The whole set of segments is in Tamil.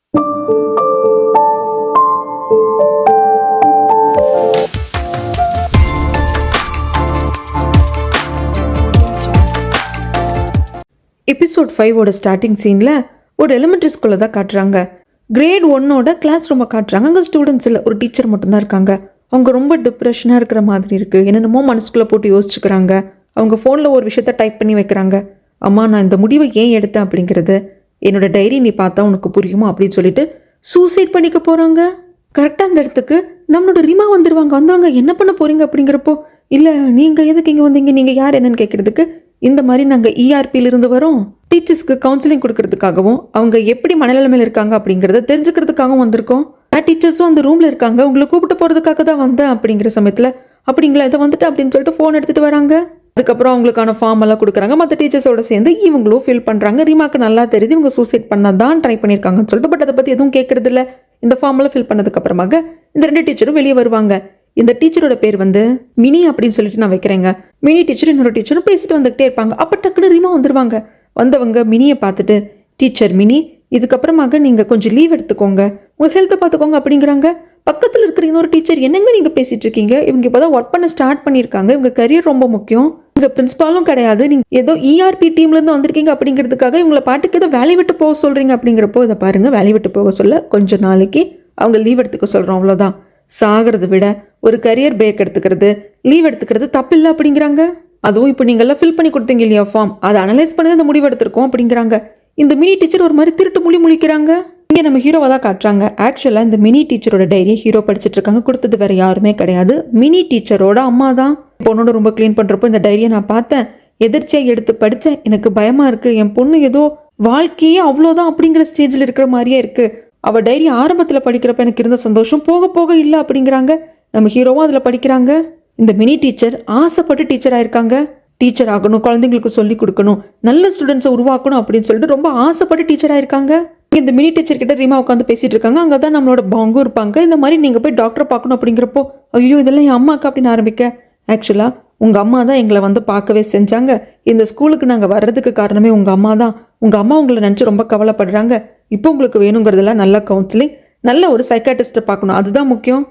எபிசோட் 5ஓட ஸ்டார்டிங் சீனில் ஒரு எலிமெண்ட்ரி ஸ்கூலில் தான் காட்டுறாங்க. கிரேட் 1ஓட கிளாஸ் ரூமை காட்டுறாங்க. அங்கே ஸ்டூடெண்ட்ஸ் இல்லை, ஒரு டீச்சர் மட்டும்தான் இருக்காங்க. அவங்க ரொம்ப டிப்ரெஷனாக இருக்கிற மாதிரி இருக்குது. என்னென்னமோ மனசுக்குள்ளே போட்டு யோசிச்சுக்கிறாங்க. அவங்க ஃபோனில் ஒரு விஷயத்த டைப் பண்ணி வைக்கிறாங்க. அம்மா, நான் இந்த முடிவை ஏன் எடுத்தேன் அப்படிங்கிறது என்னோட டைரி நீ பார்த்தா உனக்கு புரியுமா அப்படின்னு சொல்லிட்டு சூசைட் பண்ணிக்க போகிறாங்க. கரெக்டாக அந்த இடத்துக்கு நம்மளோட ரிமா வந்துடுவாங்க. வந்தவங்க என்ன பண்ண போகிறீங்க அப்படிங்கிறப்போ, இல்லை நீங்கள் எதுக்கு இங்கே வந்தீங்க, நீங்கள் யார் என்னன்னு கேட்குறதுக்கு, இந்த மாதிரி நாங்கள் இஆர்பியிலிருந்து வரோம், டீச்சர்ஸ்க்கு கவுன்சிலிங் கொடுக்கறதுக்காகவும் அவங்க எப்படி மனநிலைமையில் இருக்காங்க அப்படிங்கிறத தெரிஞ்சுக்கிறதுக்காகவும் வந்திருக்கோம். டீச்சர்ஸும் அந்த ரூமில் இருக்காங்க, உங்களை கூப்பிட்டு போகிறதுக்காக தான் வந்தேன் அப்படிங்கிற சமயத்தில், அப்படிங்களா இதை வந்துட்டு அப்படின்னு சொல்லிட்டு ஃபோன் எடுத்துகிட்டு வராங்க. அதுக்கப்புறம் அவங்களுக்கான ஃபார்ம் எல்லாம் கொடுக்குறாங்க. மற்ற டீச்சர்ஸோட சேர்ந்து இவங்களும் ஃபில் பண்ணுறாங்க. ரீமாக்கு நல்லா தெரியுது இவங்க சூசைட் பண்ண தான் ட்ரை பண்ணியிருக்காங்கன்னு சொல்லிட்டு, பட் அதை பற்றி எதுவும் கேட்கறது இல்லை. இந்த ஃபார்மெல்லாம் ஃபில் பண்ணதுக்கு அப்புறமாக இந்த 2 டீச்சரும் வெளியே வருவாங்க. இந்த டீச்சரோட பேர் வந்து மினி அப்படின்னு சொல்லிட்டு நான் வைக்கிறேங்க. மினி டீச்சர் இன்னொரு டீச்சரும் பேசிட்டு வந்துகிட்டே இருப்பாங்க. அப்போ டக்குனு ரீமா வந்துடுவாங்க. வந்தவங்க மினியை பார்த்துட்டு, டீச்சர் மினி, இதுக்கப்புறமாக நீங்கள் கொஞ்சம் லீவ் எடுத்துக்கோங்க, உங்கள் ஹெல்த்தை பார்த்துக்கோங்க அப்படிங்கிறாங்க. பக்கத்தில் இருக்கிற இன்னொரு டீச்சர், என்னங்க நீங்கள் பேசிகிட்டு இருக்கீங்க, இவங்க இப்போ தான் ஒர்க் பண்ண ஸ்டார்ட் பண்ணியிருக்காங்க, இவங்க கரியர் ரொம்ப முக்கியம், இங்கே பிரின்ஸ்பாலும் கிடையாது, நீங்கள் ஏதோ இஆர்பி டீம்லேருந்து வந்திருக்கீங்க அப்படிங்கிறதுக்காக இவங்களை பாட்டுக்கு ஏதோ வேலையை விட்டு போக சொல்கிறீங்க அப்படிங்கிறப்போ, இதை பாருங்கள், வேலையை விட்டு போக சொல்ல கொஞ்சம் நாளைக்கு அவங்க லீவ் எடுத்துக்க சொல்கிறோம், அவ்வளோதான். சாகிறத விட ஒரு கரியர் பிரேக் எடுத்துக்கிறது, லீவ் எடுத்துக்கிறது தப்பு இல்லை அப்படிங்கிறாங்க. அதுவும் இப்போ நீங்கள்லாம் ஃபில் பண்ணி கொடுத்தீங்க இல்லையா ஃபார்ம், அதை அனலைஸ் பண்ணி அந்த முடிவு எடுத்திருக்கோம் அப்படிங்கிறாங்க. இந்த மினி டீச்சர் ஒரு மாதிரி திருட்டு முழிக்கிறாங்க. இங்கே நம்ம ஹீரோவை தான் காட்டுறாங்க. ஆக்சுவலாக இந்த மினி டீச்சரோட டைரியை ஹீரோ படிச்சுட்டு இருக்காங்க. கொடுத்தது வேற யாருமே கிடையாது, மினி டீச்சரோட அம்மா தான். பொண்ணோட ரொம்ப க்ளீன் பண்ணுறப்போ இந்த டைரியை நான் பார்த்தேன், எதிர்ச்சியாக எடுத்து படித்தேன், எனக்கு பயமாக இருக்குது, என் பொண்ணு ஏதோ வாழ்க்கையே அவ்வளோதான் அப்படிங்கிற ஸ்டேஜில் இருக்கிற மாதிரியே இருக்குது. அவள் டைரி ஆரம்பத்தில் படிக்கிறப்ப எனக்கு இருந்த சந்தோஷம் போக போக இல்லை அப்படிங்கிறாங்க. நம்ம ஹீரோவும் அதில் படிக்கிறாங்க. இந்த மினி டீச்சர் ஆசைப்பட்டு டீச்சராக இருக்காங்க. டீச்சர் ஆகணும், குழந்தைங்களுக்கு சொல்லிக் கொடுக்கணும், நல்ல ஸ்டூடெண்ட்ஸை உருவாக்கணும் அப்படின்னு சொல்லிட்டு ரொம்ப ஆசைப்பட்டு டீச்சராக இருக்காங்க. இந்த மினி டீச்சர் கிட்ட ரீமா உட்காந்து பேசிட்டு இருக்காங்க. அங்கே தான் நம்மளோட பாங்கும் இருப்பாங்க. இந்த மாதிரி நீங்கள் போய் டாக்டரை பார்க்கணும் அப்படிங்கிறப்போ, ஐயோ இதெல்லாம் என் அம்மாக்கா அப்படின்னு ஆரம்பிக்க, ஆக்சுவலாக உங்கள் அம்மா தான் எங்களை வந்து பார்க்கவே செஞ்சாங்க, இந்த ஸ்கூலுக்கு நாங்கள் வர்றதுக்கு காரணமே உங்கள் அம்மா தான், உங்கள் அம்மா உங்களை நினச்சி ரொம்ப கவலைப்படுறாங்க, இப்போ உங்களுக்கு வேணுங்கிறதெல்லாம் நல்ல கவுன்சிலிங், நல்ல ஒரு சைக்காட்டிஸ்ட்டை பார்க்கணும், அதுதான் முக்கியம்,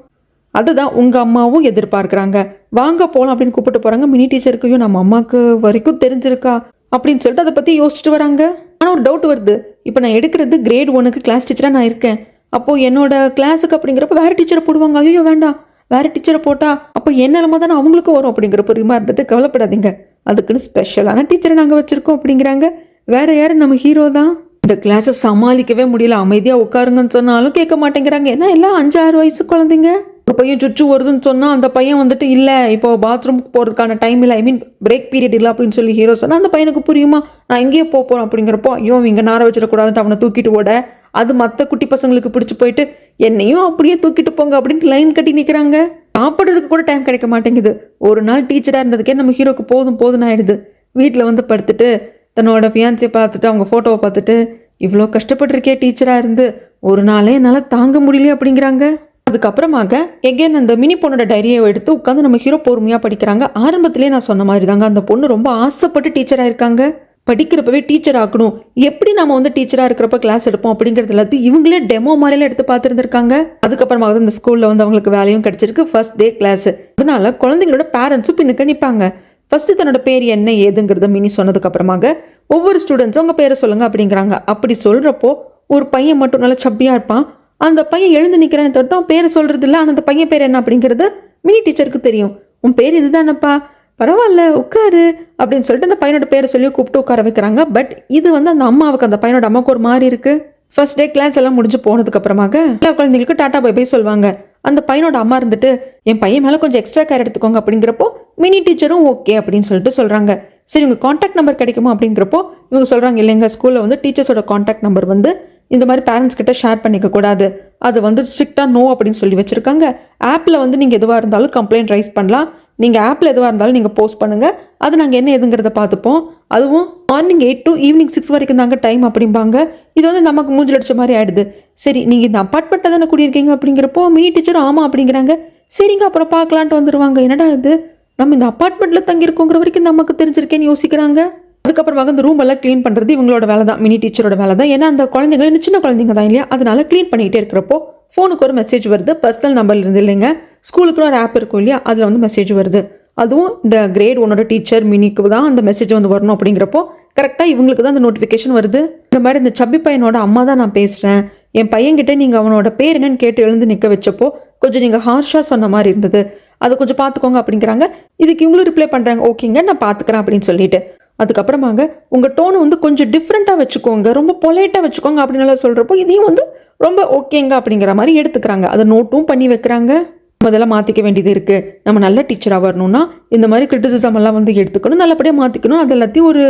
அதுதான் உங்கள் அம்மாவும் எதிர்பார்க்குறாங்க, வாங்க போகலாம் அப்படின்னு கூப்பிட்டு போகிறாங்க. மினி டீச்சருக்கையும் நம்ம அம்மாவுக்கு வரைக்கும் தெரிஞ்சிருக்கா அப்படின்னு சொல்லிட்டு அதை பற்றி யோசிச்சுட்டு வராங்க. ஆனால் ஒரு டவுட் வருது, இப்போ நான் எடுக்கிறது கிரேட் 1க்கு கிளாஸ் டீச்சராக நான் இருக்கேன், அப்போது என்னோட கிளாஸுக்கு அப்படிங்கிறப்ப வேறு டீச்சரை போடுவாங்க, ஐயோ வேண்டாம், வேறு டீச்சரை போட்டால் அப்போ என்ன நிலமை தானே அவங்களுக்கும் வரும் அப்படிங்கிறப்ப ரீமா இருந்துட்டு, கவலைப்படாதீங்க, அதுக்குன்னு ஸ்பெஷலான டீச்சரை நாங்கள் வச்சுருக்கோம் அப்படிங்கிறாங்க. வேறு யார், நம்ம ஹீரோ தான். இந்த கிளாஸை சமாளிக்கவே முடியல, அமைதியாக உட்காருங்கன்னு சொன்னாலும் கேட்க மாட்டேங்கிறாங்க. ஏன்னா எல்லாம் 5-6 வயசு குழந்தைங்க. ஒரு பையன் சுற்று வருதுன்னு சொன்னால் அந்த பையன் வந்துட்டு இல்லை இப்போ பாத்ரூமுக்கு போகிறதுக்கான டைம் இல்லை, ஐ மீன் பிரேக் பீரியட் இல்லை அப்படின்னு சொல்லி ஹீரோ சொன்னால் அந்த பையனுக்கு புரியுமா, நான் எங்கேயோ போகிறோம் அப்படிங்கிறப்போ, ஐயோ இங்கே நார வச்சிடக்கூடாதுன்ட்டு அவனை தூக்கிட்டு ஓட, அது மற்ற குட்டி பசங்களுக்கு பிடிச்சி போயிட்டு என்னையும் அப்படியே தூக்கிட்டு போங்க அப்படின்ட்டு லைன் கட்டி நிற்கிறாங்க. சாப்பிட்றதுக்கு கூட டைம் கிடைக்க மாட்டேங்குது. ஒரு நாள் டீச்சராக இருந்ததுக்கே நம்ம ஹீரோக்கு போதும்னு ஆயிடுது. வீட்டில் வந்து படுத்துட்டு தன்னோட ஃபியான்சியை பார்த்துட்டு அவங்க ஃபோட்டோவை பார்த்துட்டு, இவ்வளோ கஷ்டப்பட்டிருக்கே டீச்சராக இருந்து, ஒரு நாளே என்னால் தாங்க முடியல அப்படிங்கிறாங்க. அதுக்கப்புறமாக எகேன் அந்த மினி பொண்ணோட டைரியை எடுத்து உட்காந்து நம்ம ஹீரோ பொறுமையாக படிக்கிறாங்க. ஆரம்பத்திலே நான் சொன்ன மாதிரி தாங்க, அந்த பொண்ணு ரொம்ப ஆசைப்பட்டு டீச்சராக இருக்காங்க. படிக்கிறப்பவே டீச்சர் ஆகணும், எப்படி நம்ம வந்து டீச்சராக இருக்கிறப்ப கிளாஸ் எடுப்போம் அப்படிங்கிறது எல்லாத்தையும் இவங்களே டெமோ மாதிரிலாம் எடுத்து பார்த்துருந்துருக்காங்க. அதுக்கப்புறமாக இந்த ஸ்கூலில் வந்து அவங்களுக்கு வேலையும் கிடச்சிருக்கு, ஃபர்ஸ்ட் டே கிளாஸ். அதனால குழந்தைங்களோட பேரண்ட்ஸும் பின்னுக்கு நிற்பாங்க. ஃபர்ஸ்ட் தன்னோட பேர் என்ன ஏதுங்கிறத மினி சொன்னதுக்கு அப்புறமாக ஒவ்வொரு ஸ்டூடெண்ட்ஸும் உங்கள் பேரை சொல்லுங்க அப்படிங்கிறாங்க. அப்படி சொல்கிறப்போ ஒரு பையன் மட்டும் நல்லா சப்பியாக இருப்பான். அந்த பையன் எழுந்து நிற்கிறான்னு தவிர்த்து அவன் பேரை சொல்கிறது இல்லை. ஆனால் அந்த பையன் பேர் என்ன அப்படிங்கிறது மினி டீச்சருக்கு தெரியும். உன் பேர் இதுதானப்பா, பரவாயில்ல உட்காரு அப்படின்னு சொல்லிட்டு அந்த பையனோட பேரை சொல்லி கூப்பிட்டு உட்கார வைக்கிறாங்க. பட் இது வந்து அந்த அம்மாவுக்கு, அந்த பையனோட அம்மாவுக்கு ஒரு மாதிரி இருக்குது. ஃபர்ஸ்ட் டே கிளாஸ் எல்லாம் முடிஞ்சு போனதுக்கு அப்புறமாக எல்லா குழந்தைங்களுக்கு டாட்டா பை பை சொல்லுவாங்க. அந்த பையனோட அம்மா இருந்துட்டு, என் பையன் மேலே கொஞ்சம் எக்ஸ்ட்ரா கேர் எடுத்துக்கோங்க அப்படிங்கிறப்போ மினி டீச்சரும் ஓகே அப்படின்னு சொல்லிட்டு சொல்கிறாங்க. சரி உங்கள் காண்டாக்ட் நம்பர் கிடைக்குமா அப்படிங்கிறப்போ இவங்க சொல்கிறாங்க, இல்லைங்க ஸ்கூலில் வந்து டீச்சர்ஸோட காண்டாக்ட் நம்பர் வந்து இந்த மாதிரி பேரண்ட்ஸ் கிட்ட ஷேர் பண்ணிக்க கூடாது, அது வந்து ஸ்ட்ரிக்டாக நோ அப்படின்னு சொல்லி வச்சுருக்காங்க. ஆப்பில் வந்து நீங்கள் எதுவாக இருந்தாலும் கம்ப்ளைண்ட் ரைஸ் பண்ணலாம், நீங்கள் ஆப்பில் எதுவாக இருந்தாலும் நீங்கள் போஸ்ட் பண்ணுங்கள், அது நாங்கள் என்ன எதுங்கிறத பார்த்துப்போம், அதுவும் மார்னிங் 8 to ஈவினிங் 6 வரைக்கும் தாங்க டைம் அப்படிம்பாங்க. இது வந்து நமக்கு மூஞ்சில் அடிச்ச மாதிரி ஆகிடுது. சரி நீங்கள் இந்த அப்பார்ட்மெண்ட்டில் தானே குடியிருக்கீங்க அப்படிங்கிறப்போ மினி டீச்சரும் ஆமாம் அப்படிங்கிறாங்க. சரிங்க அப்புறம் பார்க்கலான்ட்டு வந்துடுவாங்க. என்னடா இது, நம்ம இந்த அப்பார்ட்மெண்ட்டில் தங்கியிருக்கோங்கிற வரைக்கும் நமக்கு தெரிஞ்சிருக்கேன்னு யோசிக்கிறாங்க. அதுக்கப்புறமாக இந்த ரூம் எல்லாம் க்ளீன் பண்ணுறது இவங்களோட வேலை தான், மினி டீச்சரோட வேலை தான். ஏன்னா அந்த குழந்தைங்க இன்னும் சின்ன குழந்தைங்க தான் இல்லையா, அதனால க்ளீன் பண்ணிகிட்டே இருக்கிறப்போ ஃபோனுக்கு ஒரு மெசேஜ் வருது. பர்சனல் நம்பர் இருந்து இல்லைங்க, ஸ்கூலுக்குன்னு ஒரு ஆப் இருக்கும் இல்லையா, அதில் வந்து மெசேஜ் வருது. அதுவும் இந்த கிரேட் 1 டீச்சர் மினிக்கு தான் அந்த மெசேஜ் வந்து வரணும். அப்படிங்கிறப்போ கரெக்டாக இவங்களுக்கு தான் அந்த நோட்டிஃபிகேஷன் வருது. இந்த மாதிரி இந்த சப்பி பையனோட அம்மா தான் நான் பேசுகிறேன், என் பையன்கிட்ட நீங்கள் அவனோட பேர் என்னன்னு கேட்டு எழுந்து நிற்க வச்சப்போ கொஞ்சம் நீங்கள் ஹார்ஷாக சொன்ன மாதிரி இருந்தது, அதை கொஞ்சம் பார்த்துக்கோங்க அப்படிங்கிறாங்க. இதுக்கு இவங்களும் ரிப்ளை பண்ணுறாங்க, ஓகேங்க நான் பார்த்துக்கிறேன் அப்படின்னு சொல்லிட்டு. அதுக்கப்புறமாங்க உங்கள் டோனை வந்து கொஞ்சம் டிஃப்ரெண்ட்டாக வச்சுக்கோங்க, ரொம்ப பொலைட்டாக வச்சுக்கோங்க அப்படின்னு சொல்கிறப்போ இதையும் வந்து ரொம்ப ஓகேங்க அப்படிங்கிற மாதிரி எடுத்துக்கிறாங்க. அதை நோட்டும் பண்ணி வைக்கிறாங்க. அதெல்லாம் மாற்றிக்க வேண்டியது இருக்குது, நம்ம நல்ல டீச்சராக வரணும்னா இந்த மாதிரி கிரிட்டிசிசம் எல்லாம் வந்து எடுத்துக்கணும், நல்லபடியாக மாற்றிக்கணும். அது எல்லாத்தையும் ஒரு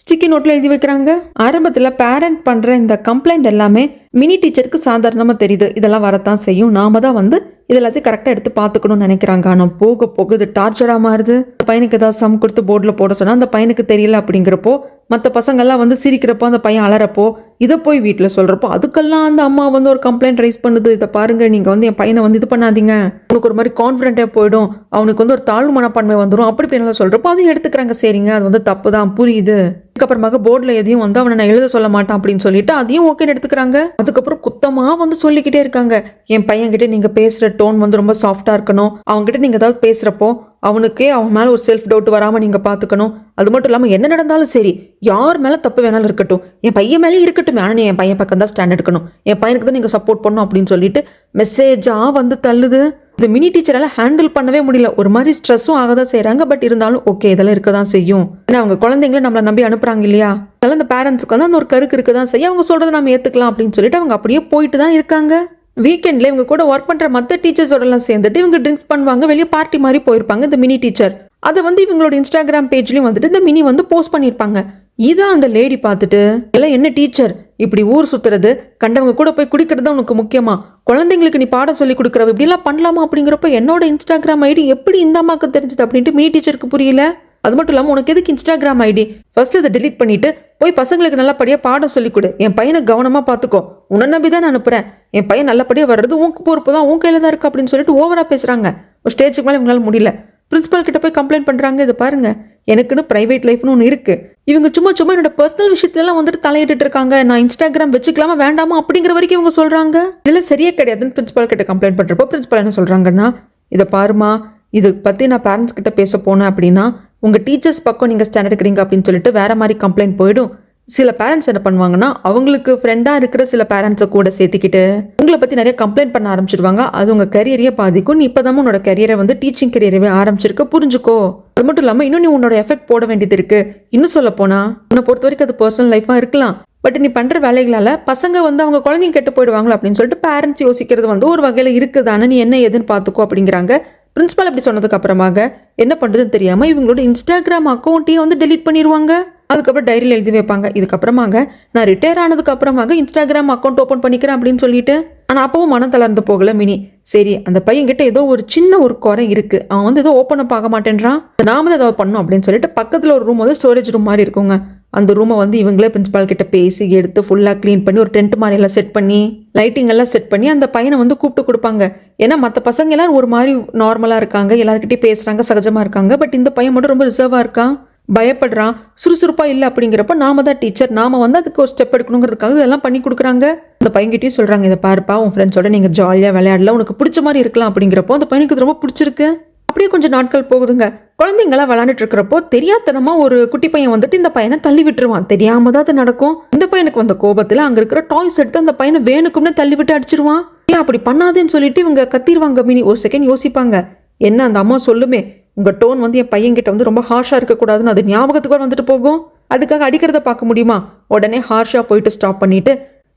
ஸ்டிக்கி நோட்டில் எழுதி வைக்கிறாங்க. ஆரம்பத்தில் பேரண்ட் பண்ணுற இந்த கம்ப்ளைண்ட் எல்லாமே மினி டீச்சருக்கு சாதாரணமாக தெரியுது, இதெல்லாம் வரத்தான் செய்யும், நாம தான் வந்து இதெல்லாத்தையும் கரெக்டாக எடுத்து பார்த்துக்கணும்னு நினைக்கிறாங்க. ஆனால் போக போக இது டார்ச்சராக மாறுது. பையனுக்கு ஏதாவது சம் கொடுத்து போர்டில் போட சொன்னால் அந்த பையனுக்கு தெரியல அப்படிங்கிறப்போ, மற்ற பசங்கள்லாம் வந்து சிரிக்கிறப்போ அந்த பையன் அலறப்போ, இதை போய் வீட்டில் சொல்கிறப்போ அதுக்கெல்லாம் அந்த அம்மா வந்து ஒரு கம்ப்ளைண்ட் ரைஸ் பண்ணுது. இதை பாருங்க, நீங்கள் வந்து என் பையனை வந்து இது பண்ணாதீங்க, அவனுக்கு ஒரு மாதிரி கான்ஃபிடென்ட்டாக போயிடும், அவனுக்கு வந்து ஒரு தாழ்வு மனப்பான்மை வந்துடும் அப்படி பையனை சொல்கிறப்போ அதையும் எடுத்துக்கிறாங்க. சரிங்க, அது வந்து தப்பு தான், புரியுது. அதுக்கப்புறமாக போர்டில் எதையும் வந்து அவனை நான் எழுத சொல்ல மாட்டான் அப்படின்னு சொல்லிட்டு அதையும் ஓகேன்னு எடுத்துக்கிறாங்க. அதுக்கப்புறம் குத்தமாக வந்து சொல்லிக்கிட்டே இருக்காங்க, என் பையன்கிட்ட நீங்கள் பேசுகிற டோன் வந்து ரொம்ப சாஃப்டாக இருக்கணும், அவங்ககிட்ட நீங்கள் ஏதாவது பேசுகிறப்போ அவனுக்கே அவன் மேலே ஒரு செல்ஃப் டவுட் வராமல் நீங்கள் பார்த்துக்கணும். அது மட்டும் இல்லாமல் என்ன நடந்தாலும் சரி, யார் மேலே தப்பு வேணாலும் இருக்கட்டும், என் பையன் மேலே இருக்கட்டும், ஆனால் நீ என் பையன் பக்கம் தான் ஸ்டாண்ட் எடுக்கணும், என் பையனுக்கு தான் நீங்கள் சப்போர்ட் பண்ணணும் அப்படின்னு சொல்லிட்டு மெசேஜாக வந்து தள்ளுது. இந்த மினி டீச்சரால் ஹேண்டில் பண்ணவே முடியல, ஒரு மாதிரி ஸ்ட்ரெஸ்ஸும் ஆக தான் செய்கிறாங்க. பட் இருந்தாலும் ஓகே, இதெல்லாம் இருக்க தான் செய்யும், ஏன்னா அவங்க குழந்தைங்கள நம்மளை நம்பி அனுப்புகிறாங்க இல்லையா, அதெல்லாம் இந்த பேரண்ட்ஸுக்கு வந்து அந்த ஒரு கருக்கு இருக்க தான் செய்யும். அவங்க சொல்கிறத நம்ம ஏற்றுக்கலாம் அப்படின்னு சொல்லிட்டு அவங்க அப்படியே போயிட்டு தான் இருக்காங்க. வீக்கெண்டில் இவங்க கூட ஒர்க் பண்ணுற மற்ற டீச்சர்ஸோடலாம் சேர்ந்துட்டு இவங்க ட்ரிங்க்ஸ் பண்ணுவாங்க, வெளியே பார்ட்டி மாதிரி போயிருப்பாங்க இந்த மினி டீச்சர். அதை வந்து இவங்களோட இன்ஸ்டாகிராம் பேஜ்லையும் வந்துட்டு இந்த மினி வந்து போஸ்ட் பண்ணியிருப்பாங்க. இதான் அந்த லேடி பார்த்துட்டு, எல்லாம் என்ன டீச்சர் இப்படி ஊர் சுற்றுறது, கண்டவங்க கூட போய் குடிக்கிறது தான் உனக்கு முக்கியமா, குழந்தைங்களுக்கு நீ பாடம் சொல்லி கொடுக்குறவ இப்படிலாம் பண்ணலாமா அப்படிங்கிறப்ப என்னோட இன்ஸ்டாகிராம் ஐடி எப்படி இந்த அம்மாவுக்கு தெரிஞ்சது அப்படின்ட்டு மினி டீச்சருக்கு புரியல. அது மட்டும் இல்லாமல் உனக்கு எதுக்கு இன்ஸ்டாகிராம் ஐடி, ஃபர்ஸ்ட் அதை டெலிட் பண்ணிட்டு போய் பசங்களுக்கு நல்லபடியாக பாடம் சொல்லிக் கொடு, என் பையனை கவனமாக பார்த்துக்கோ, உன்னை நம்பி தான் நான் அனுப்புகிறேன், என் பையன் நல்லபடியாக வர்றது உன் பொறுப்பு தான், உன் கையில் தான் இருக்குது அப்படின்னு சொல்லிட்டு ஓவராக பேசுகிறாங்க. ஒரு ஸ்டேஜுக்கு மேலே இவங்களால முடியல, பிரின்சிபல் கிட்ட போய் கம்ப்ளைண்ட் பண்ணுறாங்க. இது பாருங்க, எனக்குன்னு ப்ரைவேட் லைஃப்னு ஒன்று இருக்குது, இவங்க சும்மா சும்மா என்னோட பர்சனல் விஷயத்துலலாம் வந்துட்டு தலையிட்டு இருக்காங்க, நான் இன்ஸ்டாகிராம் வச்சுக்கலாமா வேண்டாமா அப்படிங்கிற வரைக்கும் இவங்க சொல்கிறாங்க. இதெல்லாம் சரியே கிடையாதுன்னு பிரின்சிபல் கிட்ட கம்ப்ளைண்ட் பண்ணுறப்போ பிரின்சிபல் என்ன சொல்கிறாங்கன்னா, இதை பாருமா, இதை பற்றி நான் பேரண்ட்ஸ் கிட்ட பேச போனேன் அப்படின்னா உங்கள் டீச்சர்ஸ் பக்கம் நீங்கள் ஸ்டாண்ட் எடுக்கிறீங்க அப்படின்னு சொல்லிட்டு வேற மாதிரி கம்ப்ளைண்ட் போயிடும். சில பேரண்ட்ஸ் என்ன பண்ணுவாங்கன்னா, அவங்களுக்கு ஃப்ரெண்டாக இருக்கிற சில பேரண்ட்ஸை கூட சேர்த்துக்கிட்டு உங்களை பற்றி நிறைய கம்ப்ளைண்ட் பண்ண ஆரம்பிச்சிடுவாங்க. அது உங்கள் கரியரையே பாதிக்கும். நீ இப்போ தான் உன்னோட கரியரை வந்து டீச்சிங் கரியரவே ஆரம்பிச்சிருக்க, புரிஞ்சுக்கோ. அது மட்டும் இல்லாமல் இன்னும் நீ உன்னோட எஃபெக்ட் போட வேண்டியது இருக்கு. இன்னும் சொல்ல போனா உன்னை பொறுத்த வரைக்கும் அது பர்சனல் லைஃபாக இருக்கலாம், பட் நீ பண்ணுற வேலைகளால் பசங்க வந்து அவங்க குழந்தைங்க கெட்டு போயிடுவாங்களா அப்படின்னு சொல்லிட்டு பேரண்ட்ஸ் யோசிக்கிறது வந்து ஒரு வகையில் இருக்குதானே, நீ என்ன ஏதுன்னு பார்த்துக்கோ அப்படிங்கிறாங்க. பிரின்சிபல் அப்படி சொன்னதுக்கு அப்புறமாக என்ன பண்ணுறதுன்னு தெரியாமல் இவங்களோட இன்ஸ்டாகிராம் அக்கௌண்ட்டையும் வந்து டெலீட் பண்ணிடுவாங்க. அதுக்கப்புறம் டைரியில் எழுதி வைப்பாங்க, இதுக்கப்புறமாக நான் ரிட்டையர் ஆனதுக்கு அப்புறமாக இன்ஸ்டாகிராம் அக்கௌண்ட் ஓப்பன் பண்ணிக்கிறேன் அப்படின்னு சொல்லிட்டு. ஆனால் அப்பவும் மனம் தளர்ந்து போகல மினி. சரி, அந்த பையன்கிட்ட ஏதோ ஒரு சின்ன ஒரு குறை இருக்குது, அவன் வந்து ஏதோ ஓப்பன் அப் ஆக மாட்டேன்றான், நாம தான் ஏதாவது பண்ணணும் அப்படின்னு சொல்லிட்டு பக்கத்தில் ஒரு ரூம் வந்து ஸ்டோரேஜ் ரூம் மாதிரி இருக்குங்க. அந்த ரூமை வந்து இவங்களே பிரின்சிபால் கிட்ட பேசி எடுத்து ஃபுல்லாக க்ளீன் பண்ணி ஒரு டென்ட் மாதிரி எல்லாம் செட் பண்ணி லைட்டிங் எல்லாம் செட் பண்ணி அந்த பையனை வந்து கூப்பிட்டு கொடுப்பாங்க. ஏன்னா மற்ற பசங்க எல்லாரும் ஒரு மாதிரி நார்மலாக இருக்காங்க, எல்லாருக்கிட்டையும் பேசுகிறாங்க, சகஜமாக இருக்காங்க. பட் இந்த பையன் மட்டும் ரொம்ப ரிசர்வாக இருக்கான், பயப்படுறான், சுறுசுறுப்பாக இல்லை. அப்படிங்கிறப்ப நாம தான் டீச்சர், நாம வந்து அதுக்கு ஒரு ஸ்டெப் எடுக்கணுங்கிறதுக்காக இதெல்லாம் பண்ணி கொடுக்குறாங்க. அந்த பையன்கிட்டையும் சொல்கிறாங்க, இதை பாருப்பா, உன் ஃப்ரெண்ட்ஸோட நீங்கள் ஜாலியாக விளையாடலாம், உனக்கு பிடிச்ச மாதிரி இருக்கலாம் அப்படிங்கிறப்போ அந்த பையனுக்கு இது ரொம்ப பிடிச்சிருக்கு. அப்படியே கொஞ்சம் நாட்கள் போகுதுங்க. குழந்தைங்களாம் விளையாண்டுட்டு இருக்கிறப்போ தெரியாதனமா ஒரு குட்டி பையன் வந்துட்டு இந்த பையனை தள்ளி விட்டுருவான். தெரியாம தான் அது நடக்கும். இந்த பையனுக்கு வந்த கோபத்தில் அங்கே இருக்கிற டாய்ஸ் எடுத்து அந்த பையனை வேணுக்கும்னு தள்ளி விட்டு அடிச்சிருவான். ஏன் அப்படி பண்ணாதேன்னு சொல்லிட்டு இவங்க கத்திடுவாங்க. மினி ஒரு செகண்ட் யோசிப்பாங்க, என்ன அந்த அம்மா சொல்லுமே, உங்கள் டோன் வந்து என் பையன்கிட்ட வந்து ரொம்ப ஹார்ஷாக இருக்கக்கூடாதுன்னு அது ஞாபகத்துக்கு வந்துட்டு போகும், அதுக்காக அடிக்கிறத பார்க்க முடியுமா? உடனே ஹார்ஷாக போயிட்டு ஸ்டாப் பண்ணிட்டு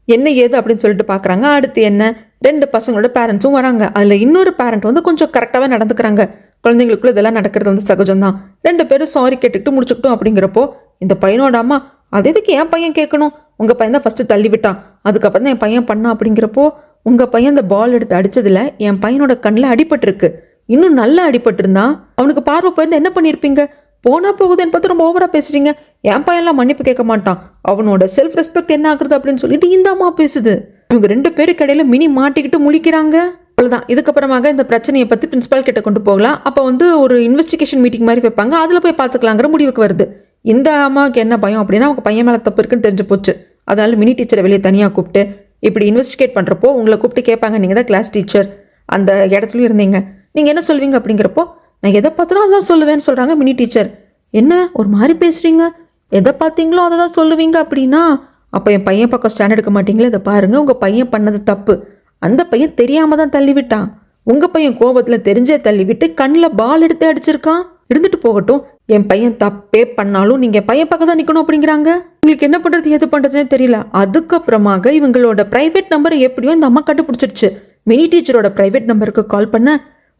என்ன ஏது அப்படின்னு சொல்லிட்டு பார்க்குறாங்க. அடுத்து என்ன, 2 பசங்களோட பேரண்ட்ஸும் வராங்க. அதில் இன்னொரு பேரண்ட் வந்து கொஞ்சம் கரெக்டாகவே நடந்துக்கிறாங்க. குழந்தைங்களுக்குள்ள இதெல்லாம் நடக்கிறது வந்து சகஜம்தான். 2 பேரும் சாரி கேட்டுக்கிட்டு முடிச்சுக்கிட்டோம். அப்படிங்கிறப்போ இந்த பையனோட அம்மா, அது எதுக்கு என் பையன் கேட்கணும், உங்கள் பையன் தான் ஃபஸ்ட்டு தள்ளி விட்டான், அதுக்கப்புறம் தான் என் பையன் பண்ணான். அப்படிங்கிறப்போ உங்கள் பையன் அந்த பால் எடுத்து அடித்ததில் என் பையனோட கண்ணில் அடிபட்டிருக்கு, இன்னும் நல்லா அடிபட்டிருந்தா அவனுக்கு பார்வை போயிருந்தா என்ன பண்ணியிருப்பீங்க? போனா போகுதுன்னு பார்த்து ரொம்ப ஓவராக பேசுறீங்க, என் பையன்லாம் மன்னிப்பு கேட்க மாட்டான், அவனோட செல்ஃப் ரெஸ்பெக்ட் என்ன ஆகுறது அப்படின்னு சொல்லிட்டு இந்த அம்மா பேசுது. இவங்க 2 பேருக்கு இடையில மினி மாட்டிக்கிட்டு முழிக்கிறாங்க. அவ்வளோதான். இதுக்கப்புறமாக இந்த பிரச்சனையை பற்றி பிரின்சிபால் கிட்ட கொண்டு போகலாம். அப்போ வந்து ஒரு இன்வெஸ்டிகேஷன் மீட்டிங் மாதிரி வைப்பாங்க, அதில் போய் பார்த்துக்கலாங்கிற முடிவுக்கு வருது. இந்த அம்மாவுக்கு என்ன பயம் அப்படின்னா அவங்க பையன் மேலே தப்பு இருக்குன்னு தெரிஞ்சு போச்சு. அதனால மினி டீச்சரை வெளியே தனியாக கூப்பிட்டு இப்படி இன்வெஸ்டிகேட் பண்ணுறப்போ உங்களை கூப்பிட்டு கேட்பாங்க, நீங்கள் தான் கிளாஸ் டீச்சர், அந்த இடத்துலையும் இருந்தீங்க, நீங்கள் என்ன சொல்வீங்க அப்படிங்கிறப்போ நான் எதை பார்த்தாலும் அதான் சொல்லுவேன்னு சொல்கிறாங்க மினி டீச்சர். என்ன ஒரு மாதிரி பேசுகிறீங்க, எதை பார்த்தீங்களோ அதை தான் சொல்லுவீங்க அப்படின்னா அப்போ என் பையன் பக்கம் ஸ்டாண்ட் எடுக்க மாட்டீங்களே, இதை பாருங்கள், உங்கள் பையன் பண்ணது தப்பு, அந்த பையன் தெரியாமல் தான் தள்ளிவிட்டான், உங்கள் பையன் கோபத்தில் தெரிஞ்சே தள்ளிவிட்டு கண்ணில் பால் எடுத்து அடிச்சிருக்கான், இருந்துட்டு போகட்டும், என் பையன் தப்பே பண்ணாலும் நீங்கள் பையன் பக்கம் தான் நிற்கணும் அப்படிங்கிறாங்க. உங்களுக்கு என்ன பண்ணுறது எது பண்ணுறதுனே தெரியல. அதுக்கப்புறமாக இவங்களோட ப்ரைவேட் நம்பரை எப்படியோ இந்த அம்மா கண்டுபிடிச்சிருச்சு. மினி டீச்சரோட ப்ரைவேட் நம்பருக்கு கால் பண்ண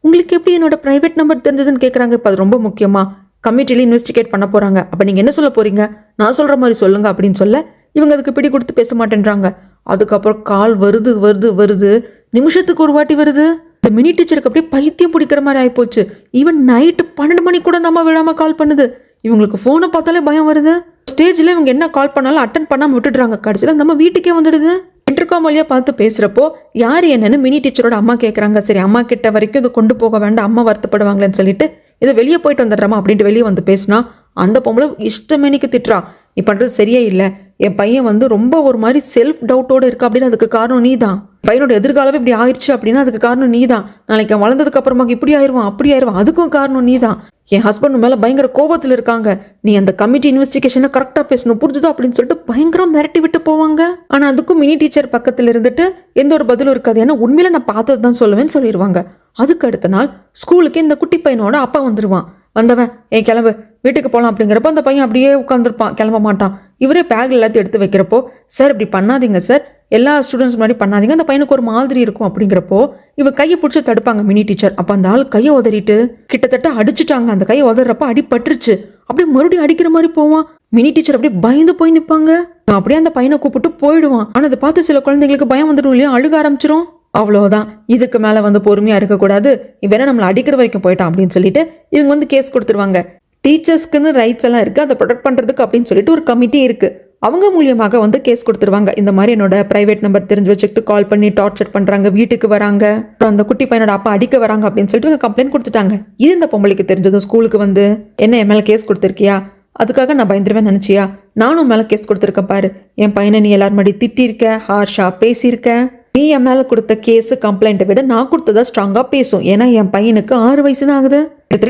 உங்களுக்கு எப்படி என்னோட ப்ரைவேட் நம்பர் தெரிஞ்சதுன்னு கேட்குறாங்க. இப்போ அது ரொம்ப முக்கியமா, கமிட்டியில் இன்வெஸ்டிகேட் பண்ண போகிறாங்க, அப்போ நீங்கள் என்ன சொல்ல போகிறீங்க, நான் சொல்கிற மாதிரி சொல்லுங்க அப்படின்னு சொல்ல இவங்க அதுக்கு பிடி கொடுத்து பேச மாட்டேன்றாங்க. அதுக்கப்புறம் கால் வருது வருது வருது, நிமிஷத்துக்கு ஒரு வாட்டி வருது. இந்த மினி டீச்சருக்கு அப்படியே பைத்தியம் பிடிக்கிற மாதிரி ஆகிப்போச்சு. ஈவன் நைட்டு 12 மணி கூட நம்ம விழாமல் கால் பண்ணுது. இவங்களுக்கு ஃபோனை பார்த்தாலே பயம் வருது. ஸ்டேஜில் இவங்க என்ன கால் பண்ணாலும் அட்டன் பண்ணாமல் விட்டுடுறாங்க. கடைசியில் நம்ம வீட்டுக்கே வந்துடுது. இன்டர்காம் வழியாக பார்த்து பேசுகிறப்போ யார் என்னன்னு மினி டீச்சரோட அம்மா கேட்குறாங்க. சரி அம்மா கிட்ட வரைக்கும் இது கொண்டு போக வேண்டாம், அம்மா வருத்தப்படுவாங்களேன்னு சொல்லிட்டு இதை வெளியே போயிட்டு வந்துடுறமா அப்படின்ட்டு வெளியே வந்து பேசினா அந்த பொம்பளை இஷ்டமேனிக்கு திட்டுறா. நீ பண்ணுறது சரியே இல்லை, என் பையன் வந்து ரொம்ப ஒரு மாதிரி செல்ஃப் டவுட்டோடு இருக்கா அப்படின்னு அதுக்கு காரணம் நீ தான், பையனோட எதிர்காலமே இப்படி ஆயிடுச்சு அப்படின்னா அதுக்கு காரணம் நீ தான், நாளைக்கு அவன் வளர்ந்ததுக்கு அப்புறமா இப்படி ஆயிடுவான் அப்படி ஆயிடுவான் அதுக்கும் காரணம் நீ தான், என் ஹஸ்பண்ட் மேலே பயங்கர கோபத்தில் இருக்காங்க, நீ அந்த கமிட்டி இன்வெஸ்டிகேஷனை கரெக்டாக பேசணும் புரிஞ்சுதோ அப்படின்னு சொல்லிட்டு பயங்கரம் மிரட்டி விட்டு போவாங்க. ஆனால் அதுக்கும் மினி டீச்சர் பக்கத்தில் இருந்துட்டு எந்த ஒரு பதிலும் இருக்காது. ஏன்னா உண்மையில நான் பார்த்தது தான் சொல்லுவேன்னு சொல்லிடுவாங்க. அதுக்கு அடுத்த நாள் ஸ்கூலுக்கு இந்த குட்டி பையனோட அப்பா வந்துடுவான். வந்தவன் கிளம்பு வீட்டுக்கு போகலாம் அப்படிங்கிறப்போ அந்த பையன் அப்படியே உட்காந்துருப்பான், கிளம்ப மாட்டான். இவரே பேக் எல்லாத்தையும் எடுத்து வைக்கிறப்போ சார் இப்படி பண்ணாதீங்க சார், எல்லா ஸ்டூடெண்ட்ஸ் முன்னாடி பண்ணாதீங்க, அந்த பையனுக்கு ஒரு மாதிரி இருக்கும் அப்படிங்கிறப்போ இவன் கையை பிடிச்சி தடுப்பாங்க மினி டீச்சர். அப்போ அந்த ஆள் கையை உதறிட்டு கிட்டத்தட்ட அடிச்சுட்டாங்க. அந்த கையை உதறப்ப அடி பட்டுருச்சு. அப்படியே மறுபடியும் அடிக்கிற மாதிரி போவான். மினி டீச்சர் அப்படியே பயந்து போய் நிற்பாங்க. அப்படியே அந்த பையனை கூப்பிட்டு போயிடுவான். ஆனால் அதை பார்த்து சில குழந்தைங்களுக்கு பயம் வந்துடும் இல்லையா, அழுக ஆரம்பிச்சிரும். அவ்வளோதான், இதுக்கு மேலே வந்து பொறுமையாக இருக்கக்கூடாது, இவன் நம்மளை அடிக்கிற வரைக்கும் போயிட்டான் அப்படின்னு சொல்லிட்டு இவங்க வந்து கேஸ் கொடுத்துருவாங்க. டீச்சர்ஸ்க்குன்னு ரைட்ஸ் எல்லாம் இருக்குது, அதை ப்ரொடெக்ட் பண்ணுறதுக்கு அப்படின்னு சொல்லிட்டு ஒரு கமிட்டி இருக்குது. அவங்க மூலியமாக வந்து கேஸ் கொடுத்துருவாங்க. இந்த மாதிரி என்னோட ப்ரைவேட் நம்பர் தெரிஞ்சு வச்சுக்கிட்டு கால் பண்ணி டார்ச்சர் பண்ணுறாங்க, வீட்டுக்கு வராங்க, அப்புறம் அந்த குட்டி பையனோட அப்பா அடிக்க வராங்க அப்படின்னு சொல்லிட்டு இவங்க கம்ப்ளைண்ட் கொடுத்துட்டாங்க. இது இந்த பொம்பளைக்கு தெரிஞ்சதும் ஸ்கூலுக்கு வந்து என்ன என் மேலே கேஸ் கொடுத்துருக்கியா, அதுக்காக நான் பயந்துருவேன் நினச்சியா, நானும் மேலே கேஸ் கொடுத்துருக்கேன் பாரு, என் பையனை நீ எல்லாரும் முன்னாடி திட்டிருக்க, ஹார்ஷா பேசியிருக்க, நீ என் மேலே கொடுத்த கேஸு கம்ப்ளைண்ட்டை விட நான் கொடுத்ததா ஸ்ட்ராங்காக பேசும். ஏன்னா என் பையனுக்கு 6 வயசு தான் ஆகுது,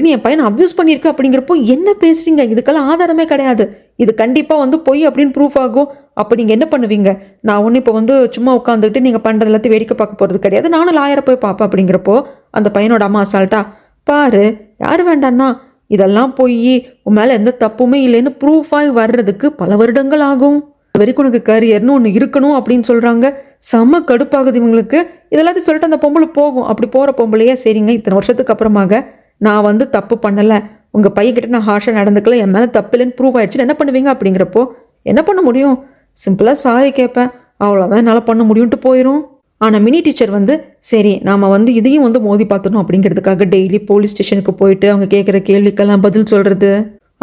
நீ என் பையனை அப்யூஸ் பண்ணியிருக்க அப்படிங்கிறப்போ என்ன பேசுறீங்க, இதுக்கெல்லாம் ஆதாரமே கிடையாது, இது கண்டிப்பாக வந்து பொய் அப்படின்னு ப்ரூஃப் ஆகும். அப்போ நீங்கள் என்ன பண்ணுவீங்க, நான் ஒன்று இப்போ வந்து சும்மா உட்காந்துக்கிட்டு நீங்கள் பண்ணுறது எல்லாத்தையும் வேடிக்கை பார்க்க போகிறது கிடையாது, நானும் லாயரை போய் பார்ப்பேன் அப்படிங்கிறப்போ அந்த பையனோட அம்மா அசால்ட்டா பாரு யார் வேண்டான்னா இதெல்லாம் போய் உன் மேலே எந்த தப்புமே இல்லைன்னு ப்ரூஃபாக வர்றதுக்கு பல வருடங்கள் ஆகும், வரைக்கும் உனக்கு கரியர்னு ஒன்று இருக்கணும் அப்படின்னு சொல்கிறாங்க. செம்ம கடுப்பாகுது இவங்களுக்கு. இதெல்லாத்தையும் சொல்லிட்டு அந்த பொம்பளை போகும். அப்படி போகிற பொம்பளையே சரிங்க இத்தனை வருஷத்துக்கு அப்புறமாக நான் வந்து தப்பு பண்ணலை, உங்கள் பையன்கிட்ட நான் ஹார்ஷாக நடந்துக்கல, என் மேலே தப்பு இல்லைன்னு ப்ரூவ் ஆயிடுச்சுன்னு என்ன பண்ணுவீங்க அப்படிங்கிறப்போ என்ன பண்ண முடியும், சிம்பிளாக சாரி கேட்பேன், அவ்வளோதான் என்னால் பண்ண முடியும்ட்டு போயிடும். ஆனால் மினி டீச்சர் வந்து சரி நாம் வந்து இதையும் வந்து மோதி பார்த்துணும் அப்படிங்கிறதுக்காக டெய்லி போலீஸ் ஸ்டேஷனுக்கு போயிட்டு அவங்க கேட்குற கேள்விக்கெல்லாம் பதில் சொல்கிறது,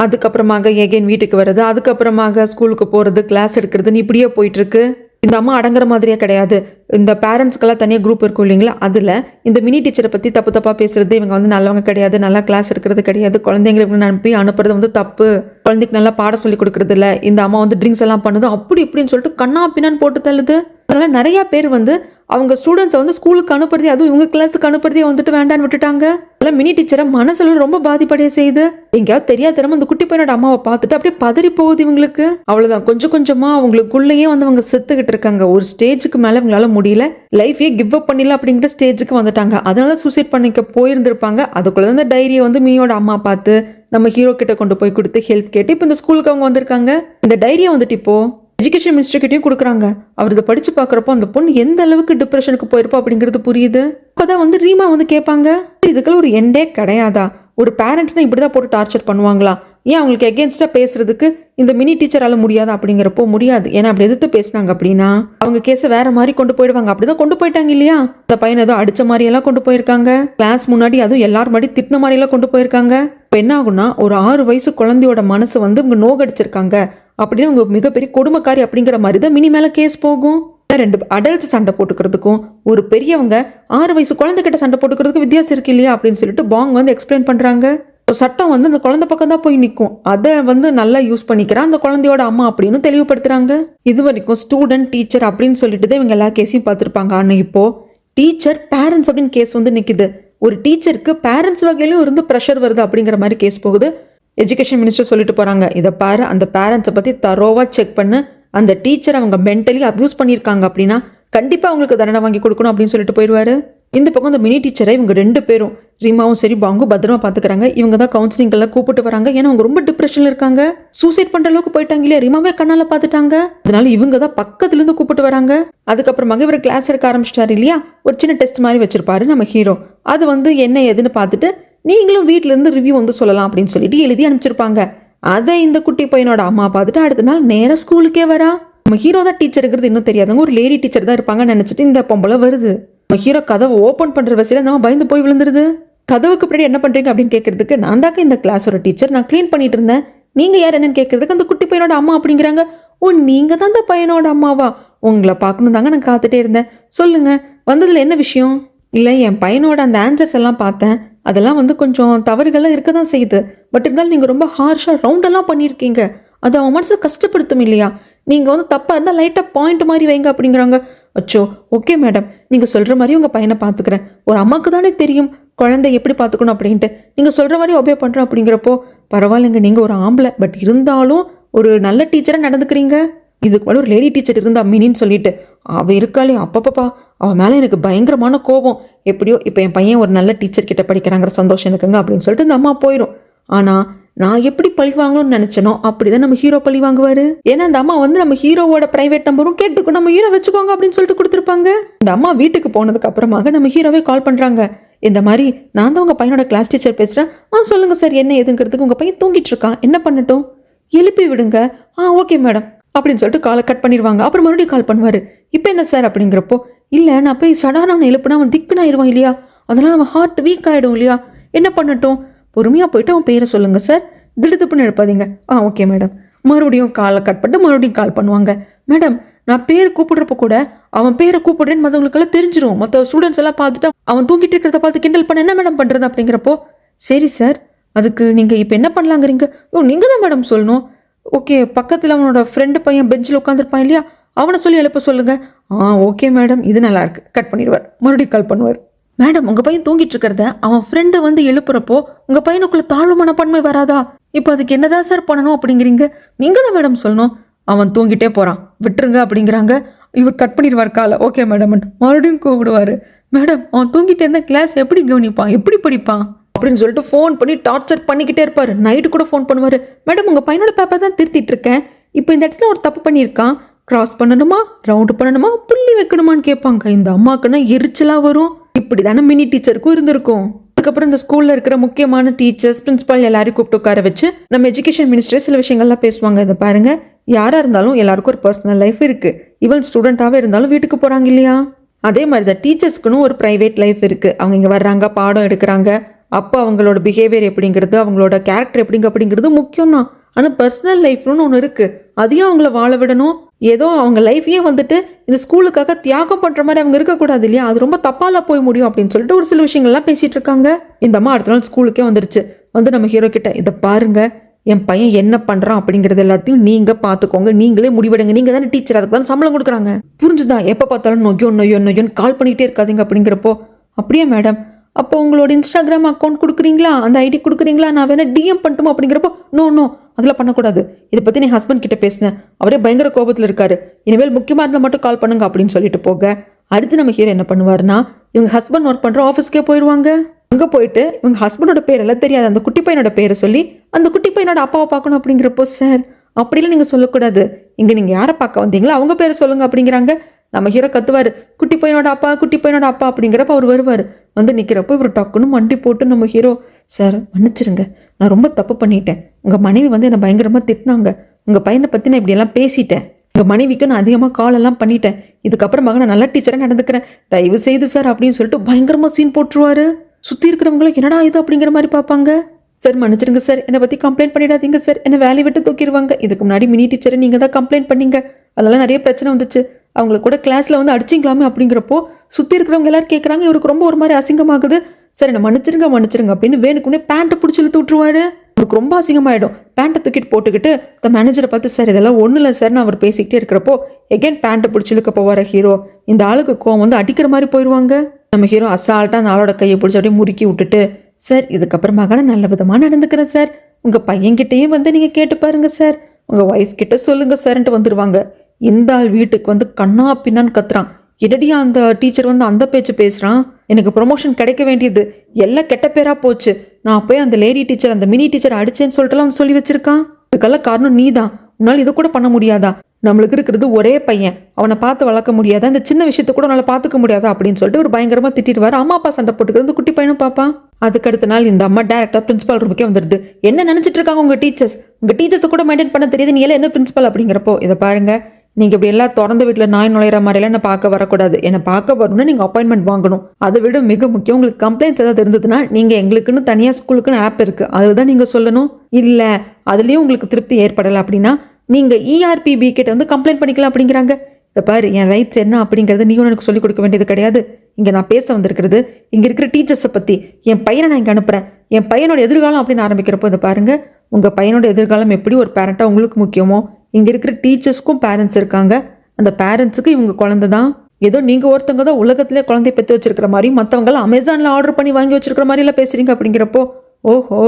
அதுக்கப்புறமாக எகெயின் வீட்டுக்கு வர்றது, அதுக்கப்புறமாக ஸ்கூலுக்கு போகிறது, கிளாஸ் எடுக்கிறதுன்னு இப்படியே போயிட்டுருக்கு. இந்த அம்மா அடங்குற மாதிரியே கிடையாது. இந்த பேரண்ட்ஸ்க்கெல்லாம் தனியாக குரூப் இருக்கும் இல்லைங்களா, அதில் இந்த மினி டீச்சரை பற்றி தப்பு தப்பாக பேசுறது, இவங்க வந்து நல்லவங்க கிடையாது, நல்லா கிளாஸ் எடுக்கிறது கிடையாது, குழந்தைங்களுக்கு அனுப்புறது வந்து தப்பு, குழந்தைக்கு நல்லா பாடம் சொல்லி கொடுக்குறது இல்லை, இந்த அம்மா வந்து ட்ரிங்க்ஸ் எல்லாம் பண்ணுது அப்படி இப்படின்னு சொல்லிட்டு கண்ணா பின்னான்னு போட்டு தள்ளுது. அதனால் நிறையா பேர் வந்து அவங்க ஸ்டூடெண்ட்ஸை வந்து ஸ்கூலுக்கு அனுப்புறதே, அதுவும் இவங்க கிளாஸுக்கு அனுப்புறதே வந்துட்டு வேண்டான்னு விட்டுட்டாங்க. அதெல்லாம் மினி டீச்சரை மனசுல ரொம்ப பாதிப்படைய செய்யுது. எங்கேயாவது தெரியாதனமா அந்த குட்டி பையனோட அம்மாவை பார்த்துட்டு அப்படியே பதறி போகுது இவங்களுக்கு. அவ்வளோதான், கொஞ்சம் கொஞ்சமாக அவங்களுக்குள்ளேயே வந்து அவங்க செத்துக்கிட்டு இருக்காங்க. ஒரு ஸ்டேஜுக்கு மேலே இவங்களால முடியல, லைஃபே கிவ் அப் பண்ணிடல அப்படிங்கிற ஸ்டேஜுக்கு வந்துட்டாங்க. அதனால சூசைட் பண்ணிக்க போயிருந்திருப்பாங்க. அதுக்குள்ள இந்த டைரியை வந்து மினியோட அம்மா பார்த்து நம்ம ஹீரோ கிட்ட கொண்டு போய் கொடுத்து ஹெல்ப் கேட்டு இப்போ இந்த ஸ்கூலுக்கு அவங்க வந்திருக்காங்க. இந்த டைரியை வந்துட்டு இப்போ எஜுகேஷன் மினிஸ்டர்கிட்டையும் கொடுக்குறாங்க. அவர் இதை படித்து பார்க்குறப்போ அந்த பொண்ணு எந்த அளவுக்கு டிப்ரெஷனுக்கு போயிருப்போம் அப்படிங்கிறது புரியுது. அப்போதான் வந்து ரீமா வந்து கேட்பாங்க, இதுக்கெல்லாம் ஒரு எண்டே கிடையாதா, ஒரு பேரண்ட்னா இப்படி தான் போட்டு டார்ச்சர் பண்ணுவாங்களா, ஏன் அவங்களுக்கு எகென்ஸ்டாக பேசுறதுக்கு இந்த மினி டீச்சரால் முடியாது அப்படிங்கிறப்போ முடியாது. ஏன்னா அப்படி எதிர்த்து பேசினாங்க அப்படின்னா அவங்க கேஸை வேற மாதிரி கொண்டு போயிடுவாங்க. அப்படிதான் கொண்டு போயிட்டாங்க இல்லையா, இந்த பையன் ஏதோ அடிச்ச மாதிரி எல்லாம் கொண்டு போயிருக்காங்க, கிளாஸ் முன்னாடி அதுவும் எல்லாரும் முன்னாடி திட்டின மாதிரி எல்லாம் கொண்டு போயிருக்காங்க. இப்போ என்ன ஆகும்னா ஒரு 6 வயசு குழந்தையோட மனசு வந்து இவங்க நோகடிச்சிருக்காங்க அப்படின்னு அவங்க மிகப்பெரிய கொடுமைக்காரி அப்படிங்கிற மாதிரி தான் மினி மேலே கேஸ் போகும். 2 அடல்ட்ஸ் சண்டை போட்டுக்கிறதுக்கும் ஒரு பெரியவங்க 6 வயசு குழந்தைகிட்ட சண்டை போட்டுக்கிறதுக்கும் வித்தியாசம் இருக்கு இல்லையா அப்படின்னு சொல்லிட்டு பாங் வந்து எக்ஸ்பிளைன் பண்ணுறாங்க. சட்டம் வந்து அந்த குழந்தை பக்கம் தான் போய் நிற்கும். அதை வந்து நல்லா யூஸ் பண்ணிக்கிறான் அந்த குழந்தையோட அம்மா அப்படின்னு தெளிவுபடுத்துறாங்க. இது வரைக்கும் ஸ்டூடெண்ட் டீச்சர் அப்படின்னு சொல்லிட்டு தான் இவங்க எல்லா கேஸையும் பார்த்துருப்பாங்க. ஆனால் இப்போ டீச்சர் பேரண்ட்ஸ் அப்படின்னு கேஸ் வந்து நிற்குது. ஒரு டீச்சருக்கு பேரண்ட்ஸ் வகையிலும் இருந்து ப்ரெஷர் வருது அப்படிங்கிற மாதிரி கேஸ் போகுது. எஜுகேஷன் மினிஸ்டர் சொல்லிட்டு போகிறாங்க, இதை பாரு, அந்த பேரண்ட்ஸை பற்றி தரோவாக செக் பண்ணு. அந்த டீச்சர் அவங்க மென்டலி அப்யூஸ் பண்ணியிருக்காங்க அப்படின்னா கண்டிப்பாக அவங்களுக்கு தண்டனை வாங்கி கொடுக்கணும் அப்படின்னு சொல்லிட்டு போயிடுவாரு. இந்த பக்கம் அந்த மினி டீச்சரை இவங்க 2 பேரும் ரீமாவும் சரி பாங்கும் பத்திரமா பார்த்துக்கிறாங்க. இவங்க தான் கவுன்சிலிங்கெல்லாம் கூப்பிட்டு வராங்க. ஏன்னா அவங்க ரொம்ப டிப்ரெஷனில் இருக்காங்க. சூசைட் பண்ணுற அளவுக்கு போயிட்டாங்க இல்லையா, ரீமாவே கண்ணால் பார்த்துட்டாங்க. அதனால இவங்க தான் பக்கத்துலேருந்து கூப்பிட்டு வராங்க. அதுக்கப்புறமாக இவர் கிளாஸ் எடுக்க ஆரம்பிச்சிட்டாரு இல்லையா, ஒரு சின்ன டெஸ்ட் மாதிரி வச்சிருப்பாரு நம்ம ஹீரோ. அது வந்து என்ன ஏதுன்னு பார்த்துட்டு நீங்களும் வீட்டிலேருந்து ரிவ்யூ வந்து சொல்லலாம் அப்படின்னு சொல்லிட்டு எழுதி அனுப்பிச்சிருப்பாங்க. அதை இந்த குட்டி பையனோட அம்மா பார்த்துட்டு அடுத்த நாள் நேராக ஸ்கூலுக்கே வரா. நம்ம ஹீரோ தான் டீச்சருங்கிறது இன்னும் தெரியாதவங்க, ஒரு லேடி டீச்சர் தான் இருப்பாங்கன்னு நினச்சிட்டு இந்த பொம்பளை வருது. நம்ம ஹீரோ கதவை ஓப்பன் பண்ணுற வசதியில் நம்ம பயந்து போய் விழுந்துருது. கதவுக்கு பின்னாடி என்ன பண்ணுறீங்க அப்படின்னு கேட்கறதுக்கு, நான் தாக்க இந்த கிளாஸோட டீச்சர், நான் க்ளீன் பண்ணிட்டு இருந்தேன். நீங்கள் யார் என்னன்னு கேட்கறதுக்கு அந்த குட்டி பையனோட அம்மா அப்படிங்கிறாங்க. ஓ, நீங்கள் தான் அந்த பையனோட அம்மாவா? உங்களை பார்க்கணும் தாங்க நான் காத்துட்டே இருந்தேன். சொல்லுங்க, வந்ததில் என்ன விஷயம்? இல்லை, என் பையனோட அந்த ஆன்சர்ஸ் எல்லாம் பார்த்தேன். அதெல்லாம் வந்து கொஞ்சம் தவறுகள்லாம் இருக்க தான் செய்யுது. பட் இருந்தாலும் நீங்கள் ரொம்ப ஹார்ஷாக ரவுண்டெல்லாம் பண்ணியிருக்கீங்க. அது அவன் மனசை கஷ்டப்படுத்தும் இல்லையா? நீங்கள் வந்து தப்பாக இருந்தால் லைட்டாக பாயிண்ட் மாதிரி வைங்க அப்படிங்கிறாங்க. அச்சோ, ஓகே மேடம், நீங்கள் சொல்கிற மாதிரி உங்கள் பையனை பார்த்துக்கிறேன். ஒரு அம்மாவுக்கு தானே தெரியும் குழந்தை எப்படி பார்த்துக்கணும் அப்படின்ட்டு. நீங்கள் சொல்கிற மாதிரி ஒபே பண்ணுறோம் அப்படிங்கிறப்போ பரவாயில்லைங்க, நீங்கள் ஒரு ஆம்பளை, பட் இருந்தாலும் ஒரு நல்ல டீச்சராக நடந்துக்கிறீங்க. இதுக்கு மேலே ஒரு லேடி டீச்சர் இருந்தா மினின்னு சொல்லிட்டு அவள் இருக்காளே, அப்பப்பப்பா அவன் மேலே எனக்கு பயங்கரமான கோபம். எப்படியோ இப்போ என் பையன் ஒரு நல்ல டீச்சர் கிட்ட படிக்கிறாங்கிற சந்தோஷம் எனக்குங்க அப்படின்னு சொல்லிட்டு இந்த அம்மா போயிடும். ஆனால் நான் எப்படி பழி வாங்கணும்னு நினச்சனோ அப்படிதான் நம்ம ஹீரோ பழி வாங்குவார். ஏன்னா அந்த அம்மா வந்து நம்ம ஹீரோவோட ப்ரைவேட் நம்பரும் கேட்டுருக்கோம், நம்ம ஹீரோ வச்சுக்கோங்க அப்படின்னு சொல்லிட்டு கொடுத்துருப்பாங்க. இந்த அம்மா வீட்டுக்கு போனதுக்கு அப்புறமாக நம்ம ஹீரோவே கால் பண்ணுறாங்க. இந்த மாதிரி நான் தான் உங்கள் பையனோட கிளாஸ் டீச்சர் பேசுகிறேன். சொல்லுங்கள் சார், என்ன எதுங்கிறதுக்கு உங்கள் பையன் தூங்கிட்டு இருக்கான், என்ன பண்ணட்டும்? எழுப்பி விடுங்க. ஓகே மேடம் அப்படின்னு சொல்லிட்டு காலை கட் பண்ணிடுவாங்க. அப்புறம் மறுபடியும் கால் பண்ணுவார். இப்போ என்ன சார் அப்படிங்கிறப்போ, இல்லை நான் போய் சடான அவனை எழுப்புனா அவன் திக்குன்னு ஆயிடுவான் இல்லையா, அதனால் அவன் ஹார்ட் வீக் ஆகிடும் இல்லையா, என்ன பண்ணட்டும்? பொறுமையாக போயிட்டு அவன் பேரை சொல்லுங்கள் சார், திடுதுப்புன்னு எழுப்பாதீங்க. Okay madam. மறுபடியும் காலை கட் பண்ணிட்டு மறுபடியும் கால் பண்ணுவாங்க. மேடம், நான் பேரை கூப்பிடுறப்ப கூட அவன் பேரை கூப்பிடுறேன்னு மற்றவங்களுக்கெல்லாம் தெரிஞ்சிடும். மற்ற ஸ்டூடெண்ட்ஸ் எல்லாம் பார்த்துட்டு அவன் தூங்கிட்டு இருக்கிறத பார்த்து கிண்டல் பண்ண என்ன மேடம் பண்ணுறது அப்படிங்கிறப்போ, சரி சார், அதுக்கு நீங்கள் இப்போ என்ன பண்ணலாங்கிறீங்க? நீங்கள் தான் மேடம் சொல்லணும். ஓகே, பக்கத்தில் அவனோட ஃப்ரெண்டு பையன் பெஞ்சில் உட்காந்துருப்பான் இல்லையா, அவனை சொல்லி எழுப்ப சொல்லுங்க. ஓகே மேடம், இது நல்லா இருக்கு. கட் பண்ணிடுவார். மறுபடியும் கால் பண்ணுவார். மேடம், உங்கள் பையன் தூங்கிட்டு இருக்கிறத அவன் ஃப்ரெண்டை வந்து எழுப்புறப்போ உங்கள் பையனுக்குள்ள தாழ்வு மனப்பான்மை வராதா? இப்போ அதுக்கு என்னதான் சார் பண்ணணும் அப்படிங்கிறீங்க? நீங்கள் தான் மேடம் சொல்லணும். அவன் தூங்கிட்டே போகிறான், விட்டுருங்க அப்படிங்கிறாங்க. இவர் கட் பண்ணிடுவார் காலை. Okay madam. மறுபடியும் கூப்பிடுவார். மேடம், அவன் தூங்கிட்டே இருந்தால் கிளாஸ் எப்படி கவனிப்பான், எப்படி படிப்பான் அப்படின்னு சொல்லிட்டு ஃபோன் பண்ணி டார்ச்சர் பண்ணிக்கிட்டே இருப்பார். நைட்டு கூட ஃபோன் பண்ணுவார். மேடம், உங்கள் பையனோட பேப்பர் தான் திருத்திட்டு இருக்கேன். இப்போ இந்த இடத்துல ஒரு தப்பு பண்ணியிருக்கான், கிராஸ் பண்ணணுமா, ரவுண்டு பண்ணணுமா, புள்ளி வைக்கணுமான்னு கேட்பாங்க. இந்த அம்மாக்குன்னா எரிச்சலாக வரும். இப்படி தானே மினி டீச்சருக்கும் இருந்திருக்கும். அதுக்கப்புறம் இந்த ஸ்கூலில் இருக்கிற முக்கியமான டீச்சர்ஸ், பிரின்சிபால் எல்லாரையும் கூப்பிட்டு உட்கார வச்சு நம்ம எஜுகேஷன் மினிஸ்டரே சில விஷயங்கள்லாம் பேசுவாங்க. இதை பாருங்க, யாராக இருந்தாலும் எல்லாருக்கும் ஒரு பர்சனல் லைஃப் இருக்குது. ஈவன் ஸ்டூடெண்ட்டாகவே இருந்தாலும் வீட்டுக்கு போகிறாங்க இல்லையா, அதே மாதிரி தான் டீச்சர்ஸ்க்குன்னு ஒரு ப்ரைவேட் லைஃப் இருக்குது. அவங்க இங்கே வர்றாங்க, பாடம் எடுக்கிறாங்க. அப்போ அவங்களோட பிஹேவியர் எப்படிங்கிறது, அவங்களோட கேரக்டர் எப்படிங்க அப்படிங்கிறது முக்கியம் தான். ஆனால் பர்சனல் லைஃப்னு ஒன்று இருக்குது, அதையும் அவங்கள வாழ விடணும். ஏதோ அவங்க லைஃபையே வந்துட்டு இந்த ஸ்கூலுக்காக தியாகம் பண்ணுற மாதிரி அவங்க இருக்கக்கூடாது இல்லையா, அது ரொம்ப தப்பால போய் முடியும் அப்படின்னு சொல்லிட்டு ஒரு சில விஷயங்கள்லாம் பேசிகிட்டு இருக்காங்க. இந்த அம்மா அடுத்த நாள் ஸ்கூலுக்கே வந்துருச்சு. வந்து நம்ம ஹீரோ கிட்ட, இதை பாருங்க, என் பையன் என்ன பண்ணுறான் அப்படிங்கிறது எல்லாத்தையும் நீங்கள் பார்த்துக்கோங்க, நீங்களே முடிவெடுங்க, நீங்கள் தானே டீச்சர், அதுக்கு தான் சம்பளம் கொடுக்குறாங்க, புரிஞ்சுதா? எப்போ பார்த்தாலும் நொய்யோன்னு கால் பண்ணிகிட்டே இருக்காதிங்க அப்படிங்கிறப்போ, அப்படியே மேடம், அப்போ உங்களோட இன்ஸ்டாகிராம் அக்கௌண்ட் கொடுக்குறீங்களா, அந்த ஐடி கொடுக்குறீங்களா, நான் வேணா டிஎம் பண்ணட்டுமா அப்படிங்கிறப்போ, நோ அதெல்லாம் பண்ணக்கூடாது, இதை பற்றி நீ ஹஸ்பண்ட் கிட்ட பேசினேன், அவரே பயங்கர கோபத்தில் இருக்காரு, இனிமேல் முக்கியமாக இருந்தால் மட்டும் கால் பண்ணுங்க அப்படின்னு சொல்லிட்டு போக, அடுத்து நம்ம ஹீரோ என்ன பண்ணுவார்னா, இவங்க ஹஸ்பண்ட் ஒர்க் பண்ணுற ஆஃபீஸ்க்கே போயிடுவாங்க. அங்கே போயிட்டு இவங்க ஹஸ்பண்டோட பேரெல்லாம் தெரியாது, அந்த குட்டி பையனோட பேரை சொல்லி அந்த குட்டி பையனோட அப்பாவை பார்க்கணும் அப்படிங்கிறப்போ, சார் அப்படிலாம் நீங்கள் சொல்லக்கூடாது, இங்கே நீங்கள் யாரை பார்க்க வந்தீங்களோ அவங்க பேரை சொல்லுங்க அப்படிங்கிறாங்க. நம்ம ஹீரோ கத்துவார், குட்டி பையனோட அப்பா அப்படிங்கிறப்ப அவர் வருவார். வந்து நிற்கிறப்போ இவர் டக்குன்னு மண்டி போட்டு நம்ம ஹீரோ, சார் மன்னிச்சிருங்க, நான் ரொம்ப தப்பு பண்ணிட்டேன், உங்கள் மனைவி வந்து என்னை பயங்கரமாக திட்டினாங்க, உங்கள் பையனை பற்றி நான் இப்படியெல்லாம் பேசிட்டேன், உங்கள் மனைவிக்கு நான் அதிகமாக காலெல்லாம் பண்ணிட்டேன், இதுக்கப்புறமாக நான் நல்ல டீச்சராக நடந்துக்கிறேன், தயவு செய்து சார் அப்படின்னு சொல்லிட்டு பயங்கரமாக சீன் போட்டுருவாரு. சுற்றி இருக்கிறவங்களுக்கு என்னடா இது அப்படிங்கிற மாதிரி பார்ப்பாங்க. சார் மன்னிச்சிருங்க சார், என்னை பற்றி கம்ப்ளைண்ட் பண்ணிடாதீங்க சார், என்னை வேலையை விட்டு தூக்கிடுவாங்க, இதுக்கு முன்னாடி மினி டீச்சரை நீங்கள் தான் கம்ப்ளைண்ட் பண்ணீங்க, அதெல்லாம் நிறைய பிரச்சனை வந்துச்சு, அவங்கள கூட கிளாஸில் வந்து அடிச்சிங்களாமே அப்படிங்கிறப்போ சுற்றி இருக்கிறவங்க எல்லாரும் கேட்குறாங்க. இவருக்கு ரொம்ப ஒரு மாதிரி அசிங்கமாகுது. சரி என்ன மன்னிச்சிருங்க அப்படின்னு வேணுக்குன்னே பேண்ட்டை பிடிச்சி இழுத்து விட்டுருவாரு. அவருக்கு ரொம்ப அசிங்கமாயிடும். பேண்ட்டை தூக்கிட்டு போட்டுக்கிட்டு இந்த மேனேஜரை பார்த்து, சார் இதெல்லாம் ஒன்றும் இல்லை சார்னு அவர் பேசிக்கிட்டே இருக்கிறப்போ எகைன் பேண்ட்டை பிடிச்சி இழுக்க போவார ஹீரோ. இந்த ஆளுக்கு கோவம் வந்து அடிக்கிற மாதிரி போயிடுவாங்க. நம்ம ஹீரோ அசால்ட்டாக அந்த ஆளோட கையை பிடிச்சி அப்படியே முறுக்கி விட்டுட்டு, சார் இதுக்கப்புறமாக நான் நல்ல விதமாக நடந்துக்கிறேன் சார், உங்கள் பையன்கிட்டையும் வந்து நீங்கள் கேட்டு பாருங்க சார், உங்கள் ஒய்ஃப் கிட்ட சொல்லுங்க சார்ன்ட்டு வந்துடுவாங்க. இந்த ஆள் வீட்டுக்கு வந்து கண்ணா பின்னான்னு கத்துறான். இடடியா அந்த டீச்சர் வந்து அந்த பேச்சு பேசுகிறான், எனக்கு ப்ரொமோஷன் கிடைக்க வேண்டியது எல்லாம் கெட்ட பேராக போச்சு, நான் போய் அந்த லேடி டீச்சர் அந்த மினி டீச்சர் அடிச்சேன்னு சொல்லிட்டுலாம் அவன் சொல்லி வச்சிருக்கான், இதுக்கெல்லாம் காரணம் நீ தான், உன்னால் இதை கூட பண்ண முடியாதா, நம்மளுக்கு இருக்கிறது ஒரே பையன், அவனை பார்த்து வளர்க்க முடியாதா, இந்த சின்ன விஷயத்த கூட நல்லா பார்த்துக்க முடியாதா அப்படின்னு சொல்லிட்டு ஒரு பயங்கரமாக திட்டிட்டு வர அம்மா அப்பா சண்டை போட்டுக்கிறது இந்த குட்டி பையனும் பார்ப்பான். அதுக்கு அடுத்த நாள் இந்த அம்மா டேரக்டாக பிரின்சிபால் ரூமுக்கே வந்துடுது. என்ன நினச்சிட்டு இருக்காங்க உங்கள் டீச்சர்ஸை கூட மெயின்டைன் பண்ண தெரியுது, நீ எல்லாம் என்ன பிரின்சிபல் அப்படிங்கிறப்போ, இதை பாருங்க, நீங்கள் இப்படி எல்லாம் திறந்த வீட்டில் நாய் நுழையிற மாதிரிலாம் என்ன பார்க்க வரக்கூடாது, என்னை பார்க்க வரணும்னா நீங்கள் அப்பாயின்மெண்ட் வாங்கணும், அதை விட மிக முக்கியம் உங்களுக்கு கம்ப்ளைண்ட்ஸ் ஏதாவது இருந்ததுன்னா நீங்கள் எங்களுக்குன்னு தனியாக ஸ்கூலுக்குன்னு ஆப் இருக்குது அதில் தான் நீங்கள் சொல்லணும், இல்லை அதுலேயும் உங்களுக்கு திருப்தி ஏற்படலை அப்படின்னா நீங்கள் ERPB கிட்ட வந்து கம்ப்ளைண்ட் பண்ணிக்கலாம் அப்படிங்கிறாங்க. இதை பாரு, என் ரைட்ஸ் என்ன அப்படிங்கிறத நீயும் எனக்கு சொல்லிக் கொடுக்க வேண்டியது கிடையாது, இங்கே நான் பேச வந்திருக்கிறது இங்கே இருக்கிற டீச்சர்ஸை பற்றி, என் பையனை நான் இங்கே அனுப்புகிறேன், என் பையனோட எதிர்காலம் அப்படின்னு ஆரம்பிக்கிறப்போ இதை பாருங்கள், உங்கள் பையனோட எதிர்காலம் எப்படி ஒரு பேரண்ட்டாக உங்களுக்கு முக்கியமோ இங்கே இருக்கிற டீச்சர்ஸ்க்கும் பேரண்ட்ஸ் இருக்காங்க, அந்த பேரண்ட்ஸுக்கு இவங்க குழந்தை தான், ஏதோ நீங்கள் ஒருத்தவங்க தான் உலகத்திலே குழந்தைய பெற்று வச்சிருக்கிற மாதிரி மற்றவங்களாம் அமேசானில் ஆர்டர் பண்ணி வாங்கி வச்சிருக்கிற மாதிரிலாம் பேசுகிறீங்க அப்படிங்கிறப்போ, ஓஹோ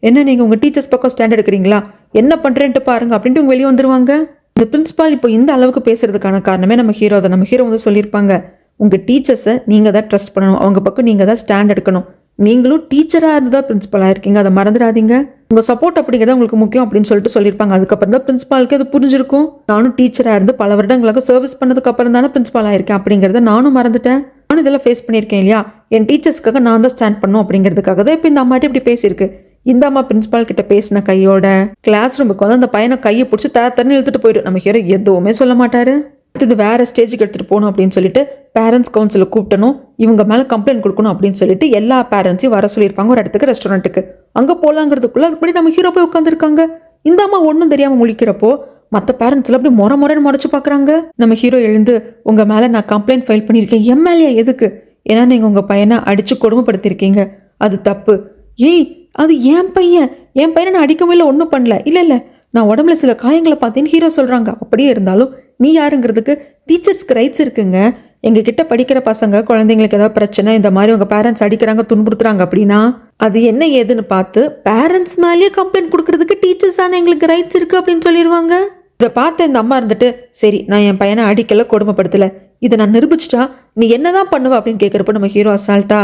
என்ன நீங்கள் உங்கள் டீச்சர்ஸ் பக்கம் ஸ்டாண்ட் எடுக்கிறீங்களா, என்ன பண்ணுறேன்ட்டு பாருங்க அப்படின்ட்டு இவங்க வெளியே வந்துடுவாங்க. இந்த பிரின்சிபால் இப்போ இந்த அளவுக்கு பேசுறதுக்கான காரணமே நம்ம ஹீரோ தான். நம்ம ஹீரோ வந்து சொல்லியிருப்பாங்க, உங்கள் டீச்சர்ஸை நீங்கள் தான் ட்ரஸ்ட் பண்ணணும், அவங்க பக்கம் நீங்கள் தான் ஸ்டாண்ட் எடுக்கணும், நீங்களும் டீச்சராக இருந்து தான் பிரின்சிபலாக இருக்கீங்க, அதை மறந்துடாதீங்க, உங்கள் சப்போர்ட் அப்படிங்கிறத உங்களுக்கு முக்கியம் அப்படின்னு சொல்லிட்டு சொல்லியிருப்பாங்க. அதுக்கப்புறம் தான் பிரின்சிபாலுக்கு அது புரிஞ்சிருக்கும், நானும் டீச்சராக இருந்து பல வருடங்களுக்கு சர்வீஸ் பண்ணதுக்கு அப்புறம் தானே பிரின்சிபாலாக இருக்கேன் அப்படிங்கிறத நானும் மறந்துட்டேன், நானும் இதெல்லாம் ஃபேஸ் பண்ணியிருக்கேன் இல்லையா, என் டீச்சர்ஸ்க்காக நான் தான் ஸ்டாண்ட் பண்ணும் அப்படிங்கிறதுக்காக தான் இப்போ இந்த அம்மாட்டி இப்படி பேசியிருக்கு. இந்த அம்மா பிரின்சிபால் கிட்ட பேசின கையோட கிளாஸ் ரூமுக்கு வந்து அந்த பையனை கையை பிடிச்சி தரன்னு இழுத்துட்டு போயிடும். நம்ம ஹீரோ எதுவுமே சொல்ல மாட்டாரு. இது வேற ஸ்டேஜுக்கு எடுத்துட்டு போகணும் அப்படின்னு சொல்லிட்டு பேரண்ட்ஸ் கவுன்சிலை கூப்பிட்டணும், இவங்க மேலே கம்ப்ளைண்ட் கொடுக்கணும் அப்படின்னு சொல்லிட்டு எல்லா பேரண்ட்ஸையும் வர சொல்லியிருப்பாங்க ஒரு இடத்துக்கு, ரெஸ்டாரண்ட்டுக்கு. அங்கே போகலாங்கிறதுக்குள்ள அதுக்கு முன்னாடி நம்ம ஹீரோ போய் உட்காந்துருக்காங்க. இந்த அம்மா ஒன்றும் தெரியாமல் முழிக்கிறப்போ மற்ற பேரண்ட்ஸ்ல அப்படி முறைன்னு முறைச்சு பார்க்குறாங்க. நம்ம ஹீரோ எழுந்து, உங்கள் மேலே நான் கம்ப்ளைண்ட் ஃபைல் பண்ணியிருக்கேன், எம்எல்ஏ எதுக்கு, ஏன்னா நீங்கள் உங்கள் பையனை அடித்து கொடுமைப்படுத்தியிருக்கீங்க, அது தப்பு. ஏய் அது என் பையனை நான் அடிக்கவும் இல்லை, ஒன்றும் பண்ணல, இல்லை நான் உடம்புல சில காயங்களை பார்த்தேன்னு ஹீரோ சொல்கிறாங்க. அப்படியே இருந்தாலும் நீ யாருங்கிறதுக்கு டீச்சர்ஸ்க்கு ரைட்ஸ் இருக்குங்க, எங்ககிட்ட படிக்கிற பசங்க குழந்தைங்களுக்கு ஏதாவது பிரச்சனை இந்த மாதிரி உங்கள் பேரண்ட்ஸ் அடிக்கிறாங்க துன்புறுத்துறாங்க அப்படின்னா அது என்ன ஏதுன்னு பார்த்து பேரண்ட்ஸ் மேலேயே கம்ப்ளைண்ட் கொடுக்கறதுக்கு டீச்சர்ஸ் ஆனால் எங்களுக்கு ரைட்ஸ் இருக்குது அப்படின்னு சொல்லிடுவாங்க. இதை பார்த்த இந்த அம்மா இருந்துட்டு, சரி நான் என் பையனை அடிக்கல கொடுமைப்படுத்தலை, இதை நான் நிரூபிச்சிட்டா நீ என்னதான் பண்ணுவ அப்படின்னு கேட்குறப்ப நம்ம ஹீரோ அசால்ட்டா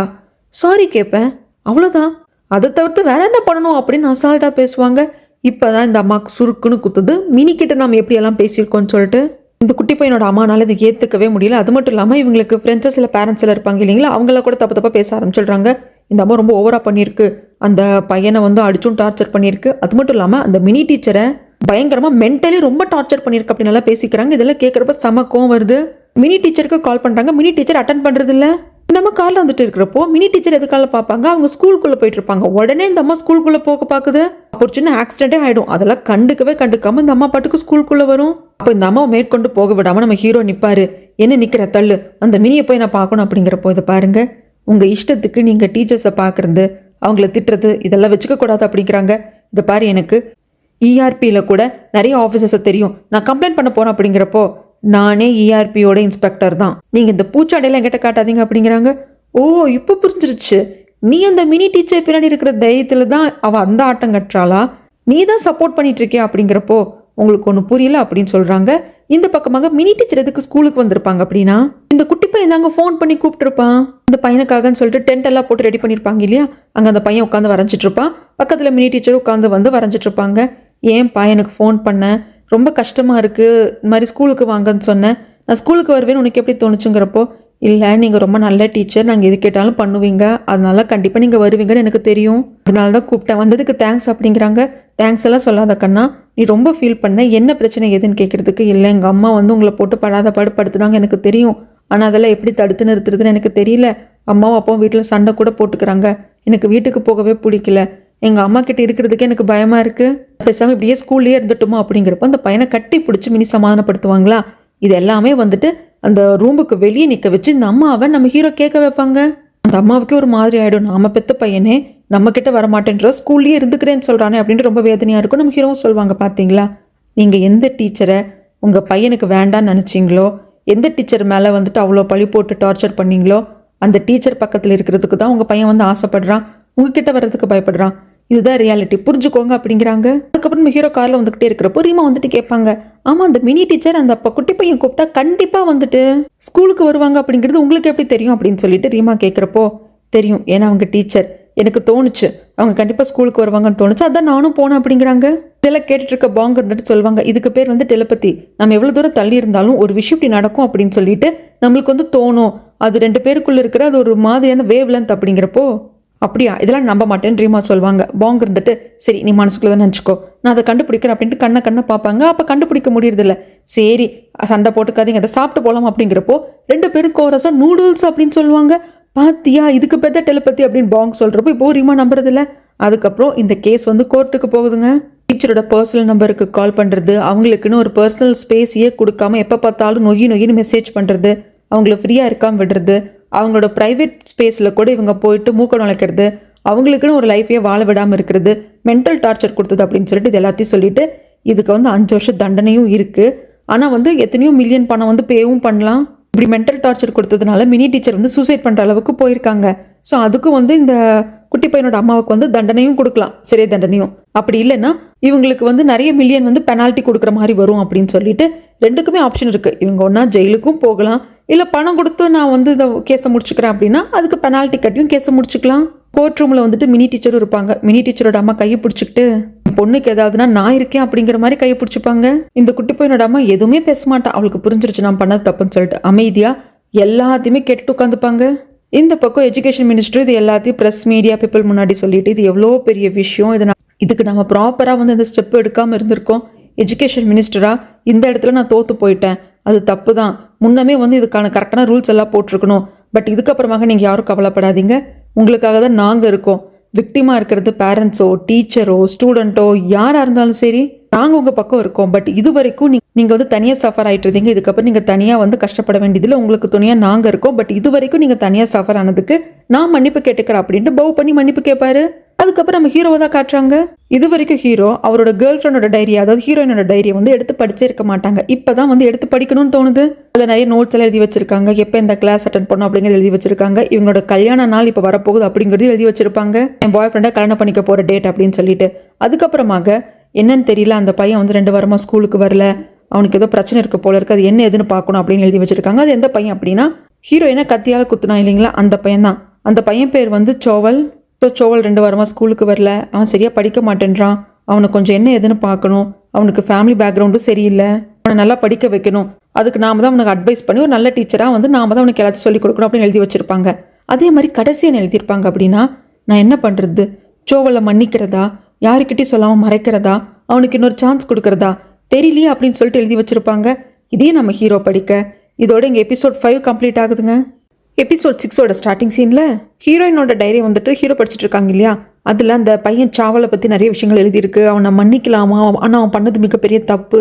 சாரி கேட்பேன், அவ்வளோதான், அதை தவிர்த்து வேற என்ன பண்ணணும் அப்படின்னு அசால்ட்டாக பேசுவாங்க. இப்போதான் இந்த அம்மாவுக்கு சுருக்குன்னு குத்துது, மினி கிட்ட நம்ம எப்படியெல்லாம் பேசியிருக்கோம்னு சொல்லிட்டு. இந்த குட்டி பையனோட அம்மானால இது ஏற்றுக்கவே முடியல. அது மட்டும் இல்லாமல் இவங்களுக்கு ஃப்ரெண்ட்ஸு சில பேரண்ட்ஸ் எல்லாம் இருப்பாங்க இல்லைங்களா, அவங்கள கூட தப்பாக பேச ஆரம்பிச்சிடுறாங்க. இந்த அம்மா ரொம்ப ஓவராக பண்ணியிருக்கு, அந்த பையனை வந்து அடிச்சும் டார்ச்சர் பண்ணியிருக்கு, அது மட்டும் இல்லாமல் அந்த மினி டீச்சரை பயங்கரமாக மென்டலி ரொம்ப டார்ச்சர் பண்ணியிருக்கு அப்படின்னு நல்லா பேசிக்கிறாங்க. இதெல்லாம் கேட்குறப்ப செம கோவம் வருது. மினி டீச்சருக்கு கால் பண்ணுறாங்க, மினி டீச்சர் அட்டன் பண்ணுறது இல்லை. இந்த அம்மா காலில் வந்துட்டு இருக்கிறப்போ மினி டீச்சர் எதுக்கால பார்ப்பாங்க, அவங்க ஸ்கூலுக்குள்ளே போயிட்டு இருப்பாங்க. உடனே இந்த அம்மா ஸ்கூலுக்குள்ளே போக பார்க்குது, அப்போ ஒரு சின்ன ஆக்சிடென்ட்டே ஆகிடும். அதெல்லாம் கண்டுக்காம இந்த அம்மா பாட்டுக்கு ஸ்கூலுக்குள்ளே வரும். அப்போ இந்த அம்மாவை மேற்கொண்டு போக விடாமல் நம்ம ஹீரோ நிற்பாரு, என்ன நிற்கிற தள்ளு, அந்த மினியை போய் நான் பார்க்கணும் அப்படிங்கிறப்போ இதை பாருங்க, உங்கள் இஷ்டத்துக்கு நீங்கள் டீச்சர்ஸை பார்க்குறது அவங்கள திட்டுறது இதெல்லாம் வச்சுக்க கூடாது அப்படிங்கிறாங்க. இதை பாரு, எனக்கு ERPயில் கூட நிறைய ஆஃபீஸர்ஸை தெரியும், நான் கம்ப்ளைண்ட் பண்ண போகிறேன் அப்படிங்கிறப்போ நானே ERPயோட இன்ஸ்பெக்டர் தான், நீங்கள் இந்த பூச்சாடையெல்லாம் என்கிட்ட காட்டாதீங்க அப்படிங்கிறாங்க. ஓ இப்போ புரிஞ்சிருச்சு, நீ அந்த மினி டீச்சர் பின்னாடி இருக்கிற தைரியத்தில் தான் அவள் அந்த ஆட்டம் கட்டுறாளா, நீ தான் சப்போர்ட் பண்ணிட்டு இருக்கியா அப்படிங்கிறப்போ உங்களுக்கு ஒன்று புரியல அப்படின்னு சொல்கிறாங்க. இந்த பக்கமாக மினி டீச்சர் எதுக்கு ஸ்கூலுக்கு வந்திருப்பாங்க அப்படின்னா, இந்த குட்டி பையன் தாங்க ஃபோன் பண்ணி கூப்பிட்டுருப்பான், இந்த பையனுக்காகன்னு சொல்லிட்டு டென்ட் எல்லாம் போட்டு ரெடி பண்ணியிருப்பாங்க இல்லையா, அங்கே அந்த பையன் உட்காந்து வரைஞ்சிட்டு இருப்பான், பக்கத்தில் மினி டீச்சர் உட்காந்து வரைஞ்சிட்டு இருப்பாங்க. ஏன் பையனுக்கு ஃபோன் பண்ண, ரொம்ப கஷ்டமாக இருக்குது, இந்த மாதிரி ஸ்கூலுக்கு வாங்கன்னு சொன்னேன், நான் ஸ்கூலுக்கு வருவேன்னு உனக்கு எப்படி தோணுச்சுங்கிறப்போ, இல்லை நீங்கள் ரொம்ப நல்ல டீச்சர், நாங்கள் எது கேட்டாலும் பண்ணுவீங்க, அதனால கண்டிப்பாக நீங்கள் வருவீங்கன்னு எனக்கு தெரியும், அதனால தான் கூப்பிட்டேன், வந்ததுக்கு தேங்க்ஸ் அப்படிங்கிறாங்க. தேங்க்ஸ் எல்லாம் சொல்லாத கண்ணா, நீ ரொம்ப ஃபீல் பண்ண, என்ன பிரச்சனை எதுன்னு கேட்குறதுக்கு, இல்லை எங்கள் அம்மா வந்து உங்களை போட்டு படாத படுத்துனாங்க எனக்கு தெரியும், ஆனால் அதெல்லாம் எப்படி தடுத்து நிறுத்துறதுன்னு எனக்கு தெரியல, அம்மாவும் அப்பாவும் வீட்டில் சண்டை கூட போட்டுக்கிறாங்க, எனக்கு வீட்டுக்கு போகவே பிடிக்கல, எங்கள் அம்மா கிட்ட இருக்கிறதுக்கே எனக்கு பயமாக இருக்குது, பேசாமல் இப்படியே ஸ்கூல்லேயே இருந்துட்டுமோ அப்படிங்கிறப்ப அந்த பையனை கட்டி பிடிச்சி மினி சமாதானப்படுத்துவாங்களா. இது எல்லாமே வந்துட்டு அந்த ரூமுக்கு வெளியே நிற்க வச்சு இந்த அம்மாவை நம்ம ஹீரோ கேட்க வைப்பாங்க. அந்த அம்மாவுக்கே ஒரு மாதிரி ஆகிடும், நாம பெத்த பையனே நம்ம கிட்ட வரமாட்டேன்ற, ஸ்கூல்லேயே இருந்துக்கிறேன்னு சொல்கிறானே அப்படின்ட்டு ரொம்ப வேதனையாக இருக்கும். நம்ம ஹீரோவும் சொல்லுவாங்க, பார்த்தீங்களா நீங்கள் எந்த டீச்சரை உங்கள் பையனுக்கு வேண்டான்னு நினச்சிங்களோ, எந்த டீச்சர் மேலே வந்துட்டு அவ்வளோ பழி போட்டு டார்ச்சர் பண்ணீங்களோ, அந்த டீச்சர் பக்கத்தில் இருக்கிறதுக்கு தான் உங்கள் பையன் வந்து ஆசைப்படுறான், உங்ககிட்ட வர்றதுக்கு பயப்படுறான். இதுதான் ரியாலிட்டி, புரிஞ்சுக்கோங்க அப்படிங்கிறாங்க. அதுக்கப்புறம் ஹீரோ காரில் வந்துகிட்டே இருக்கிறப்போ ரீமா வந்துட்டு கேட்பாங்க, ஆமாம் அந்த மினி டீச்சர் அந்த அப்போ குட்டி பையன் கூப்பிட்டா கண்டிப்பாக வந்துட்டு ஸ்கூலுக்கு வருவாங்க அப்படிங்கிறது உங்களுக்கு எப்படி தெரியும் அப்படின்னு சொல்லிட்டு ரீமா கேட்குறப்போ, தெரியும் ஏன்னா அவங்க டீச்சர், எனக்கு தோணுச்சு அவங்க கண்டிப்பாக ஸ்கூலுக்கு வருவாங்கன்னு தோணுச்சு, அதான் நானும் போனேன் அப்படிங்கிறாங்க. இதெல்லாம் கேட்டுட்டு இருக்க பாங்க இருந்துட்டு சொல்லுவாங்க, இதுக்கு பேர் வந்து டெலிபதி. நம்ம எவ்வளோ தூரம் தள்ளி இருந்தாலும் ஒரு விஷயம் இப்படி நடக்கும் அப்படின்னு சொல்லிட்டு நம்மளுக்கு வந்து தோணும், அது ரெண்டு பேருக்குள்ளே இருக்கிற அது ஒரு மாதிரியான வேவ் லென்த் அப்படிங்கிறப்போ, அப்படியா இதெல்லாம் நம்ப மாட்டேன்னு ரீமா சொல்லுவாங்க. பாங்க இருந்துட்டு, சரி நீ மனசுக்குள்ளே தான் நினச்சிக்கோ, நான் அதை கண்டுபிடிக்கிறேன் அப்படின்ட்டு கண்ணை பார்ப்பாங்க. அப்போ கண்டுபிடிக்க முடியறதில்ல. சரி சண்டை போட்டுக்காதீங்க, அதை சாப்பிட்டு போகலாம் அப்படிங்கிறப்போ ரெண்டு பேரும் கோரஸாக நூடுல்ஸ் அப்படின்னு சொல்லுவாங்க. பாத்தியா இதுக்கு பெத்த டெலிபதி அப்படின்னு பாங் சொல்கிறப்போ இப்போ ரீமா நம்புறதில்ல. அதுக்கப்புறம் இந்த கேஸ் வந்து கோர்ட்டுக்கு போகுதுங்க. டீச்சரோட பர்சனல் நம்பருக்கு கால் பண்ணுறது, அவங்களுக்குன்னு ஒரு பர்சனல் ஸ்பேஸையே கொடுக்காம எப்போ பார்த்தாலும் நொய்யின்னு மெசேஜ் பண்ணுறது, அவங்கள ஃப்ரீயாக இருக்காமல் விடுறது, அவங்களோட ப்ரைவேட் ஸ்பேஸில் கூட இவங்க போயிட்டு மூக்க நுழைக்கிறது, அவங்களுக்குன்னு ஒரு லைஃபையே வாழ விடாமல் இருக்கிறது, மென்டல் டார்ச்சர் கொடுத்தது அப்படின்னு சொல்லிட்டு இது எல்லாத்தையும் சொல்லிட்டு இதுக்கு வந்து 5 வருஷம் தண்டனையும் இருக்குது. ஆனால் வந்து எத்தனையோ மில்லியன் பணம் வந்து பேவும் பண்ணலாம். இப்படி மென்டல் டார்ச்சர் கொடுத்ததுனால மினி டீச்சர் வந்து சூசைட் பண்ணுற அளவுக்கு போயிருக்காங்க. ஸோ அதுக்கும் வந்து இந்த குட்டி பையனோட அம்மாவுக்கு வந்து தண்டனையும் கொடுக்கலாம், சிறை தண்டனையும். அப்படி இல்லைன்னா இவங்களுக்கு வந்து நிறைய மில்லியன் வந்து பெனால்ட்டி கொடுக்குற மாதிரி வரும் அப்படின்னு சொல்லிட்டு ரெண்டுக்குமே ஆப்ஷன் இருக்குது. இவங்க ஒன்றா ஜெயிலுக்கும் போகலாம், இல்லை பணம் கொடுத்து நான் வந்து இதை கேஸை முடிச்சுக்கிறேன் அப்படின்னா அதுக்கு பெனால்ட்டி கட்டியும் கேஸை முடிச்சுக்கலாம். கோர்ட் ரூமில் வந்துட்டு மினி டீச்சரும் இருப்பாங்க. மினி டீச்சரோட அம்மா கையை பிடிச்சிக்கிட்டு, பொண்ணுக்கு ஏதாவதுன்னா நான் இருக்கேன் அப்படிங்கிற மாதிரி கையை பிடிச்சிப்பாங்க. இந்த குட்டி பையனோட அம்மா எதுவுமே பேச மாட்டான், அவளுக்கு புரிஞ்சிருச்சு நான் பண்ணது தப்புன்னு சொல்லிட்டு அமைதியாக எல்லாத்தையுமே கேட்டுட்டு உட்காந்துப்பாங்க. இந்த பக்கம் எஜுகேஷன் மினிஸ்டர் இது எல்லாத்தையும் ப்ரெஸ் மீடியா பீப்புள் முன்னாடி சொல்லிட்டு, இது எவ்வளோ பெரிய விஷயம், இதுக்கு நம்ம ப்ராப்பராக வந்து இந்த ஸ்டெப் எடுக்காமல் இருந்திருக்கோம். எஜுகேஷன் மினிஸ்டராக இந்த இடத்துல நான் தோற்று போயிட்டேன், அது தப்பு தான், முன்னமே வந்து இதுக்கான கரெக்டான ரூல்ஸ் எல்லாம் போட்டிருக்கணும். பட் இதுக்கப்புறமாக நீங்கள் யாரும் கவலைப்படாதீங்க, உங்களுக்காக தான் நாங்கள் இருக்கோம். விக்டிமாக இருக்கிறது பேரண்ட்ஸோ டீச்சரோ ஸ்டூடெண்ட்டோ யாராக இருந்தாலும் சரி, நாங்கள் உங்கள் பக்கம் இருக்கோம். பட் இது வரைக்கும் நீங்கள் வந்து தனியாக சஃபர் ஆகிட்டு இருந்தீங்க, இதுக்கப்புறம் நீங்கள் தனியாக வந்து கஷ்டப்பட வேண்டியதில்லை, உங்களுக்கு துணையாக நாங்கள் இருக்கோம். பட் இது வரைக்கும் நீங்கள் தனியாக சஃபர் ஆனதுக்கு நான் மன்னிப்பு கேட்டுக்கிறேன் அப்படின்ட்டு பவ் பண்ணி மன்னிப்பு கேட்பாரு. அதுக்கப்புறம் நம்ம ஹீரோவை தான் காட்டுறாங்க. இது வரைக்கும் ஹீரோ அவரோட கேர்ள் ஃப்ரெண்டோட டைரி, அதாவது ஹீரோயினோட டைரியை வந்து எடுத்து படிச்சே இருக்க மாட்டாங்க. இப்போ தான் வந்து எடுத்து படிக்கணும்னு தோணுது. அதில் நிறைய நோட்ஸ் எல்லாம் எழுதி வச்சிருக்காங்க, எப்போ இந்த கிளாஸ் அட்டன் பண்ணணும் அப்படிங்கிறது எழுதி வச்சிருக்காங்க, இவங்களோட கல்யாண நாள் இப்போ வரப்போகுது அப்படிங்கிறது எழுதி வச்சிருப்பாங்க, என் பாய் ஃப்ரெண்டை கல்யாணம் பண்ணிக்க போகிற டேட் அப்படின்னு சொல்லிட்டு. அதுக்கப்புறமாக என்னன்னு தெரியல, அந்த பையன் வந்து 2 வாரமாக ஸ்கூலுக்கு வரல, அவனுக்கு ஏதோ பிரச்சனை இருக்க போல இருக்குது, அது என்ன எதுன்னு பார்க்கணும் அப்படின்னு எழுதி வச்சிருக்காங்க. அது எந்த பையன் அப்படின்னா, ஹீரோயினை கத்தியால் குத்துனா இல்லைங்களா, அந்த பையன் தான். அந்த பையன் பேர் வந்து சோவல். ஸோ சோவல் 2 வாரமாக ஸ்கூலுக்கு வரல, அவன் சரியாக படிக்க மாட்டேன்றான், அவனுக்கு கொஞ்சம் என்ன எதுன்னு பார்க்கணும், அவனுக்கு ஃபேமிலி பேக்ரவுண்டும் சரியில்லை, அவனை நல்லா படிக்க வைக்கணும், அதுக்கு நாம தான் அவனுக்கு அட்வைஸ் பண்ணி ஒரு நல்ல டீச்சராக வந்து நாம தான் அவனுக்கு எல்லாத்தையும் சொல்லிக் கொடுக்கணும் அப்படின்னு எழுதி வச்சிருப்பாங்க. அதே மாதிரி கடைசி என்ன எழுதியிருப்பாங்க அப்படின்னா, நான் என்ன பண்ணுறது, சோவலை மன்னிக்கிறதா, யாருக்கிட்டையும் சொல்லாமல் மறைக்கிறதா, அவனுக்கு இன்னொரு சான்ஸ் கொடுக்குறதா தெரியலையே அப்படின்னு சொல்லிட்டு எழுதி வச்சிருப்பாங்க. இதே நம்ம ஹீரோ படிக்க. இதோட இங்கே எபிசோட் 5 கம்ப்ளீட் ஆகுதுங்க. எபிசோட் 6ஓட ஸ்டார்டிங் சீனில் ஹீரோயினோட டைரி வந்துட்டு ஹீரோ படிச்சுட்டு இருக்காங்க இல்லையா, அதில் அந்த பையன் சாவலை பற்றி நிறைய விஷயங்கள் எழுதியிருக்கு. அவனை மன்னிக்கலாமா, ஆனால் அவன் பண்ணது மிகப்பெரிய தப்பு,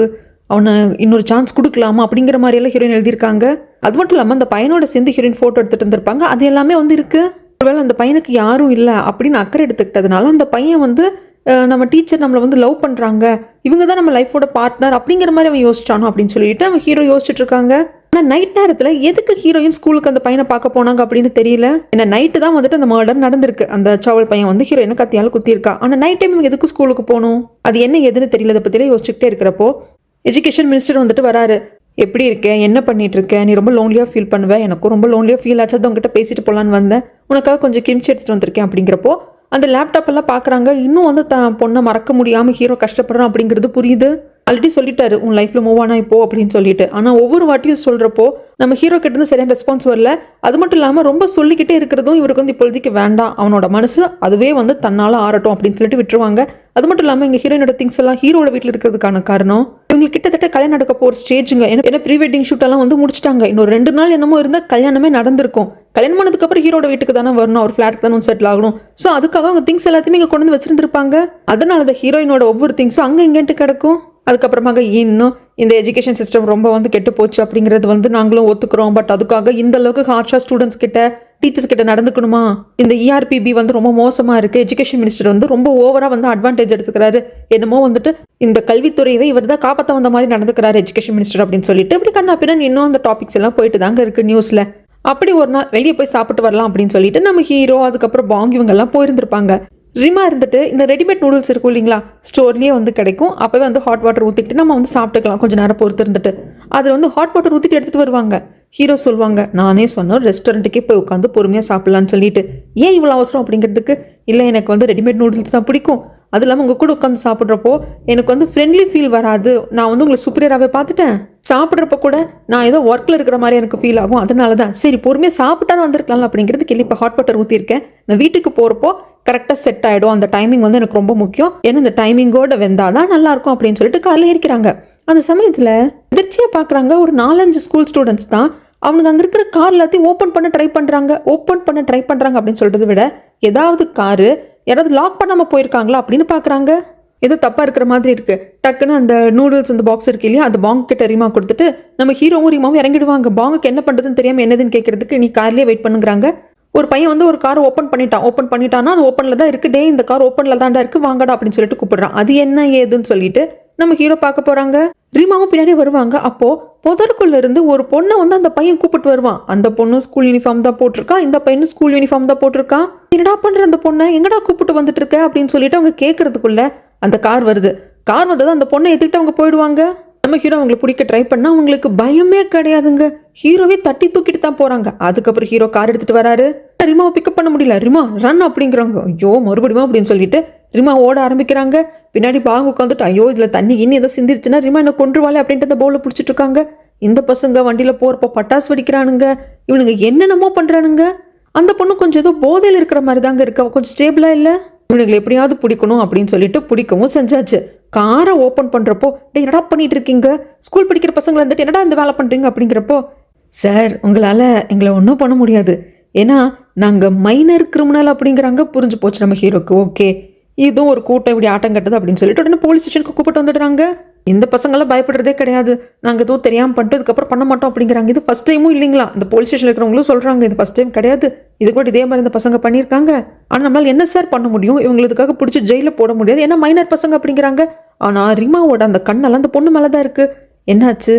அவனை இன்னொரு சான்ஸ் கொடுக்கலாமா அப்படிங்கிற மாதிரியெல்லாம் ஹீரோயின் எழுதியிருக்காங்க. அது மட்டும் இல்லாமல் அந்த பையனோட சேர்ந்து ஹீரோயின் ஃபோட்டோ எடுத்துகிட்டு இருந்திருப்பாங்க, அது எல்லாமே வந்து இருக்குது. ஒருவேளை அந்த பையனுக்கு யாரும் இல்லை அப்படின்னு அக்கறை எடுத்துக்கிட்டதுனால அந்த பையன் வந்து நம்ம டீச்சர் நம்மளை வந்து லவ் பண்ணுறாங்க, இவங்க தான் நம்ம லைஃபோட பார்ட்னர் அப்படிங்கிற மாதிரி அவன் யோசிச்சானோ அப்படின்னு சொல்லிட்டு அவன் ஹீரோ யோசிச்சுட்டு இருக்காங்க. ஆனால் நைட் நேரத்தில் எதுக்கு ஹீரோயின் ஸ்கூலுக்கு அந்த பையனை பார்க்க போனாங்க அப்படின்னு தெரியல. ஏன்னா நைட்டு தான் வந்துட்டு அந்த மர்டர் நடந்திருக்கு, அந்த சாவல் பையன் வந்து ஹீரோயினை கத்தியால் குத்திருக்கா. ஆனால் நைட் டைம் இவங்க எதுக்கு ஸ்கூலுக்கு போகணும், அது என்ன எதுன்னு தெரியல. அதை பற்றிலாம் யோசிச்சுக்கிட்டே இருக்கிறப்போ எஜுகேஷன் மினிஸ்டர் வந்துட்டு வராரு. எப்படி இருக்கேன், என்ன பண்ணிட்டு இருக்கேன், நீ ரொம்ப லோன்லியாக ஃபீல் பண்ணுவேன், எனக்கும் ரொம்ப லோன்லியாக ஃபீல் ஆச்சு, அதை உங்ககிட்ட பேசிட்டு போகலான்னு வந்தேன், உனக்காக கொஞ்சம் கிம்ச்சி எடுத்துகிட்டு வந்திருக்கேன் அப்படிங்கிறப்போ அந்த லேப்டாப் எல்லாம் பார்க்குறாங்க. இன்னும் வந்து பொண்ணை மறக்க முடியாமல் ஹீரோ கஷ்டப்படுறான் அப்படிங்கிறது புரியுது. ஆல்ரெடி சொல்லிட்டாரு உன் லைஃப்பில் மூவ் ஆனா இப்போ அப்படின்னு சொல்லிட்டு. ஆனால் ஒவ்வொரு வாட்டியும் சொல்கிறப்போ நம்ம ஹீரோ கிட்டேருந்து சரியான ரெஸ்பான்ஸ் வரல. அது மட்டும் இல்லாமல் ரொம்ப சொல்லிக்கிட்டே இருக்கிறதும் இவருக்கு வந்து இப்பொழுதுக்கு வேண்டாம், அவனோட மனசு அதுவே வந்து தன்னால் ஆறட்டும் அப்படின்னு சொல்லிட்டு விட்டுருவாங்க. அது மட்டும் இல்லாமல் இங்கே ஹீரோயினோட திங்ஸ் எல்லாம் ஹீரோட வீட்டில் இருக்கிறதுக்கான காரணம் இவங்களுக்கு கிட்டத்தட்ட கல்யாணம் நடக்க போகிற ஸ்டேஜுங்க. ஏன்னா ப்ரீ வெட்டிங் ஷூட் எல்லாம் வந்து முடிச்சிட்டாங்க, இன்னொரு 2 நாள் என்னமோ இருந்தால் கல்யாணமே நடந்திருக்கும். கல்யாணம் பண்ணதுக்கப்புறம் ஹீரோட வீட்டுக்கு தானே வரணும், அவர் ஃப்ளாட்டுக்கு தானே செட்டில் ஆகணும். ஸோ அதுக்காக அவங்க திங்ஸ் எல்லாத்தையுமே இங்கே கொண்டு வந்து வச்சிருந்துருப்பாங்க. அதனால அந்த ஹீரோயினோட ஒவ்வொரு திங்ஸும் அங்கே இங்கேன்ட்டு கிடக்கும். அதுக்கப்புறமாக இன்னும் இந்த எஜுகேஷன் சிஸ்டம் ரொம்ப வந்து கெட்டு போச்சு அப்படிங்கிறது வந்து நாங்களும் ஒத்துக்கிறோம். பட் அதுக்காக இந்த அளவுக்கு ஹார்ஷாக ஸ்டூடெண்ட்ஸ் கிட்ட டீச்சர்ஸ் கிட்ட நடந்துக்கணுமா, இந்த இஆர்பிபி வந்து ரொம்ப மோசமா இருக்கு, எஜுகேஷன் மினிஸ்டர் வந்து ரொம்ப ஓவரா வந்து அட்வான்டேஜ் எடுத்துக்கிறாரு, என்னமோ வந்துட்டு இந்த கல்வித்துறையவே இவர் தான் காப்பாற்ற வந்த மாதிரி நடந்துக்கிறாரு எஜுகேஷன் மினிஸ்டர் அப்படின்னு சொல்லிட்டு இப்படி கண்ணா பின்னாடி இன்னும் அந்த டாபிக்ஸ் எல்லாம் போயிட்டு தாங்க இருக்கு நியூஸ்ல. அப்படி ஒரு நாள் வெளியே போய் சாப்பிட்டு வரலாம் அப்படின்னு சொல்லிட்டு நம்ம ஹீரோ அதுக்கப்புறம் பாங் இவங்க எல்லாம் போயிருந்திருப்பாங்க. ரிமா இருந்துட்டு இந்த ரெடிமேட் நூடுல்ஸ் இருக்கும் இல்லைங்களா, ஸ்டோர்லேயே வந்து கிடைக்கும், அப்போவே வந்து ஹாட் வாட்டர் ஊற்றிட்டு நம்ம வந்து சாப்பிட்டுக்கலாம் கொஞ்சம் நேரம் பொறுத்து இருந்துட்டு. அது வந்து ஹாட் வாட்டர் ஊற்றிட்டு எடுத்துகிட்டு வருவாங்க. ஹீரோ சொல்லுவாங்க, நானே சொன்னோம் ரெஸ்டாரண்ட்டுக்கே போய் உட்காந்து பொறுமையாக சாப்பிட்லான்னு சொல்லிட்டு, ஏன் இவ்வளோ அவசரம் அப்படிங்கிறதுக்கு, இல்லை எனக்கு வந்து ரெடிமேட் நூடுல்ஸ் தான் பிடிக்கும், அது இல்லாமல் உங்கள் கூட உட்காந்து சாப்பிட்றப்போ எனக்கு வந்து ஃப்ரெண்ட்லி ஃபீல் வராது, நான் வந்து உங்களை சூப்பராகவே பார்த்துட்டேன், சாப்பிட்றப்ப கூட நான் ஏதோ ஒர்க்கில் இருக்கிற மாதிரி எனக்கு ஃபீல் ஆகும், அதனால தான் சரி பொறுமையாக சாப்பிட்டா தான் வந்திருக்கலாம் அப்படிங்கிறதுக்கு இல்லை இப்போ ஹாட் வாட்டர் ஊற்றிருக்கேன், நான் வீட்டுக்கு போகிறப்போ கரெக்டாக செட் ஆகிடும், அந்த டைமிங் வந்து எனக்கு ரொம்ப முக்கியம், ஏன்னா இந்த டைமிங்கோட வெந்தாதான் நல்லாயிருக்கும் அப்படின்னு சொல்லிட்டு காலையில் இருக்கிறாங்க. அந்த சமயத்தில் எதிர்ச்சியாக பார்க்குறாங்க ஒரு 4-5 ஸ்கூல் ஸ்டூடெண்ட்ஸ் தான் அவனுக்கு அங்கே இருக்கிற கார் எல்லாத்தையும் ஓப்பன் பண்ண ட்ரை பண்ணுறாங்க அப்படின்னு சொல்கிறத விட ஏதாவது காரு யாராவது லாக் பண்ணாமல் போயிருக்காங்களா அப்படின்னு பார்க்குறாங்க. ஏதோ தப்பாக இருக்கிற மாதிரி இருக்குது. டக்குன்னு அந்த நூடுல்ஸ் அந்த பாக்ஸ் இருக்கு இல்லையா, அந்த பாங்க் கிட்ட ரீமா கொடுத்துட்டு நம்ம ஹீரோவும் ரீமாவும் இறங்கிடுவாங்க. பாங்குக்கு என்ன பண்ணுறதுன்னு தெரியாமல் என்னதுன்னு கேட்கறதுக்கு நீ கார்லேயே வெயிட் பண்ணுங்கிறாங்க. ஒரு பையன் வந்து ஒரு கார் ஓப்பன் பண்ணிட்டான்னா அது ஓப்பனில் தான் இருக்குது, டே இந்த கார் ஓப்பனில் தான்டா இருக்குது வாங்கடா அப்படின்னு சொல்லிட்டு கூப்பிடுறான். அது என்ன ஏதுன்னு சொல்லிட்டு நம்ம ஹீரோ பார்க்க போகிறாங்க. ரீமாவும் பின்னாடி வருவாங்க. அப்போது புதருக்குள்ள இருந்து ஒரு பொண்ணை வந்து அந்த பையன் கூப்பிட்டு வருவான். அந்த பொண்ணும் ஸ்கூல் யூனிஃபார்ம் தான் போட்டிருக்கா, இந்த பையனும் ஸ்கூல் யூனிஃபார்ம் தான் போட்டிருக்கா. என்னடா பண்ணுற அந்த பொண்ணை எங்கடா கூப்பிட்டு வந்துட்டு இருக்க அப்படின்னு சொல்லிட்டு அவங்க கேட்கறதுக்குள்ள அந்த கார் வந்தது அந்த பொண்ணை எதுக்கிட்டு அவங்க போயிடுவாங்க. நம்ம ஹீரோ அவங்களை பிடிக்க ட்ரை பண்ணால் அவங்களுக்கு பயமே கிடையாதுங்க. ஹீரோவே தட்டி தூக்கிட்டு தான் போகிறாங்க. அதுக்கப்புறம் ஹீரோ கார் எடுத்துகிட்டு வராரு. ரிமாவை பிக்கப் பண்ண முடியல. ரிமா ரன் அப்படிங்கிறாங்க. ஐயோ மறுபடியும் அப்படின்னு சொல்லிட்டு ரிமா ஓட ஆரம்பிக்கிறாங்க. பின்னாடி பாங்க உட்காந்துட்டு ஐயோ இதில் தண்ணி இன்னும் எதை சிந்திருச்சுன்னா ரிமா என்ன கொன்றுவாளே அப்படின்ட்டு அந்த பவுலில் பிடிச்சிட்டு இருக்காங்க. இந்த பசங்க வண்டியில் போகிறப்போ பட்டாசு வெடிக்கிறானுங்க, இவனுங்க என்னென்னமோ பண்ணுறானுங்க. அந்த பொண்ணு கொஞ்சம் ஏதோ போதையில் இருக்கிற மாதிரி தாங்க இருக்கு, கொஞ்சம் ஸ்டேபிளாக இல்லை. இவனுங்களை எப்படியாவது பிடிக்கணும் அப்படின்னு சொல்லிட்டு பிடிக்கவும் செஞ்சாச்சு. காரை ஓப்பன் பண்ணுறப்போ டே என்னடா பண்ணிட்டு இருக்கீங்க, ஸ்கூல் படிக்கிற பசங்களை வந்துட்டு என்னடா இந்த வேலை பண்ணுறீங்க அப்படிங்கிறப்போ, சார் உங்களால் எங்களை ஒன்றும் பண்ண முடியாது, ஏன்னா நாங்கள் மைனர் கிரிமினல் அப்படிங்கிறாங்க. புரிஞ்சு போச்சு நம்ம ஹீரோக்கு. ஓகே இதுவும் ஒரு கூட்டம் இப்படி ஆட்டம் கட்டுது அப்படின்னு சொல்லிட்டு உடனே போலீஸ் ஸ்டேஷனுக்கு கூப்பிட்டு வந்துடுறாங்க. இந்த பசங்களாம் பயப்படுறதே கிடையாது, நாங்கள் எதுவும் தெரியாமல் பண்ணிட்டு இதுக்கப்புறம் பண்ண மாட்டோம் அப்படிங்கிறாங்க. இது ஃபஸ்ட் டைமும் இல்லைங்களா, இந்த போலீஸ் ஸ்டேஷனில் இருக்கிறவங்களும் சொல்கிறாங்க இது ஃபஸ்ட் டைம் கிடையாது, இது கூட இதே மாதிரி இந்த பசங்க பண்ணியிருக்காங்க. ஆனால் நம்மளால் என்ன சார் பண்ண முடியும், இவங்களுக்காக பிடிச்சி ஜெயிலில் போட முடியாது, ஏன்னா மைனர் பசங்க அப்படிங்கிறாங்க. ஆனால் ரிமாவோட அந்த கண்ணெல்லாம் அந்த பொண்ணு மேலே தான் இருக்குது. என்னாச்சு,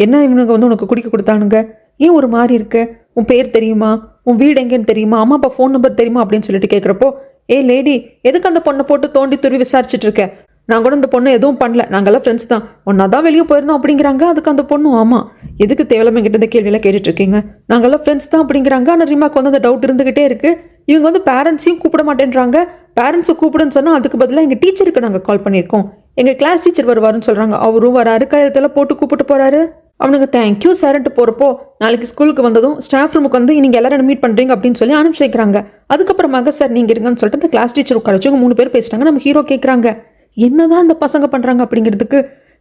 என்ன இவனுங்க வந்து உனக்கு குடிக்க கொடுத்தானுங்க, ஏன் ஒரு மாதிரி இருக்கு, உன் பேர் தெரியுமா, உன் வீடு எங்கேன்னு தெரியுமா, அம்மா அப்பா ஃபோன் நம்பர் தெரியுமா அப்படின்னு சொல்லிட்டு கேட்குறப்போ, ஏ லேடி எதுக்கு அந்த பொண்ணை போட்டு தோண்டி துருவி விசாரிச்சுட்டு இருக்கேன், நான் கூட அந்த பொண்ணை எதுவும் பண்ணல, நாங்கள்லாம் ஃப்ரெண்ட்ஸ் தான், ஒன்றா தான் வெளியே போயிருந்தோம் அப்படிங்கிறாங்க. அதுக்கு அந்த பொண்ணும் ஆமாம் எதுக்கு தேவையில்லாம என்கிட்ட இந்த கேள்வியெல்லாம் கேட்டுட்டு இருக்கீங்க, நாங்கள்லாம் ஃப்ரெண்ட்ஸ் தான் அப்படிங்கிறாங்க. ஆனால் ரிமாக்கு வந்து அந்த டவுட் இருந்துகிட்டே இருக்கு. இவங்க வந்து பேரண்ட்ஸையும் கூப்பிட மாட்டேன்றாங்க. பேரண்ட்ஸை கூப்பிடுன்னு சொன்னால் அதுக்கு பதிலாக எங்கள் டீச்சருக்கு நாங்கள் கால் பண்ணியிருக்கோம், எங்கள் கிளாஸ் டீச்சர் வருவாருன்னு சொல்கிறாங்க. அவரும் வராரு, கையெழுத்தெல்லாம் போட்டு கூப்பிட்டு போகிறாரு. அவனுக்கு தேங்க்யூ சார்ன்ட்டு போகிறப்போ நாளைக்கு ஸ்கூலுக்கு வந்ததும் ஸ்டாஃப் ரூமுக்கு வந்து நீங்கள் எல்லாரும் மீட் பண்ணுறீங்க அப்படின்னு சொல்லி அனுப்பிச்சு வைக்கிறாங்க. அதுக்கப்புறமாக சார் நீங்கள் இருங்கன்னு சொல்லிட்டு அந்த கிளாஸ் டீச்சர் உட்கார வச்சு 3 பேர் பேசிட்டாங்க. நம்ம ஹீரோ கேட்குறாங்க என்னதான் இந்த பசங்க பண்ணுறாங்க அப்படிங்கிறதுக்கு.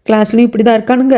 கிளாஸ்லையும் இப்படி தான் இருக்கானுங்க,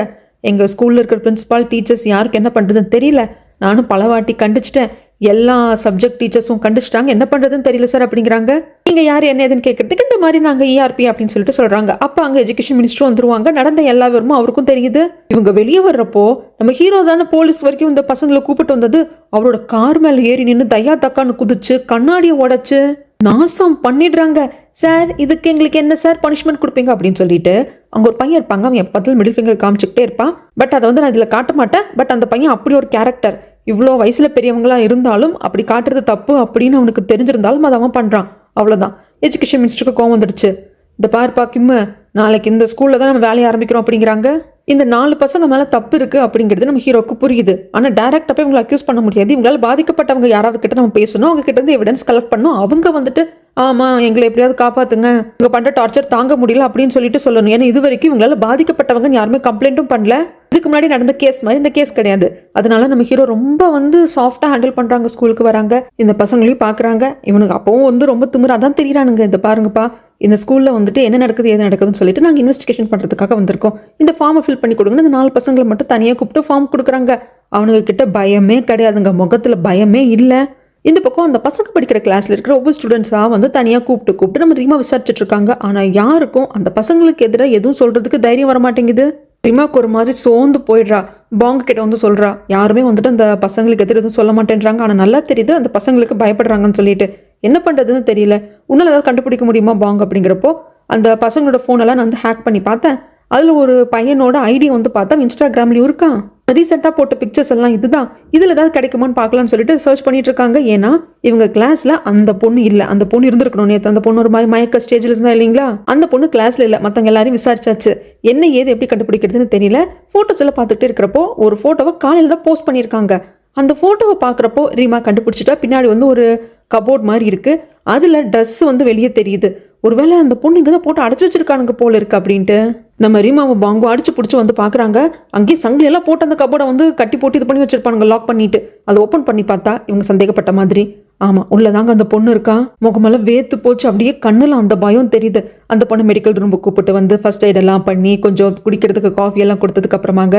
எங்கள் ஸ்கூலில் இருக்கிற பிரின்ஸிபால் டீச்சர்ஸ் யாருக்கு என்ன பண்ணுறதுன்னு தெரியல, நானும் பல வாட்டி கண்டிச்சிட்டேன், எல்லா சப்ஜெக்ட் டீச்சர்ஸும் கண்டிச்சிட்டாங்க, என்ன பண்ணுறதுன்னு தெரியல சார் அப்படிங்கிறாங்க. நீங்கள் யார் என்ன ஏதுன்னு கேட்கறதுக்கு இந்த மாதிரி நாங்கள் இஆர்பி அப்படின்னு சொல்லிட்டு சொல்கிறாங்க. அப்போ அங்கே எஜுகேஷன் மினிஸ்டரும் வந்துருவாங்க. நடந்த எல்லா விவரமும் அவருக்கும் தெரியுது. இவங்க வெளியே வர்றப்போ நம்ம ஹீரோ தானே போலீஸ் வரைக்கும் இந்த பசங்களை கூப்பிட்டு வந்தது, அவரோட கார் மேலே ஏறி நின்று தையா தக்கான்னு குதிச்சு கண்ணாடியை உடைச்சு நாசம் பண்ணிடுறாங்க. சார் இதுக்கு எங்களுக்கு என்ன சார் பனிஷ்மெண்ட் கொடுப்பீங்க அப்படின்னு சொல்லிட்டு அங்கே ஒரு பையன் இருப்பாங்க, அவன் எப்போதும் மிடில் ஃபிங்கர் காமிச்சுக்கிட்டே இருப்பான். பட் அதை வந்து நான் இதில் காட்ட மாட்டேன். பட் அந்த பையன் அப்படி ஒரு கேரக்டர், இவ்வளோ வயசில் பெரியவங்களாம் இருந்தாலும் அப்படி காட்டுறது தப்பு அப்படின்னு அவனுக்கு தெரிஞ்சிருந்தாலும் அதை அவன் பண்ணுறான். அவ்வளோதான். எஜுகேஷன் மினிஸ்டருக்கு கோவம் வந்துடுச்சு. இந்த பார்ப்பா கிம்மு, நாளைக்கு இந்த ஸ்கூலில் தான் நம்ம வேலையை ஆரம்பிக்கிறோம் அப்படிங்கிறாங்க. இந்த 4 பசங்க மேலே தப்பு இருக்குது அப்படிங்கிறது நம்ம ஹீரோக்கு புரியுது. ஆனால் டேரெக்டாக போய் இவங்களை அக்யூஸ் பண்ண முடியாது. இவங்களால் பாதிக்கப்பட்டவங்க யாராவது கிட்ட நம்ம பேசணும், அவங்க கிட்ட இருந்து எவிடன்ஸ் கலெக்ட் பண்ணணும். அவங்க வந்துட்டு ஆமாம் எங்களை எப்படியாவது காப்பாற்றுங்க, இவங்க பண்ணுற டார்ச்சர் தாங்க முடியல அப்படின்னு சொல்லிட்டு சொல்லணும். ஏன்னா இது வரைக்கும் இவங்களால பாதிக்கப்பட்டவங்க யாருமே கம்ப்ளைண்ட்டும் பண்ணல. இதுக்கு முன்னாடி நடந்த கேஸ் மாதிரி இந்த கேஸ் கிடையாது. அதனால நம்ம ஹீரோ ரொம்ப வந்து சாஃப்டாக ஹேண்டில் பண்ணுறாங்க. ஸ்கூலுக்கு வராங்க, இந்த பசங்களையும் பார்க்குறாங்க. இவனுக்கு அப்பவும் வந்து ரொம்ப திமிராக தான் தெரியுறானுங்க. இந்த பாருங்கப்பா, இந்த ஸ்கூலில் வந்துட்டு என்ன நடக்குது ஏது நடக்குதுன்னு சொல்லிட்டு நாங்கள் இன்வெஸ்டிகேஷன் பண்ணுறதுக்காக வந்திருக்கோம், இந்த ஃபார்மை ஃபில் பண்ணி கொடுங்கன்னு இந்த 4 பசங்களை மட்டும் தனியாக கூப்பிட்டு ஃபார்ம் கொடுக்குறாங்க. அவனுங்க கிட்ட பயமே கிடையாதுங்க, முகத்தில் பயமே இல்லை. இந்த பக்கம் அந்த பசங்க படிக்கிற கிளாஸில் இருக்கிற ஒவ்வொரு ஸ்டூடெண்ட்ஸாக வந்து தனியாக கூப்பிட்டு நம்ம ரீமா விசாரிச்சுட்டு இருக்காங்க. ஆனால் யாருக்கும் அந்த பசங்களுக்கு எதிராக எதுவும் சொல்கிறதுக்கு தைரியம் வர மாட்டேங்குது. ரிமாக்கு ஒரு மாதிரி சோர்ந்து போயிடுறா. பாங்க கிட்ட வந்து சொல்றா, யாருமே வந்துட்டு அந்த பசங்களுக்கு எதிர் எதுவும் சொல்ல மாட்டேன்றாங்க, ஆனா நல்லா தெரியுது அந்த பசங்களுக்கு பயப்படுறாங்கன்னு சொல்லிட்டு. என்ன பண்றதுன்னு தெரியல, உன்னால ஏதாவது கண்டுபிடிக்க முடியுமா பாங் அப்படிங்கிறப்போ, அந்த பசங்களோட ஃபோனெல்லாம் நான் வந்து ஹேக் பண்ணி பார்த்தேன். அதில் ஒரு பையனோட ஐடி வந்து பார்த்தா இன்ஸ்டாகிராம்லேயும் இருக்கான். ரீசெண்டாக போட்ட பிக்சர்ஸ் எல்லாம் இதுதான், இதில் ஏதாவது கிடைக்குமான்னு பார்க்கலான்னு சொல்லிட்டு சர்ச் பண்ணிட்டு இருக்காங்க. ஏன்னா இவங்க கிளாஸில் அந்த பொண்ணு இல்லை. அந்த பொண்ணு இருந்திருக்கணும் நேற்று. அந்த பொண்ணு ஒரு மாதிரி மயக்க ஸ்டேஜில் இருந்தா இல்லைங்களா, அந்த பொண்ணு கிளாஸில் இல்லை. மற்றவங்க எல்லாரையும் விசாரிச்சாச்சு, என்ன ஏது எப்படி கண்டுபிடிக்கிறதுன்னு தெரியல. ஃபோட்டோஸ் எல்லாம் பார்த்துக்கிட்டே இருக்கிறப்போ ஒரு ஃபோட்டோவை காலையில் தான் போஸ்ட் பண்ணியிருக்காங்க. அந்த ஃபோட்டோவை பார்க்குறப்போ ரீமா கண்டுபிடிச்சிட்டா. பின்னாடி வந்து ஒரு கபோர்ட் மாதிரி இருக்கு, அதில் ட்ரெஸ் வந்து வெளியே தெரியுது. ஒருவேளை அந்த பொண்ணு இங்கே தான் போட்டு அடைச்சி வச்சிருக்கானுங்க போல இருக்கு அப்படின்ட்டு நம்ம ரீமாவும் பாங்கு அடிச்சு பிடிச்சி வந்து பார்க்குறாங்க. அங்கேயே சங்கிலியெல்லாம் போட்டு அந்த கபோர்டை வந்து கட்டி போட்டு இது பண்ணி வச்சிருப்பானுங்க, லாக் பண்ணிட்டு. அதை ஓப்பன் பண்ணி பார்த்தா இவங்க சந்தேகப்பட்ட மாதிரி ஆமாம் உள்ளதாங்க அந்த பொண்ணு இருக்கா. முகமெல்லாம் வேத்து போச்சு, அப்படியே கண்ணில் அந்த பயம் தெரியுது. அந்த பொண்ணு மெடிக்கல் ரூமுக்கு கூப்பிட்டு வந்து ஃபர்ஸ்ட் எய்ட் எல்லாம் பண்ணி கொஞ்சம் குடிக்கிறதுக்கு காஃபி எல்லாம் கொடுத்ததுக்கு அப்புறமாங்க,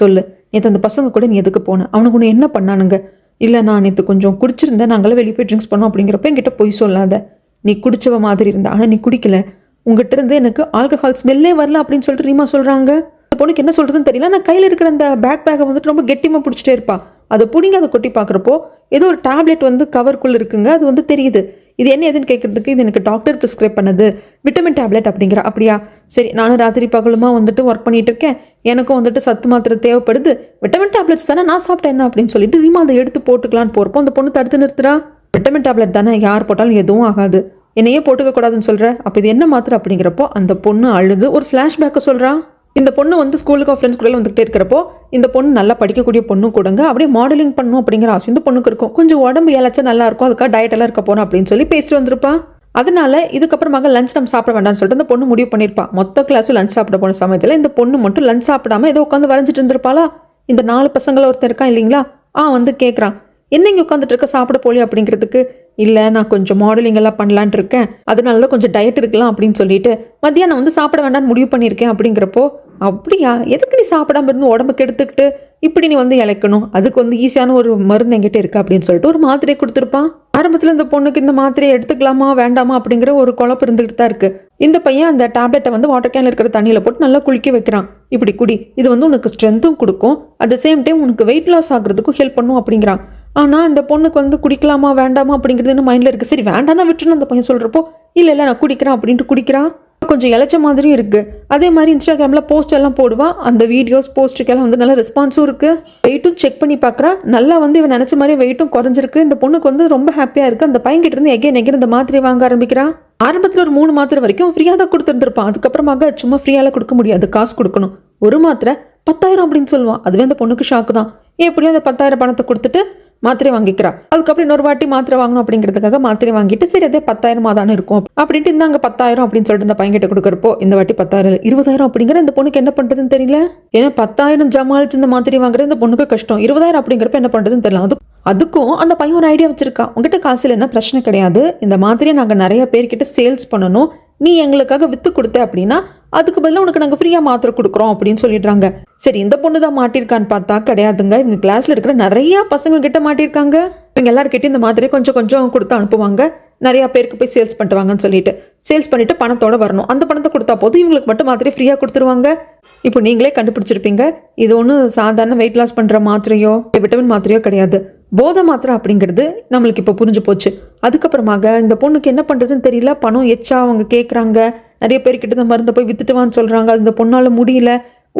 சொல்லு நேற்று அந்த பசங்க கூட நீ எதுக்கு போன, அவனுக்கு ஒன்று என்ன பண்ணானுங்க? இல்லை நான் நேற்று கொஞ்சம் குடிச்சிருந்தேன், நாங்களாம் வெளியே போய் ட்ரிங்க்ஸ் பண்ணோம் அப்படிங்கிறப்ப என்கிட்ட பொய் சொல்லாத. நீ குடிச்சவ மாதிரி இருந்தா, ஆனால் நீ குடிக்கல. உங்ககிட்ட இருந்து எனக்கு ஆல்கஹால் ஸ்மெல்லே வரல அப்படின்னு சொல்லிட்டு ரீமா சொல்கிறாங்க. அந்த பொண்ணுக்கு என்ன சொல்கிறதுன்னு தெரியல. நான் கையில் இருக்கிற அந்த பேக்கை வந்துட்டு ரொம்ப கெட்டிமாக பிடிச்சிட்டே இருப்பா. அதை பிடிங்க அதை கொட்டி பார்க்குறப்போ ஏதோ ஒரு டேப்லெட் வந்து கவருக்குள்ளே இருக்குங்க. அது வந்து தெரியுது. இது என்ன எதுன்னு கேட்குறதுக்கு, இது எனக்கு டாக்டர் ப்ரிஸ்கிரைப் பண்ணது விட்டமின் டேப்லெட் அப்படிங்கிற. அப்படியா சரி, நானும் ராத்திரி பகலுமா வந்துட்டு ஒர்க் பண்ணிட்டு இருக்கேன், எனக்கும் வந்துட்டு சத்து மாத்திரை தேவைப்படுது, விட்டமின் டேப்லெட்ஸ் தானே, நான் சாப்பிட்டேன் என்ன அப்படின்னு சொல்லிட்டு ரீமா அதை எடுத்து போட்டுக்கலான்னு போகிறப்போ அந்த பொண்ணு தடுத்து நிறுத்துறா. விட்டமின் டேப்லெட் தானே, யார் போட்டாலும் எதுவும் ஆகாது, என்னையே போட்டுக்க கூடாதுன்னு சொல்கிற, அப்போ இது என்ன மாத்திரை அப்படிங்கிறப்போ அந்த பொண்ணு அழுது ஒரு ஃப்ளாஷ்பேக்கை சொல்கிறா. இந்த பொண்ணு வந்து ஸ்கூலுக்கு ஃப்ரெண்ட்ஸ் கூட வந்துகிட்டே இருக்கிறப்போ இந்த பொண்ணு நல்லா படிக்கக்கூடிய பொண்ணு கூடங்க, அப்படியே மாடலிங் பண்ணணும் அப்படிங்கிற ஆசை இந்த பொண்ணுக்கு இருக்கும். கொஞ்சம் உடம்பு இழைச்சா நல்லா இருக்கும், அதுக்காக டயட் எல்லாம் இருக்க போறோம் அப்படின்னு சொல்லி பேசிட்டு வந்திருப்பா. அதனால இதுக்கப்புறமாக லஞ்ச் நம்ம சாப்பிட வேண்டாம்னு சொல்லிட்டு அந்த பொண்ணு முடிவு பண்ணியிருப்பா. மொத்த கிளாஸும் லஞ்ச் சாப்பிட போன சமயத்தில் இந்த பொண்ணு மட்டும் லஞ்ச் சாப்பிடாம ஏதோ உட்காந்து வரைஞ்சிட்டு இருந்திருப்பாளா. இந்த 4 பசங்கள ஒருத்தர் இருக்கான் இல்லைங்களா, வந்து கேட்குறான், என்ன இங்கே உட்காந்துட்டு இருக்க சாப்பிட போலி அப்படிங்கிறதுக்கு. இல்லை நான் கொஞ்சம் மாடலிங் எல்லாம் பண்ணலான் இருக்கேன், அதனால தான் கொஞ்சம் டயட் இருக்கலாம் அப்படின்னு சொல்லிட்டு மத்தியானம் வந்து சாப்பிட வேண்டாம்னு முடிவு பண்ணியிருக்கேன் அப்படிங்கிறப்போ, அப்படியா எதுக்கு நீ சாப்பிடாம இருந்து உடம்புக்கு எடுத்துக்கிட்டு இப்படி நீ வந்து இழைக்கணும், அதுக்கு வந்து ஈஸியான ஒரு மருந்து என்கிட்ட இருக்கு அப்படின்னு சொல்லிட்டு ஒரு மாத்திரையை கொடுத்துருப்பான். ஆரம்பத்தில் இந்த பொண்ணுக்கு இந்த மாத்திரையை எடுத்துக்கலாமா வேண்டாமா அப்படிங்கிற ஒரு குழப்பம் இருந்துகிட்டு தான் இருக்கு. இந்த பையன் அந்த டேப்லெட்டை வந்து வாட்டர் கேனில் இருக்கிற தண்ணியில் போட்டு நல்லா குளிக்க வைக்கிறான். இப்படி குடி, இது வந்து உனக்கு ஸ்ட்ரென்த்தும் கொடுக்கும், அட் த சேம் டைம் உனக்கு வெயிட் லாஸ் ஆகுறதுக்கும் ஹெல்ப் பண்ணும் அப்படிங்கிறான். ஆனால் இந்த பொண்ணுக்கு வந்து குடிக்கலாமா வேண்டாமா அப்படிங்கிறது என்ன மைண்டில் இருக்குது. சரி வேண்டாம்னா விட்டுன்னு அந்த பையன் சொல்கிறப்போ, இல்லை இல்லை நான் குடிக்கிறேன் அப்படின்ட்டு குடிக்கிறான். கொஞ்சம் இழைச்ச மாதிரியும் இருக்குது. அதே மாதிரி இன்ஸ்டாகிராமில் போஸ்ட் எல்லாம் போடுவான். அந்த வீடியோஸ் போஸ்ட்டுக்கெல்லாம் வந்து நல்ல ரெஸ்பான்ஸும் இருக்குது. வெயிட்டும் செக் பண்ணி பார்க்குறான், நல்லா வந்து இவன் நினச்ச மாதிரி வெயிட்டும் குறைஞ்சிருக்கு. இந்த பொண்ணுக்கு வந்து ரொம்ப ஹாப்பியாக இருக்குது. அந்த பையன்கிட்ட இருந்து எகேன் இந்த மாத்திரை வாங்க ஆரம்பிக்கிறான். ஆரம்பத்தில் ஒரு 3 மாத்திரை வரைக்கும் ஃப்ரீயாக தான் கொடுத்துருந்துருப்பான். அதுக்கப்புறமாக சும்மா ஃப்ரீயால் கொடுக்க முடியாது, காசு கொடுக்கணும். ஒரு மாத்திரை 10,000 அப்படின்னு சொல்லுவான். அதுவே அந்த பொண்ணுக்கு ஷாக்கு தான். எப்படியும் அந்த 10,000 பணத்தை கொடுத்துட்டு மாத்திரை வாங்கிக்கிறா. அதுக்கப்புறம் இன்னொரு வாட்டி மாத்திரை வாங்கணும் அப்படிங்கிறதுக்காக மாத்திரை வாங்கிட்டு சரி அதே 10,000 தானே இருக்கும் அப்படின்ட்டு இந்தாங்க 10,000 அப்படின்னு சொல்லிட்டு இந்த பையன்கிட்ட கொடுக்குறப்போ இந்த வாட்டி 10,000 20,000 அப்படிங்கிற இந்த பொண்ணுக்கு என்ன பண்றதுன்னு தெரியல. ஏன்னா 10,000 ஜமாளிச்சு இந்த மாத்திரை வாங்குறது இந்த பொண்ணுக்கு கஷ்டம். 20,000 அப்படிங்கிறப்ப என்ன பண்றதுன்னு தெரியல. அதுக்கும் அந்த பையன் ஒரு ஐடியா வச்சிருக்கான். உங்ககிட்ட காசு இல்லைன்னா பிரச்சனை கிடையாது, இந்த மாத்திரையை நாங்கள் நிறைய பேர்கிட்ட சேல்ஸ் பண்ணணும், நீ எங்களுக்காக வித்து கொடுத்த அப்படின்னா அதுக்கு பதிலாக உனக்கு நாங்கள் ஃப்ரீயாக மாத்திரை கொடுக்குறோம் அப்படின்னு சொல்லிடுறாங்க. சரி இந்த பொண்ணு தான் மாட்டிருக்கான்னு பார்த்தா கிடையாதுங்க. இவங்க கிளாஸில் இருக்கிற நிறையா பசங்க கிட்ட மாட்டிருக்காங்க. இவங்க எல்லாருக்கிட்டையும் இந்த மாத்திரையை கொஞ்சம் கொஞ்சம் கொடுத்து அனுப்புவாங்க, நிறையா பேருக்கு போய் சேல்ஸ் பண்ணுவாங்கன்னு சொல்லிட்டு. சேல்ஸ் பண்ணிட்டு பணத்தோட வரணும், அந்த பணத்தை கொடுத்தா போதும் இவங்களுக்கு மட்டும் மாத்திரை ஃப்ரீயாக கொடுத்துருவாங்க. இப்போ நீங்களே கண்டுபிடிச்சிருப்பீங்க, இது ஒன்றும் சாதாரண வெயிட் லாஸ் பண்ணுற மாத்திரையோ விட்டமின் மாத்திரையோ கிடையாது, போதை மாத்திரை அப்படிங்கிறது நம்மளுக்கு இப்போ புரிஞ்சு போச்சு. அதுக்கப்புறமாக இந்த பொண்ணுக்கு என்ன பண்ணுறதுன்னு தெரியல. பணம் எச்சா அவங்க கேட்குறாங்க, நிறைய பேர்கிட்ட இந்த மருந்தை போய் வித்துட்டுவான்னு சொல்கிறாங்க. அந்த பொண்ணால் முடியல.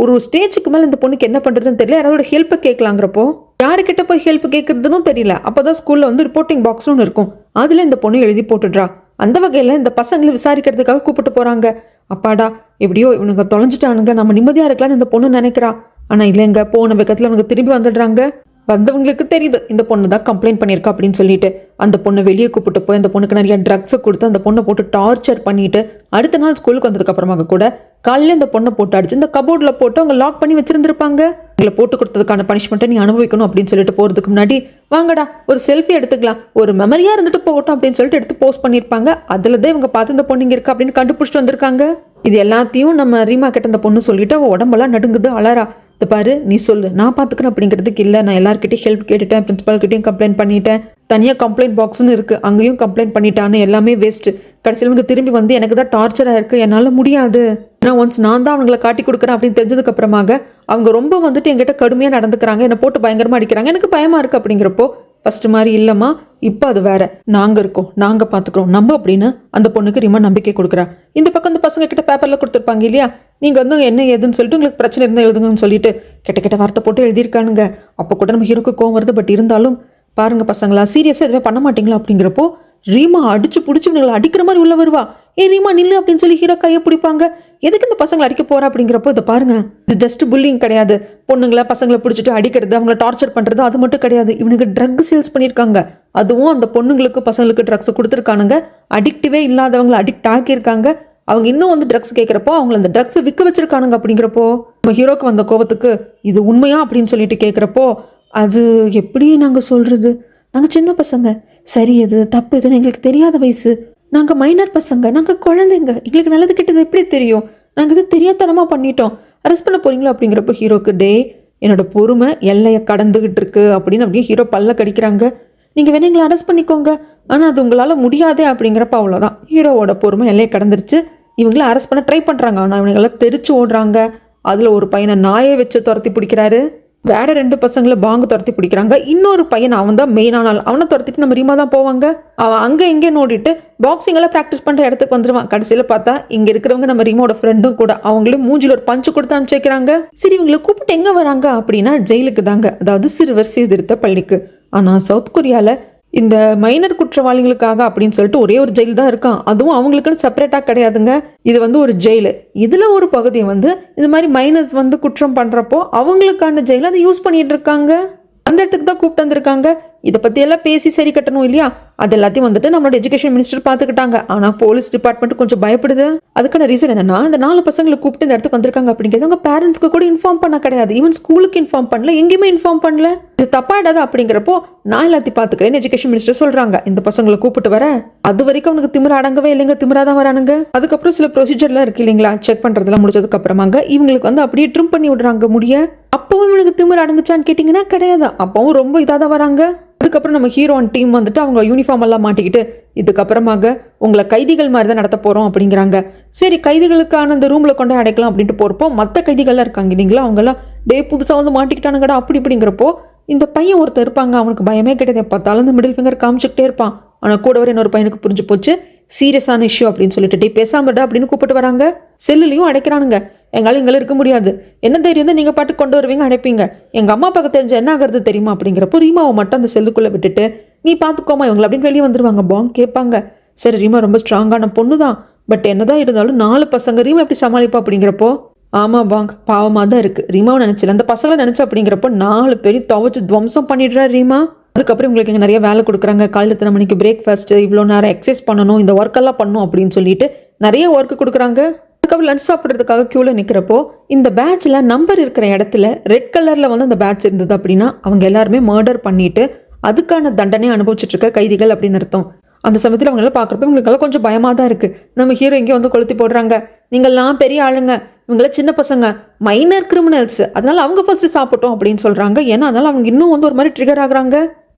ஒரு ஸ்டேஜுக்கு மேலே இந்த பொண்ணுக்கு என்ன பண்ணுறதுன்னு தெரியல. யாரோட ஹெல்ப்பை கேட்கலாங்கிறப்போ யாருக்கிட்ட போய் ஹெல்ப் கேட்குறதுன்னு தெரியல. அப்போ தான் ஸ்கூலில் வந்து ரிப்போர்ட்டிங் பாக்ஸ்னு ஒன்று இருக்கும், அதில் இந்த பொண்ணு எழுதி போட்டுடுறா. அந்த வகையில் இந்த பசங்களை விசாரிக்கிறதுக்காக கூப்பிட்டு போகிறாங்க. அப்பாடா எப்படியோ இவனுங்க தொலைஞ்சிட்டானுங்க, நம்ம நிம்மதியாக இருக்கலாம்னு இந்த பொண்ணு நினைக்கிறா. ஆனால் இல்லைங்க, போன பக்கத்தில் அவனுக்கு திரும்பி வந்துடுறாங்க. வந்தவங்களுக்கு தெரியுது இந்த பொண்ணு தான் கம்ப்ளைண்ட் பண்ணியிருக்கா அப்படின்னு சொல்லிட்டு அந்த பொண்ணை வெளியே கூப்பிட்டு போய் அந்த பொண்ணுக்கு நிறைய ட்ரக்ஸை கொடுத்து அந்த பொண்ணை போட்டு டார்ச்சர் பண்ணிட்டு அடுத்த நாள் ஸ்கூலுக்கு வந்ததுக்கு அப்புறமாக கூட காலையில் இந்த பொண்ணை போட்டு அடிச்சு இந்த கபோர்டில் போட்டு அவங்க லாக் பண்ணி வச்சிருந்திருப்பாங்க. இதில் போட்டு கொடுத்ததுக்கான பனிஷ்மெண்ட்டை நீ அனுபவிக்கணும் அப்படின்னு சொல்லிட்டு போகிறதுக்கு முன்னாடி வாங்கடா ஒரு செல்ஃபி எடுத்துக்கலாம், ஒரு மெமரியாக இருந்துட்டு போகட்டும் அப்படின்னு சொல்லிட்டு எடுத்து போஸ்ட் பண்ணியிருப்பாங்க. அதில் தான் இவங்க பார்த்து இந்த பொண்ணு இங்கே இருக்கா அப்படின்னு கண்டுபிடிச்சிட்டு வந்திருக்காங்க. இது எல்லாத்தையும் நம்ம ரீமா கிட்ட அந்த பொண்ணு சொல்லிட்டு அவள் உடம்பெல்லாம் நடுங்குது, அலறா. இது பாரு நீ சொல்லு, நான் பார்த்துக்கிறேன் அப்படிங்கிறதுக்கு இல்லை, நான் எல்லாருக்கிட்டையும் ஹெல்ப் கேட்டுட்டேன், பிரின்சிபால்கிட்டையும் கம்ப்ளைண்ட் பண்ணிட்டேன், தனியாக கம்ப்ளைண்ட் பாக்ஸ்னு இருக்குது, அங்கேயும் கம்ப்ளைண்ட் பண்ணிட்டான்னு எல்லாமே வேஸ்ட்டு. கடைசியில் இவங்க திரும்பி வந்து எனக்கு தான் டார்ச்சராக இருக்குது, என்னால் முடியாது, ஏன்னா ஒன்ஸ் நான் தான் அவங்கள காட்டி கொடுக்குறேன் அப்படின்னு தெரிஞ்சதுக்கப்புறமாக அவங்க ரொம்ப வந்துட்டு என்கிட்ட கடுமையாக நடந்துக்கிறாங்க, என்னை போட்டு பயங்கரமாக அடிக்கிறாங்க, எனக்கு பயமாக இருக்குது. அப்படிங்கிறப்போ ஃபர்ஸ்ட் மாதிரி இல்லைம்மா, இப்போ அது வேற, நாங்கள் இருக்கோம், நாங்கள் பார்த்துக்குறோம் நம்ம அப்படின்னு அந்த பொண்ணுக்கு ரீமா நம்பிக்கை கொடுக்குறா. இந்த பக்கம் அந்த பசங்க கிட்ட பேப்பரில் கொடுத்துருப்பாங்க இல்லையா, நீங்கள் வந்து என்ன ஏதுன்னு சொல்லிட்டு உங்களுக்கு பிரச்சனை இருந்தால் எழுதுங்கன்னு சொல்லிட்டு கெட்ட வார்த்தை போட்டு எழுதியிருக்கானுங்க. அப்போ கூட நம்ம ஹீரோக்கு கோவம் வருது. பட் இருந்தாலும் பாருங்க பசங்களா, சீரியஸாக எதுவுமே பண்ண மாட்டீங்களா அப்படிங்கிறப்போ ரீமா அடிச்சு பிடிச்சி இவங்களை அடிக்கிற மாதிரி உள்ள வருவா. ரீமா நில்லு அப்படின்னு சொல்லி ஹீரோ கையை பிடிப்பாங்க. எதுக்கு இந்த பசங்களை அடிக்க போறா அப்படிங்கிறப்போ இதை பாருங்க, இது ஜஸ்ட் புல்லிங் கிடையாது. பொண்ணுங்களை பசங்களை பிடிச்சிட்டு அடிக்கிறது, அவங்களை டார்ச்சர் பண்றது அது மட்டும் கிடையாது. இவனுக்கு ட்ரக் சேல்ஸ் பண்ணியிருக்காங்க, அதுவும் அந்த பொண்ணுங்களுக்கு பசங்களுக்கு ட்ரக்ஸ் கொடுத்துருக்கானுங்க. அடிக்டிவே இல்லாதவங்களை அடிக்ட் ஆக்கியிருக்காங்க. அவங்க இன்னும் வந்து ட்ரக்ஸ் கேட்குறப்போ அவங்கள அந்த ட்ரக்ஸை விற்க வச்சிருக்கானுங்க. அப்படிங்கிறப்போ நம்ம ஹீரோக்கு வந்த கோவத்துக்கு இது உண்மையா அப்படின்னு சொல்லிட்டு கேட்குறப்போ, அது எப்படி நாங்கள் சொல்றது, நாங்கள் சின்ன பசங்க, சரி எது தப்பு எதுன்னு எங்களுக்கு தெரியாத வயசு, நாங்கள் மைனர் பசங்க, நாங்கள் குழந்தைங்க, எங்களுக்கு நல்லது கிட்டது எப்படி தெரியும், நாங்கள் இது தெரியாதனமாக பண்ணிட்டோம், அரெஸ்ட் பண்ண போறீங்களா அப்படிங்கிறப்போ ஹீரோக்கு டே என்னோட பொறுமை எல்லையை கடந்துகிட்டு இருக்கு அப்படின்னு அப்படியே ஹீரோ பல்ல கடிக்கிறாங்க. நீங்கள் வேணா எங்களை அரெஸ்ட் பண்ணிக்கோங்க, ஆனால் அது உங்களால் முடியாதே அப்படிங்கிறப்ப அவ்வளோதான், ஹீரோவோட பொறுமை எல்லையை கடந்துருச்சு. இவங்கள அரெஸ்ட் பண்ண ட்ரை பண்ணுறாங்க, ஆனால் இவங்களாம் தெரிச்சு ஓடுறாங்க. அதில் ஒரு பையனை நாயை வச்சு துரத்தி பிடிக்கிறாரு, வேற 2 பசங்களை பாங்கு துரத்தி பிடிக்கிறாங்க. இன்னொரு பையன் அவன் தான் மெயினான ஆள், அவனை துரத்திட்டு நம்ம ரீமா தான் போவாங்க. அவன் அங்கே எங்கே நோடிட்டு பாக்ஸிங் எல்லாம் ப்ராக்டிஸ் பண்ணுற இடத்துக்கு வந்துடுவான். கடைசியில் பார்த்தா இங்கே இருக்கிறவங்க நம்ம ரீமாவோட ஃப்ரெண்டும் கூட, அவங்களும் மூஞ்சில் ஒரு பஞ்சு கொடுத்து அனுப்பிச்சிக்கிறாங்க. சரி இவங்களை கூப்பிட்டு எங்கே வராங்க அப்படின்னா ஜெயிலுக்கு தாங்க, அதாவது சிறுவர் சீர்திருத்த பள்ளிக்கு. ஆனால் சவுத் கொரியாவில் இந்த மைனர் குற்றவாளிகளுக்காக அப்படின்னு சொல்லிட்டு ஒரே ஒரு ஜெயில் தான் இருக்கான், அதுவும் அவங்களுக்குன்னு செப்பரேட்டாக கிடையாதுங்க. இது வந்து ஒரு ஜெயிலு, இதில் ஒரு பகுதியை வந்து இந்த மாதிரி மைனர்ஸ் வந்து குற்றம் பண்ணுறப்போ அவங்களுக்கான ஜெயிலை அதை யூஸ் பண்ணிட்டு இருக்காங்க. அந்த இடத்துக்கு தான் கூப்பிட்டு வந்திருக்காங்க. இதை பற்றி எல்லாம் பேசி சரி கட்டணும் இல்லையா, அது எல்லாத்தையும் வந்துட்டு நம்மளோட எஜுகேஷன் மினிஸ்டர் பார்த்துக்கிட்டாங்க. ஆனால் போலீஸ் டிபார்ட்மெண்ட் கொஞ்சம் பயப்படுது. அதுக்கான ரீசன் என்னன்னா, இந்த 4 பசங்களை கூப்பிட்டு இந்த இடத்துக்கு வந்திருக்காங்க அப்படிங்கிறது அவங்க பேரண்ட்ஸ்க்கு கூட இன்ஃபார்ம் பண்ண கிடையாது. ஈவன் ஸ்கூலுக்கு இன்ஃபார்ம் பண்ணல, எங்கேயுமே இன்ஃபார்ம் பண்ணல. இது தப்பாயிடாது அப்படிங்கிறப்போ நான் எல்லாத்தையும் பார்த்துக்கிறேன் எஜுகேஷன் மினிஸ்டர் சொல்றாங்க. இந்த பசங்களை கூப்பிட்டு வர அது வரைக்கும் அவனுக்கு திமிர அடங்கவே இல்லைங்க, திமிராதான் வரானுங்க. அதுக்கப்புறம் சில ப்ரொசீஜர்லாம் இருக்கு இல்லைங்களா, செக் பண்றதெல்லாம் முடிச்சதுக்கு அப்புறமாங்க இவங்களுக்கு வந்து அப்படியே ட்ரிம் பண்ணி விடுறாங்க முடிய. அப்பவும் இவனுக்கு திமிர அடங்குச்சான்னு கேட்டிங்கன்னா கிடையாது, அப்பவும் ரொம்ப இதாக தான் வராங்க. அதுக்கப்புறம் நம்ம ஹீரோ அண்ட் டீம் வந்துட்டு அவங்க யூனிஃபார்ம் எல்லாம் மாட்டிக்கிட்டு இதுக்கப்புறமாக உங்களை கைதிகள் மாதிரி தான் நடத்த போகிறோம் அப்படிங்கிறாங்க. சரி கைதிகளுக்கான அந்த ரூமில் கொண்டு அடைக்கலாம் அப்படின்ட்டு போகிறப்போ மற்ற கைதிகள்லாம் இருக்காங்க இல்லைங்களா, அவங்கெல்லாம் டே புதுசாக வந்து மாட்டிக்கிட்டானுங்கடா அப்படி இப்படிங்கிறப்போ இந்த பையன் ஒருத்தர் இருப்பாங்க, அவனுக்கு பயமே கிடையாது, பார்த்தாலும் இந்த மிடில் ஃபிங்கர் காமிச்சிக்கிட்டே இருப்பான். ஆனால் கூட வர இன்னொரு பையனுக்கு புரிஞ்சு போச்சு சீரியஸான இஷ்யூ அப்படின்னு சொல்லிட்டு டே பேசாமடா அப்படின்னு கூப்பிட்டு வராங்க. செல்லுலையும் அடைக்கிறானுங்க. எங்களால் இங்கே இருக்க முடியாது, என்ன தைரியம் தான் நீங்கள் பாட்டு கொண்டு வருவீங்க அடைப்பீங்க, எங்கள் அம்மா அப்பாவுக்கு தெரிஞ்ச என்ன ஆகிறது தெரியுமா அப்படிங்கிறப்போ ரீமாவை மட்டும் அந்த செல்லுக்குள்ளே விட்டுட்டு நீ பார்த்துக்கோமா இவங்களை அப்படின்னு வெளியே வந்துடுவாங்க. பாங் கேட்பாங்க. சரி ரீமா ரொம்ப ஸ்ட்ராங்கான பொண்ணு தான், பட் என்னதான் இருந்தாலும் 4 பசங்க ரீமா எப்படி சமாளிப்பா அப்படிங்கிறப்போ ஆமாம் பாங் பாவமாக தான் இருக்குது, ரீமாவை நினச்சில அந்த பசங்களை நினச்சா அப்படிங்கிறப்போ 4 பேரையும் துவச்சி துவம்சம் பண்ணிடுறா ரீமா. அதுக்கப்புறம் உங்களுக்கு இங்கே நிறைய வேலை கொடுக்குறாங்க, காலையில் எத்தனை மணிக்கு பிரேக்ஃபாஸ்ட்டு, இவ்வளோ நேரம் எக்ஸசைஸ் பண்ணணும், இந்த ஒர்க்கெல்லாம் பண்ணணும் அப்படின்னு சொல்லிட்டு நிறைய ஒர்க்கு கொடுக்குறாங்க. அதுக்கப்புறம் லஞ்ச் சாப்பிட்றதுக்காக க்யூவில் நிற்கிறப்போ இந்த பேட்சில் நம்பர் இருக்கிற இடத்துல ரெட் கலரில் வந்து அந்த பேட்ச் இருந்தது அப்படின்னா அவங்க எல்லாருமே மர்டர் பண்ணிட்டு அதுக்கான தண்டனையை அனுபவிச்சுட்டு இருக்க கைதிகள் அப்படின்னு அர்த்தம். அந்த சமயத்தில் அவங்களால பார்க்குறப்ப இவங்களுக்கெல்லாம் கொஞ்சம் பயமாக தான் இருக்குது. நம்ம ஹீரோ இங்கே வந்து கொளுத்தி போடுறாங்க, நீங்கள்லாம் பெரிய ஆளுங்க, இவங்களாம் சின்ன பசங்க, மைனர் கிரிமினல்ஸ், அதனால அவங்க ஃபர்ஸ்ட் சாப்பிட்டோம் அப்படின்னு சொல்கிறாங்க. ஏன்னா அதனால அவங்க இன்னும் வந்து ஒரு மாதிரி ட்ரிகர் ஆகுறாங்க.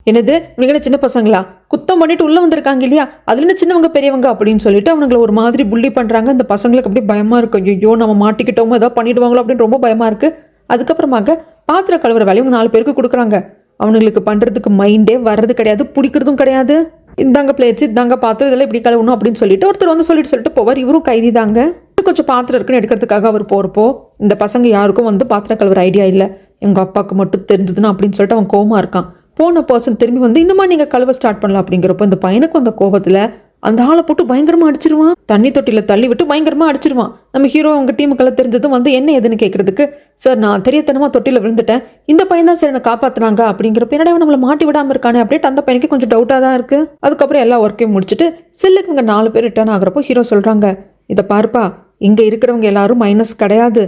என்னது இவங்க சின்ன பசங்களா, குத்தம் பண்ணிட்டு உள்ளே வந்திருக்காங்க இல்லையா, அதுல என்ன சின்னவங்க பெரியவங்க அப்படின்னு சொல்லிட்டு அவங்களை ஒரு மாதிரி புள்ளி பண்ணுறாங்க. அந்த பசங்களுக்கு அப்படியே பயமாக இருக்கு, ஐயோ நம்ம மாட்டிக்கிட்டவங்க ஏதாவது பண்ணிடுவாங்களோ அப்படின்னு ரொம்ப பயமாக இருக்குது. அதுக்கப்புறமாக பாத்திர கழுவுற வேலையை 4 பேருக்கு கொடுக்குறாங்க. அவனுங்களுக்கு பண்ணுறதுக்கு மைண்டே வர்றது கிடையாது, பிடிக்கிறதும் கிடையாது. இந்தாங்க பிளேட்ஸ், இதாங்க பாத்திரம், இதெல்லாம் இப்படி கழுவணும் அப்படின்னு சொல்லிட்டு ஒருத்தர் வந்து சொல்லிட்டு போவார். இவரும் கைதி தாங்க. கொஞ்சம் பாத்திரம் இருக்குன்னு எடுக்கிறதுக்காக அவர் போகிறப்போ இந்த பசங்க யாருக்கும் வந்து பாத்திரம் கழுவுற ஐடியா இல்லை, எங்கள் அப்பாவுக்கு மட்டும் தெரிஞ்சதுன்னா அப்படின்னு சொல்லிட்டு அவன் கோவமாக இருக்கான். போன பர்சன் திரும்பி வந்து இன்னுமா நீங்கள் கழுவ ஸ்டார்ட் பண்ணலாம் அப்படிங்கிறப்போ இந்த பையனுக்கு அந்த கோபத்தில் அந்த ஆளை போட்டு பயங்கரமாக அடிச்சிருவான், தண்ணி தொட்டியில் தள்ளி விட்டு பயங்கரமாக அடிச்சிருவான். நம்ம ஹீரோ அவங்க டீமுக்கெல்லாம் தெரிஞ்சதும் வந்து என்ன எதுன்னு கேட்கறதுக்கு, சார் நான் தெரியத்தனமாக தொட்டியில் விழுந்துட்டேன், இந்த பையன் தான் சார் என்னை காப்பாற்றுனாங்க அப்படிங்கிறப்ப என்னடா நம்மளை மாட்டி விடாமல் இருக்கானே அப்படின்ட்டு அந்த பையனுக்கு கொஞ்சம் டவுட்டாக தான் இருக்குது. அதுக்கப்புறம் எல்லா ஒர்க்கையும் முடிச்சுட்டு செல்லுக்கு இங்கே 4 பேர் ரிட்டர்ன் ஆகிறப்போ ஹீரோ சொல்கிறாங்க, இதை பார்ப்பா இங்கே இருக்கிறவங்க எல்லாரும் மைனஸ் கிடையாது,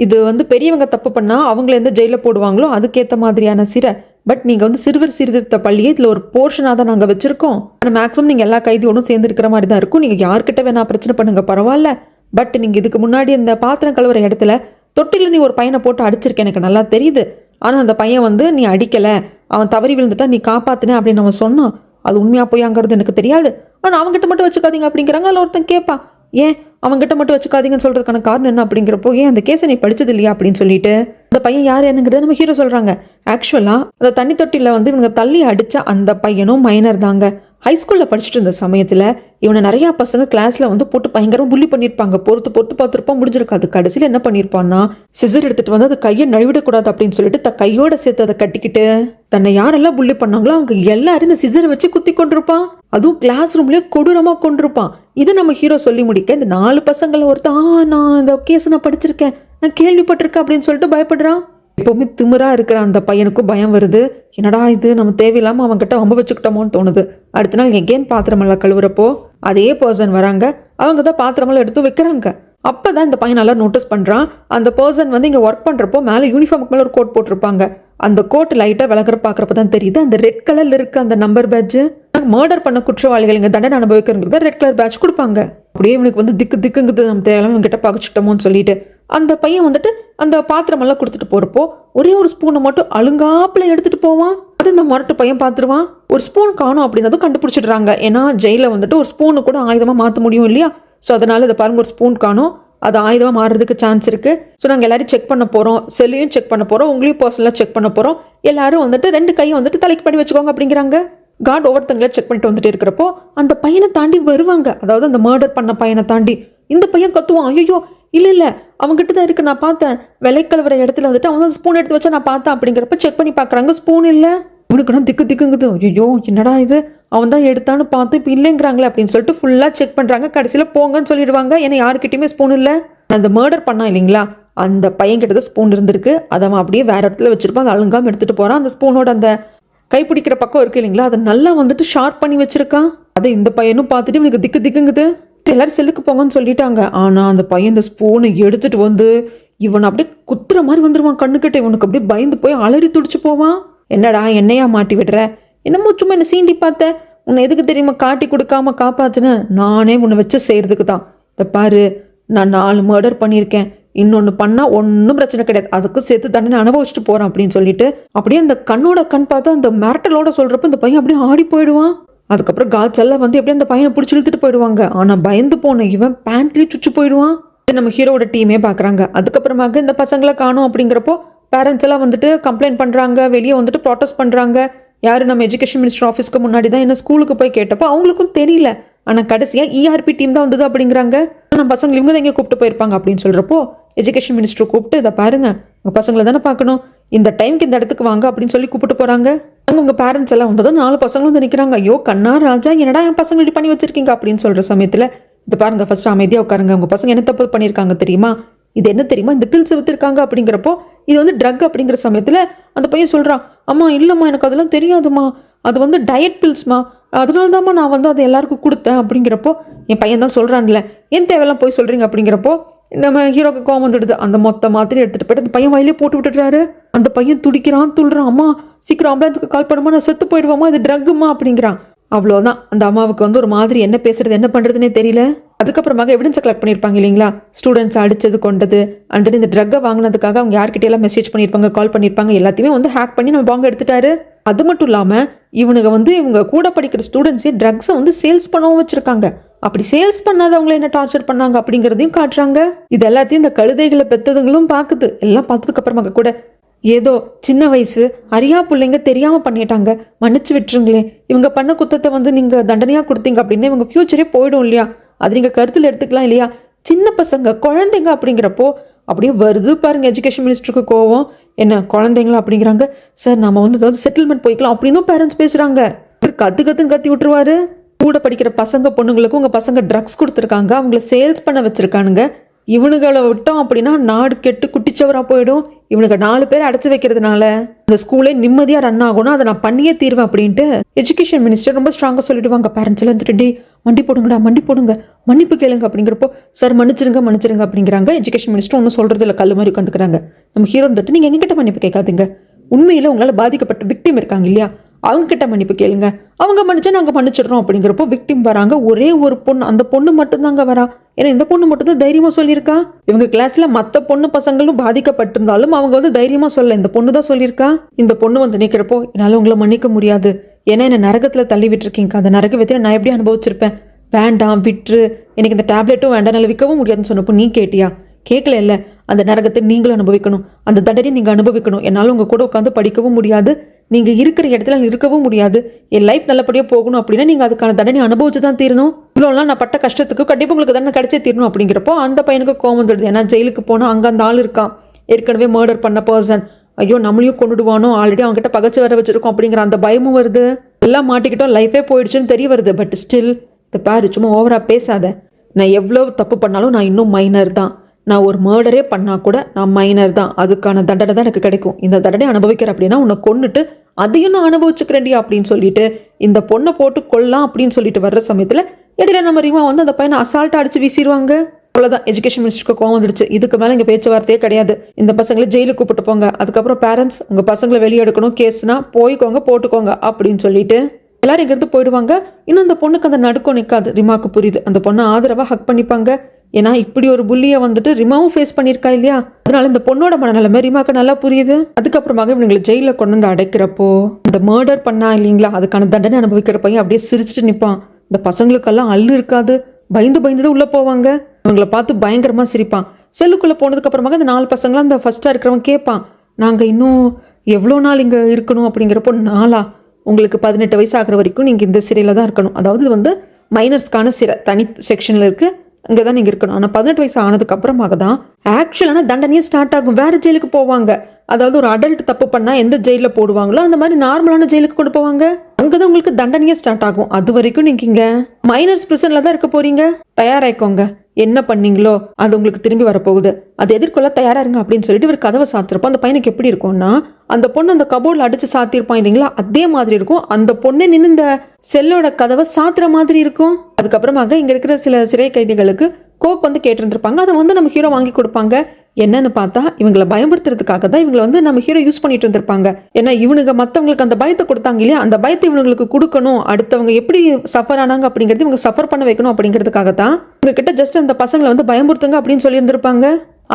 இது வந்து பெரியவங்க தப்பு பண்ணால் அவங்கள எந்த ஜெயிலில் போடுவாங்களோ அதுக்கேற்ற மாதிரியான சிறை, பட் நீங்கள் வந்து சிறுவர் சீர்திருத்த பள்ளியை இதில் ஒரு போர்ஷனாக தான் நாங்கள் வச்சுருக்கோம். ஆனால் மேக்ஸிமம் நீங்கள் எல்லா கைதியோடும் சேர்ந்து இருக்கிற மாதிரி தான் இருக்கும், நீங்கள் யார்கிட்ட வேணா பிரச்சனை பண்ணுங்க பரவாயில்ல, பட் நீங்கள் இதுக்கு முன்னாடி இந்த பாத்திரம் கழுவுற இடத்துல தொட்டியில் நீ ஒரு பையனை போட்டு அடிச்சிருக்க எனக்கு நல்லா தெரியுது, ஆனால் அந்த பையன் வந்து நீ அடிக்கலை, அவன் தவறி விழுந்துட்டா நீ காப்பாற்றின அப்படின்னு அவன் சொன்னான். அது உண்மையாக போயாங்கிறது எனக்கு தெரியாது, ஆனால் அவங்ககிட்ட மட்டும் வச்சுக்காதீங்க அப்படிங்கிறாங்க. அதில் ஒருத்தன் கேட்பான், ஏன் அவங்ககிட்ட மட்டும் வச்சுக்காதீங்கன்னு சொல்கிறதுக்கான காரணம் என்ன அப்படிங்கிறப்போ, ஏன் அந்த கேஸை நீ படிச்சது இல்லையா அப்படின்னு சொல்லிட்டு அந்த பையன் யார் என்னங்கிறத நம்ம ஹீரோ சொல்கிறாங்க. ஆக்சுவலாக அந்த தண்ணி தொட்டியில் வந்து இவங்க தள்ளி அடித்த அந்த பையனும் மைனர் தாங்க. ஹைஸ்கூலில் படிச்சுட்டு இருந்த சமயத்தில் இவனை நிறையா பசங்க கிளாஸில் வந்து போட்டு பயங்கரமாக புள்ளி பண்ணியிருப்பாங்க. பொறுத்து பார்த்துருப்பான், முடிஞ்சிருக்காது. கடைசியில் என்ன பண்ணியிருப்பான்னா, சிசர் எடுத்துகிட்டு வந்து அதை கையை நழுவிடக்கூடாது அப்படின்னு சொல்லிட்டு கையோட சேர்த்து அதை கட்டிக்கிட்டு தன்னை யாரெல்லாம் புள்ளி பண்ணாங்களோ அவங்க எல்லாரும் இந்த சிசரை வச்சு குத்தி கொண்டிருப்பான். அதுவும் கிளாஸ் ரூம்லேயே கொடூரமாக கொண்டிருப்பான். இதை நம்ம ஹீரோ சொல்லி முடிக்க இந்த 4 பசங்களை ஒருத்தன் நான் இந்த கேஸை நான் படிச்சிருக்கேன், நான் கேள்விப்பட்டிருக்கேன் அப்படின்னு சொல்லிட்டு பயப்படுறான். எப்போவுமே திமிரா இருக்கிற அந்த பையனுக்கும் பயம் வருது. என்னடா இது, நம்ம தேவையில்லாமல் அவங்ககிட்ட வம்ப வச்சுக்கிட்டோமோன்னு தோணுது. அடுத்த நாள் எகெயின் பாத்திரமெல்லாம் கழுவுறப்போ அதே பர்சன் வராங்க. அவங்க தான் பாத்திரமெல்லாம் எடுத்து வைக்கிறாங்க. அப்போ தான் இந்த பையன் நல்லா நோட்டீஸ் பண்ணுறான். அந்த பர்சன் வந்து இங்கே ஒர்க் பண்ணுறப்போ மேலே யூனிஃபார்முக்கு மேலே ஒரு கோட் போட்டிருப்பாங்க. அந்த கோட் லைட்டாக விளக்குற பார்க்குறப்ப தான் தெரியுது அந்த ரெட் கலரில் இருக்க அந்த நம்பர் பேட்ச் மர்டர் பண்ண குற்றவாளிகள் இங்கே தண்டனை அனுபவிக்கிறவங்களுக்கு தான் ரெட் கலர் பேட்ச் கொடுப்பாங்க. அப்படியே இவனுக்கு வந்து திக்குங்குது, நம்ம தேவையில்லாம இவங்ககிட்ட பகச்சிட்டோமோன்னு சொல்லிட்டு அந்த பையன் வந்துட்டு அந்த பாத்திரமெல்லாம் கொடுத்துட்டு போகிறப்போ ஒரே ஒரு ஸ்பூனை மட்டும் அழுங்காப்பில் எடுத்துகிட்டு போவான். அது இந்த முரட்டு பையன் பார்த்துருவான். ஒரு ஸ்பூன் காணும் அப்படின்னதும் கண்டுபிடிச்சிடுறாங்க. ஏன்னா ஜெயிலில் வந்துட்டு ஒரு ஸ்பூனு கூட ஆயுதமாக மாற்ற முடியும் இல்லையா? ஸோ அதனால் இதை பாருங்கள், ஒரு ஸ்பூன் காணும், அது ஆயுதமாக மாறுறதுக்கு சான்ஸ் இருக்குது. ஸோ நாங்கள் எல்லாரும் செக் பண்ண போகிறோம், செல்லையும் செக் பண்ண போகிறோம், உங்களையும் பர்சனலாக செக் பண்ண போகிறோம். எல்லாரும் வந்துட்டு 2 கையும் வந்துட்டு தலைக்கு பண்ணி வச்சுக்கோங்க அப்படிங்கிறாங்க. கார்டு ஒவ்வொருத்தங்கள செக் பண்ணிட்டு வந்துட்டு இருக்கிறப்போ அந்த பையனை தாண்டி வருவாங்க. அதாவது அந்த மர்டர் பண்ண பையனை தாண்டி இந்த பையன் கத்துவான், ஐயோ இல்லை அவங்ககிட்ட தான் இருக்குது, நான் பார்த்தேன், விலைக்கழுவுற இடத்துல வந்துட்டு அவன் தான் ஸ்பூன் எடுத்து வச்சா நான் பார்த்தேன் அப்படிங்கிறப்ப செக் பண்ணி பார்க்குறாங்க, ஸ்பூன் இல்லை. இவனுக்குன்னா திக்குங்குது, ஐயோ என்னடா இது, அவன் தான் எடுத்தான்னு பார்த்து இப்போ இல்லைங்கிறாங்களே அப்படின்னு சொல்லிட்டு ஃபுல்லாக செக் பண்ணுறாங்க. கடைசியில் போங்கன்னு சொல்லிடுவாங்க. ஏன்னா யாருக்கிட்டையுமே ஸ்பூன் இல்லை. அந்த மர்டர் பண்ணான் இல்லைங்களா, அந்த பையன்கிட்ட தான் ஸ்பூன் இருந்திருக்கு. அதை அவன் அப்படியே வேற இடத்துல வச்சிருப்பான். அதை அழுங்காமல் எடுத்துகிட்டு போகிறான். அந்த ஸ்பூனோட அந்த கைப்பிடிக்கிற பக்கம் இருக்குது இல்லைங்களா, அதை நல்லா வந்துட்டு ஷார்ப் பண்ணி வச்சிருக்கான். அதை இந்த பையனும் பார்த்துட்டு இவனுக்கு திக்குங்குது. எல்லாரும் செல்லுக்கு போங்கன்னு சொல்லிட்டாங்க. ஆனால் அந்த பையன் இந்த ஸ்பூனை எடுத்துகிட்டு வந்து இவனை அப்படியே குத்துற மாதிரி வந்துடுவான் கண்ணுக்கிட்ட. இவனுக்கு அப்படியே பயந்து போய் அலறி துடிச்சு போவான். என்னடா என்னையா மாட்டி விடுற, என்னமோ சும்மா என்ன சீண்டி பார்த்தேன், உன்னை எதுக்கு தெரியுமா காட்டி கொடுக்காம காப்பாத்துனேன், நானே உன்னை வச்சு செய்கிறதுக்கு தான். இதை பாரு, நான் 4 மர்டர் பண்ணியிருக்கேன், இன்னொன்று பண்ணால் ஒன்றும் பிரச்சனை கிடையாது, அதுக்கு சேர்த்து தண்டனை அனுபவிச்சுட்டு போகிறேன் அப்படின்னு சொல்லிட்டு அப்படியே அந்த கண்ணோட கண் பார்த்து அந்த மிரட்டலோட சொல்கிறப்ப இந்த பையன் அப்படியே ஆடி போயிடுவான். அதுக்கப்புறம் கால்ஸ் எல்லாம் வந்து எப்படியும் அந்த பையனை பிடிச்சி இழுத்துட்டு போயிடுவாங்க. ஆனால் பயந்து போன இவன் பேண்ட்லேயே சுச்சு போயிடுவான். நம்ம ஹீரோட டீமே பார்க்குறாங்க. அதுக்கப்புறமாக இந்த பசங்களை காணும் அப்படிங்கிறப்போ பேரண்ட்ஸ் எல்லாம் வந்துட்டு கம்ப்ளைண்ட் பண்ணுறாங்க, வெளியே வந்துட்டு ப்ராட்டஸ்ட் பண்ணுறாங்க. யார் நம்ம எஜுகேஷன் மினிஸ்டர் ஆஃபீஸ்க்கு முன்னாடி தான் என்ன ஸ்கூலுக்கு போய் கேட்டப்போ அவங்களுக்கும் தெரியல. ஆனால் கடைசியாக இஆர்பி டீம் தான் வந்தது அப்படிங்கிறாங்க. நம்ம பசங்க இவங்க தான் எங்கே கூப்பிட்டு போயிருப்பாங்க அப்படின்னு சொல்கிறப்போ எஜுகேஷன் மினிஸ்டர் கூப்பிட்டு இதை பாருங்க, உங்கள் பசங்களை தானே பார்க்கணும், இந்த டைமுக்கு இந்த இடத்துக்கு வாங்க அப்படின்னு சொல்லி கூப்பிட்டு போகிறாங்க. அங்கே உங்கள் பேரண்ட்ஸ் எல்லாம் வந்ததும் 4 பசங்களும் வந்து நிற்கிறாங்க. ஐயோ கண்ணா ராஜா, என்னடா என் பசங்க இப்படி பண்ணி வச்சிருக்கீங்க அப்படின்னு சொல்கிற சமயத்தில் இதை பாருங்க, ஃபர்ஸ்ட் அமைதியாக உட்காருங்க, உங்கள் பசங்க என்ன தப்பு பண்ணியிருக்காங்க தெரியுமா, இது என்ன தெரியுமா, இந்த பில்ஸ் விற்றுருக்காங்க அப்படிங்கிறப்போ இது வந்து ட்ரக் அப்படிங்கிற சமயத்தில் அந்த பையன் சொல்கிறான், அம்மா இல்லைம்மா எனக்கு அதெல்லாம் தெரியாதுமா, அது வந்து டயட் பில்ஸ்மா, அதனால தான்மா நான் வந்து அதை எல்லாருக்கும் கொடுத்தேன் அப்படிங்கிறப்போ என் பையன் தான் சொல்கிறான்ல, ஏன் தேவையெல்லாம் போய் சொல்கிறீங்க அப்படிங்கிறப்போ நம்ம ஹீரோக்கு கோவம் வந்துடுது. அந்த மொத்த மாத்திரை எடுத்துகிட்டு போய்ட்டு அந்த பையன் வயலே போட்டு விட்டுடுறாரு. அந்த பையன் துடிக்கிறான், துள்ளுறான், அம்மா சீக்கிரம் ஆம்புலன்ஸுக்கு கால் பண்ணுமா, நான் செத்து போயிடுவாமா, இது ட்ரக்குமா அப்படிங்கிறான். அவ்வளோதான், அந்த அம்மாவுக்கு வந்து ஒரு மாதிரி என்ன பேசுறது என்ன பண்ணுறதுனே தெரியல. அதுக்கப்புறமாக எவிடன்ஸை கலெக்ட் பண்ணியிருப்பாங்க இல்லைங்களா, ஸ்டூடெண்ட்ஸ் அடித்தது கொண்டது, அண்ட் இந்த ட்ரக்கை வாங்கினதுக்காக அவங்க யார்கிட்டையெல்லாம் மெசேஜ் பண்ணியிருப்பாங்க, கால் பண்ணியிருப்பாங்க, எல்லாத்தையுமே வந்து ஹேக் பண்ணி நம்ம பாங்க எடுத்துட்டாரு. அது மட்டும் இல்லாமல் இவங்க கூட படிக்கிற ஸ்டூடெண்ட்ஸே ட்ரக்ஸை வந்து சேல்ஸ் பண்ணவும் வச்சுருக்காங்க. அப்படி சேல்ஸ் பண்ணாதவங்களை என்ன டார்ச்சர் பண்ணாங்க அப்படிங்கிறதையும் காட்டுறாங்க. இது எல்லாத்தையும் இந்த கழுதைகளை பெற்றதுங்களும் பார்க்குது. எல்லாம் பார்த்ததுக்கு அப்புறமாக கூட ஏதோ சின்ன வயசு அறியா பிள்ளைங்க தெரியாமல் பண்ணிட்டாங்க, மன்னிச்சு விட்டுருங்களேன், இவங்க பண்ண குத்தத்தை வந்து நீங்கள் தண்டனையாக கொடுத்தீங்க அப்படின்னா இவங்க ஃப்யூச்சரே போயிடும் இல்லையா, அது நீங்கள் கருத்தில் எடுத்துக்கலாம் இல்லையா, சின்ன பசங்க குழந்தைங்க அப்படிங்கிறப்போ அப்படியே வருது பாருங்க எஜுகேஷன் மினிஸ்டருக்கு கோவம். என்ன குழந்தைங்களா அப்படிங்கிறாங்க, சார் நம்ம வந்து ஏதாவது செட்டில்மெண்ட் போய்க்கலாம் அப்படின்னும் பேரண்ட்ஸ் பேசுகிறாங்க. கத்துன்னு கத்தி விட்டுருவாரு. கூட படிக்கிற பசங்க பொண்ணுங்களுக்கும் உங்கள் பசங்க ட்ரக்ஸ் கொடுத்துருக்காங்க, அவங்கள சேல்ஸ் பண்ண வச்சுருக்கானுங்க, இவனுங்களை விட்டோம் அப்படின்னா நாடு கெட்டு குட்டிச்சவராக போயிடும், இவனுக்கு 4 பேர் அடைச்சி வைக்கிறதுனால இந்த ஸ்கூலே நிம்மதியாக ரன் ஆகணும், அதை நான் பண்ணியே தீர்வேன் அப்படின்ட்டு எஜுகேஷன் மினிஸ்டர் ரொம்ப ஸ்ட்ராங்காக சொல்லிடுவாங்க. பேரண்ட்ஸ் எல்லாம் வந்துட்டு மண்டி போடுங்கடா, மண்டி போடுங்க, மன்னிப்பு கேளுங்க அப்படிங்கிறப்போ சார் மன்னிச்சிருங்க அப்படிங்கிறாங்க. எஜுகேஷன் மினிஸ்டர் ஒன்றும் சொல்கிறது இல்லை, கல் மாதிரி உட்காந்துக்கிறாங்க. நம்ம ஹீரோ வந்துட்டு நீங்கள் எங்ககிட்ட மன்னிப்பு கேட்காதீங்க, உண்மையில் உங்களால் பாதிக்கப்பட்ட விக்டிம் இருக்காங்க இல்லையா, அவங்க கிட்ட மன்னிப்பு கேளுங்க, அவங்க மன்னிச்சா நாங்கள் மன்னிச்சிடுறோம் அப்படிங்கிறப்போ விக்டிம் வராங்க. ஒரே ஒரு பொண்ணு, அந்த பொண்ணு மட்டும்தாங்க வரா. ஏன்னா இந்த பொண்ணு மட்டும் தான் தைரியமாக சொல்லியிருக்கா. இவங்க கிளாஸ்ல மற்ற பொண்ணு பசங்களும் பாதிக்கப்பட்டிருந்தாலும் அவங்க வந்து தைரியமாக சொல்ல, இந்த பொண்ணு தான் சொல்லியிருக்கா. இந்த பொண்ணு வந்து நிற்கிறப்போ என்னால் உங்களை மன்னிக்க முடியாது, ஏன்னா என்னை நரகத்தில் தள்ளி விட்டுருக்கீங்க. அந்த நரக வித்தியை நான் எப்படி அனுபவிச்சிருப்பேன்? வேண்டாம் விட்டுரு, எனக்கு இந்த டேப்லெட்டும் வேண்டாம், நல்லா விற்கவும் முடியாதுன்னு சொன்னப்போ நீ கேட்டியா? கேட்கல இல்லை. அந்த நரகத்தை நீங்களும் அனுபவிக்கணும், அந்த தண்டனையை நீங்கள் அனுபவிக்கணும். என்னால் உங்கள் கூட உட்காந்து படிக்கவும் முடியாது, நீங்கள் இருக்கிற இடத்துல இருக்கவும் முடியாது. என் லைஃப் நல்லபடியாக போகணும் அப்படின்னா நீங்கள் அதுக்கான தண்டனை அனுபவிச்சு தான் தீரணும். இவ்வளோலாம் நான் பட்ட கஷ்டத்துக்கு கண்டிப்பாக உங்களுக்கு தண்டனை கிடைச்சே தீரணும் அப்படிங்கிறப்போ அந்த பையனுக்கு கோவம் வந்துடுது. ஏன்னா ஜெயிலுக்கு போனால் அங்கே அந்த ஆள் இருக்கான், ஏற்கனவே மர்டர் பண்ண பர்சன். ஐயோ நம்மளையும் கொண்டுடுவானோ, ஆல்ரெடி அவங்ககிட்ட பகச்சு வர வச்சிருக்கோம் அப்படிங்கிற அந்த பயமும் வருது. எல்லாம் மாட்டிக்கிட்டோம், லைஃபே போயிடுச்சுன்னு தெரிய வருது. பட் ஸ்டில் இந்த பாரு, சும்மா ஓவராக பேசாத. நான் எவ்வளோ தப்பு பண்ணாலும் நான் இன்னும் மைனர் தான். நான் ஒரு மர்டரே பண்ணால் கூட நான் மைனர் தான். அதுக்கான தண்டனை தான் எனக்கு கிடைக்கும். இந்த தண்டனை அனுபவிக்கிறேன் அப்படின்னா உன்னை கொன்னுட்டு அதையும் நான் அனுபவிச்சுக்கிறேன்டி அப்படின்னு சொல்லிட்டு இந்த பொண்ணை போட்டு கொல்லாம் அப்படின்னு சொல்லிட்டு வர்ற சமயத்தில் இடையில நம்ம ரீமா வந்து அந்த பையனை அசால்ட்டாக அடிச்சு வீசிடுவாங்க. அவ்வளோதான், எஜுகேஷன் மினிஸ்டருக்கு கோவம் வந்துடுச்சு. இதுக்கு மேலே இங்கே பேச்சுவார்த்தையே கிடையாது. இந்த பசங்களை ஜெயிலுக்கு கூப்பிட்டு போங்க. அதுக்கப்புறம் பேரண்ட்ஸ் உங்கள் பசங்களை வெளியே எடுக்கணும், கேஸ்னா போய்க்கோங்க போட்டுக்கோங்க அப்படின்னு சொல்லிட்டு எல்லாரும் இங்கிருந்து போயிடுவாங்க. இன்னும் அந்த பொண்ணுக்கு அந்த நடுக்கம் நிற்காது. ரிமாக்கு புரியுது. அந்த பொண்ணை ஆதரவாக ஹக் பண்ணிப்பாங்க. ஏன்னா இப்படி ஒரு புள்ளியை வந்துட்டு ரிமாவும் ஃபேஸ் பண்ணியிருக்கா இல்லையா? அதனால இந்த பொண்ணோட மனநிலைமை ரிமாக்கு நல்லா புரியுது. அதுக்கப்புறமாக இவங்களை ஜெயிலில் கொண்டு வந்து அடைக்கிறப்போ இந்த மர்டர் பண்ணா இல்லைங்களா, அதுக்கான தண்டனை அனுபவிக்கிற பையன் அப்படியே சிரிச்சுட்டு நிற்பான். இந்த பசங்களுக்கெல்லாம் அல்லு இருக்காது, பயந்து தான் உள்ளே போவாங்க. இவங்களை பார்த்து பயங்கரமாக சிரிப்பான். செல்லுக்குள்ளே போனதுக்கு அப்புறமாக இந்த 4 பசங்களாம் அந்த ஃபர்ஸ்ட்டாக இருக்கிறவன் கேட்பான், நாங்கள் இன்னும் எவ்வளோ நாள் இங்கே இருக்கணும் அப்படிங்கிறப்போ, நாளா உங்களுக்கு 18 வயசு ஆகிற வரைக்கும் நீங்கள் இந்த சிறையில் தான் இருக்கணும். அதாவது இது வந்து மைனர்ஸ்க்கான சிறை தனி செக்ஷனில் இருக்குது, அங்கே தான் நீங்கள் இருக்கணும். ஆனால் 18 வயசு ஆனதுக்கு அப்புறமாக தான் ஆக்சுவலான தண்டனையே ஸ்டார்ட் ஆகும். வேறு ஜெயிலுக்கு போவாங்க. அதாவது ஒரு அடல்ட் தப்பு பண்ணால் எந்த ஜெயிலில் போடுவாங்களோ அந்த மாதிரி நார்மலான ஜெயிலுக்கு கொண்டு போவாங்க. அங்கே தான் உங்களுக்கு தண்டனையே ஸ்டார்ட் ஆகும். அது வரைக்கும் நீங்கள் இங்கே மைனர்ஸ் பிரிசனில் தான் இருக்க போறீங்க. தயாராகிக்கோங்க, என்ன பண்ணீங்களோ அது உங்களுக்கு திரும்பி வரப்போகுது, அதை எதிர்கொள்ள தயாரா இருங்க அப்படின்னு சொல்லிட்டு இவர் கதவை சாத்திருப்போம். அந்த பையனுக்கு எப்படி இருக்கும்னா, அந்த பொண்ணு அந்த கபோர்டில் அடிச்சு சாத்திருப்பான் இல்லைங்களா, அதே மாதிரி இருக்கும். அந்த பொண்ணு நின்று இந்த செல்லோட கதவை சாத்துற மாதிரி இருக்கும். அதுக்கப்புறமாக இங்க இருக்கிற சில சிறை கைதிகளுக்கு கோக் வந்து கேட்டிருந்திருப்பாங்க. அதை வந்து நம்ம ஹீரோ வாங்கி கொடுப்பாங்க. என்னன்னு பார்த்தா இவங்களை பயன்படுத்துறதுக்காக தான் இவங்களை வந்து நம்ம ஹீரோ யூஸ் பண்ணிட்டு இருந்திருப்பாங்க. ஏன்னா இவனுங்க மற்றவங்களுக்கு அந்த பயத்தை கொடுத்தாங்க இல்லையா, அந்த பயத்தை இவங்களுக்கு கொடுக்கணும், அடுத்தவங்க எப்படி சஃபர் ஆனாங்க அப்படிங்கிறது இவங்க சஃபர் பண்ண வைக்கணும் அப்படிங்கிறதுக்காக தான் இவங்க கிட்ட ஜஸ்ட் அந்த பசங்களை வந்து பயமுறுத்துங்க அப்படின்னு சொல்லி இருந்திருப்பாங்க.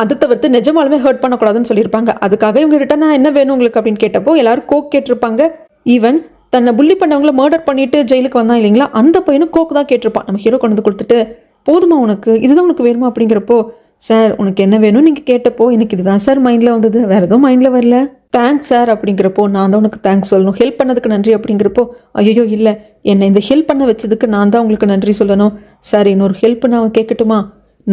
அதை தவிர்த்து நிஜமாலுமே ஹர்ட் பண்ணக்கூடாதுன்னு சொல்லியிருப்பாங்க. அதுக்காக இவங்க கிட்ட நான் என்ன வேணும் உங்களுக்கு அப்படின்னு கேட்டப்போ எல்லாரும் கோக் கேட்டிருப்பாங்க. ஈவன் தன்னை புள்ளி பண்ணவங்கள மர்டர் பண்ணிட்டு ஜெயிலுக்கு வந்தான் இல்லைங்களா, அந்த பையனும் கோக் தான் கேட்டிருப்பான். நம்ம ஹீரோ கொண்டு வந்து கொடுத்துட்டு, போதுமா உனக்கு, இதுதான் உனக்கு வேணுமா அப்படிங்கிறப்போ, சார் உனக்கு என்ன வேணும் நீங்கள் கேட்டப்போ எனக்கு இதுதான் சார் மைண்டில் வந்தது, வேறு எதுவும் மைண்டில் வரல. தேங்க்ஸ் சார் அப்படிங்கிறப்போ, நான் தான் உனக்கு தேங்க்ஸ் சொல்லணும், ஹெல்ப் பண்ணதுக்கு நன்றி அப்படிங்கிறப்போ, ஐயோ இல்லை, என்னை இந்த ஹெல்ப் பண்ண வச்சதுக்கு நான் தான் உங்களுக்கு நன்றி சொல்லணும். சார் இன்னொரு ஹெல்ப் நான் கேட்கட்டுமா?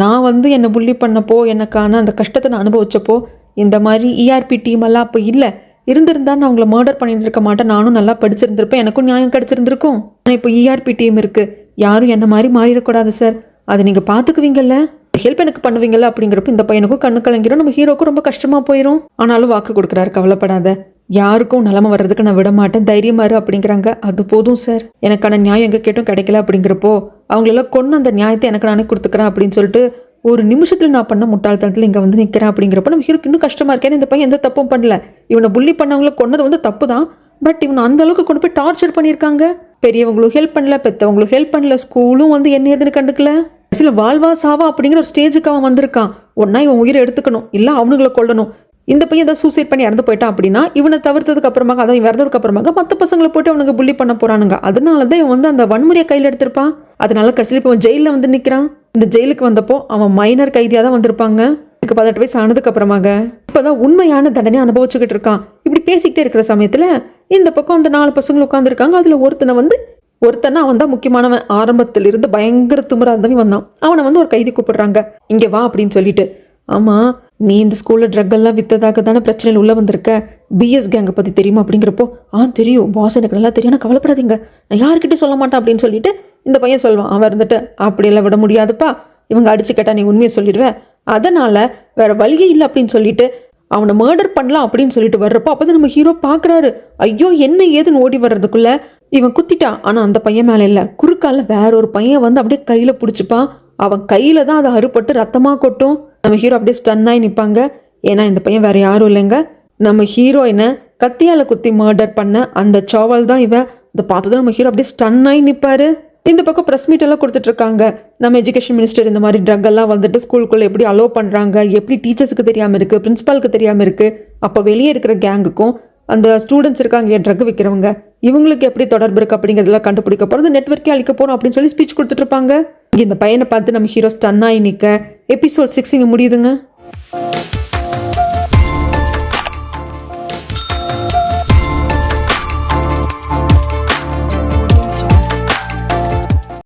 நான் வந்து என்னை புள்ளி பண்ணப்போ எனக்கான அந்த கஷ்டத்தை நான் அனுபவிச்சப்போ இந்த மாதிரி இஆர்பி டீம் எல்லாம் அப்போ இல்லை, இருந்திருந்தா நான் உங்களை மர்டர் பண்ணியிருந்திருக்க மாட்டேன், நானும் நல்லா படிச்சிருந்திருப்பேன், எனக்கும் நியாயம் கிடச்சிருந்திருக்கும். ஆனால் இப்போ இஆர்பி டீம் இருக்குது, யாரும் என்ன மாதிரி மாறிடக்கூடாது சார், அதை நீங்கள் பார்த்துக்குவீங்கல்ல, ஹெல்ப் எனக்கு பண்ணுவீங்கல்ல அப்படிங்கிறப்ப இந்த பையனுக்கும் கண்ணு கலங்கிரும். நம்ம ஹீரோக்கும் ரொம்ப கஷ்டமாக போயிடும். ஆனாலும் வாக்கு கொடுக்குறாரு, கவலைப்படாத, யாருக்கும் நிலமை வர்றதுக்கு நான் விட மாட்டேன், தைரியமாரு அப்படிங்கிறாங்க. அது போதும் சார், எனக்கான நியாயம் எங்கே கேட்டும் கிடைக்கல அப்படிங்கிறப்போ அவங்களெல்லாம் கொண்டு அந்த நியாயத்தை எனக்கு நானே கொடுத்துக்கிறேன் அப்படின்னு சொல்லிட்டு ஒரு நிமிஷத்தில் நான் பண்ண முட்டாள்தனத்தில் இங்கே வந்து நிற்கிறேன் அப்படிங்கிறப்ப நம்ம ஹீரோக்கு இன்னும் கஷ்டமாக இருக்கேன். இந்த பையன் எந்த தப்பும் பண்ணல, இவனை புள்ளி பண்ணவங்கள கொன்னது வந்து தப்பு தான், பட் இவனை அந்த அளவுக்கு கொண்டு போய் டார்ச்சர் பண்ணியிருக்காங்க. பெரியவங்களும் ஹெல்ப் பண்ணல, பெற்றவங்களும் ஹெல்ப் பண்ணல, ஸ்கூலும் வந்து என்ன ஏதுன்னு கண்டுக்கல. சில வாழ்வா சாவா அப்படிங்கிற ஒரு ஸ்டேஜுக்கு அவன் வந்திருக்கான். ஒன்னா இவன் உயிரை எடுத்துக்கணும், இல்லை அவனுங்களை கொல்லணும். இந்த பையன் ஏதாவது சூசைட் பண்ணி இறந்து போயிட்டான் அப்படின்னா இவனை தவிர்த்ததுக்கு அப்புறமாக, அதை இறந்ததுக்கு அப்புறமாக மற்ற பசங்களை போட்டு அவனுக்கு புள்ளி பண்ண போறானுங்க. அதனால தான் இவன் வந்து அந்த வன்முறையை கையில் எடுத்திருப்பான். அதனால கடைசியில் இப்போ ஜெயிலில் வந்து நிற்கிறான். இந்த ஜெயிலுக்கு வந்தப்போ அவன் மைனர் கைதியாக தான் வந்திருப்பாங்க. எனக்கு 18 வயசு ஆனதுக்கு அப்புறமாக இப்போதான் உண்மையான தண்டனை அனுபவிச்சுக்கிட்டு இருக்கான். இப்படி பேசிக்கிட்டே இருக்கிற சமயத்தில் இந்த பக்கம் அந்த 4 பசங்க உட்காந்துருக்காங்க. அதில் ஒருத்தனை அவன் தான் முக்கியமானவன். ஆரம்பத்தில் இருந்து பயங்கர திமிரா இருந்தவன் வந்தான். அவனை வந்து ஒரு கைதி கூப்பிடுறாங்க, இங்கே வா அப்படின்னு சொல்லிட்டு. ஆமாம், நீ இந்த ஸ்கூலில் ட்ரக் எல்லாம் விற்றதாக தானே பிரச்சனையில் உள்ளே வந்திருக்க, பிஎஸ் கேங்கை பற்றி தெரியுமா அப்படிங்கிறப்போ, தெரியும் பாஸ், எனக்கு நல்லா தெரியும், கவலைப்படாதீங்க, நான் யாருக்கிட்டையும் சொல்ல மாட்டேன் அப்படின்னு சொல்லிட்டு இந்த பையன் சொல்லுவான். அவன் இருந்துட்டு, அப்படியெல்லாம் விட முடியாதுப்பா, இவங்க அடிச்சு கேட்டால் நீ உண்மையை சொல்லிடுவேன், அதனால் வேற வழியே இல்லை அப்படின்னு சொல்லிட்டு அவனை மர்டர் பண்ணலாம் அப்படின்னு சொல்லிட்டு வர்றப்போ அப்போதான் நம்ம ஹீரோ பார்க்குறாரு. ஐயோ என்ன ஏதுன்னு ஓடி வர்றதுக்குள்ள இவன் குத்திட்டான். ஆனால் அந்த பையன் மேலே இல்லை, குறுக்கால வேற ஒரு பையன் வந்து அப்படியே கையில் பிடிச்சிப்பான். அவன் கையில் தான் அதை அறுபட்டு ரத்தமாக கொட்டும். நம்ம ஹீரோ அப்படியே ஸ்டன்னாகி நிற்பாங்க. ஏன்னா இந்த பையன் வேற யாரும் இல்லைங்க, நம்ம ஹீரோயினை கத்தியால் குத்தி மர்டர் பண்ண அந்த சாவல் தான் இவன். இதை பார்த்துதான் நம்ம ஹீரோ அப்படியே ஸ்டன்னாகி நிற்பாரு. இந்த பக்கம் ப்ரெஸ் மீட் எல்லாம் கொடுத்துட்டு இருக்காங்க. நம்ம எஜுகேஷன் மினிஸ்டர் இந்த மாதிரி ட்ரக் எல்லாம் வந்துட்டு ஸ்கூலுக்குள்ளே எப்படி அலோவ் பண்ணுறாங்க, எப்படி டீச்சர்ஸுக்கு தெரியாமல் இருக்குது, பிரின்ஸிபாலுக்கு தெரியாமல் இருக்குது, அப்போ வெளியே இருக்கிற கேங்குக்கும் அந்த ஸ்டூடெண்ட்ஸ் இருக்காங்க ட்ரக் விற்கிறவங்க இவங்களுக்கு எப்படி தொடர்பு இருக்குது அப்படிங்கிறதெல்லாம் கண்டுபிடிக்க போகிறது, நெட்வொர்க்கே அழிக்க போகிறோம் அப்படின்னு சொல்லி ஸ்பீச் கொடுத்துட்டு இருப்பாங்க. இந்த பையனை பார்த்து நம்ம ஹீரோ ஸ்டன் ஆகி நிற்க எபிசோட் 6 இங்கே முடியுதுங்க.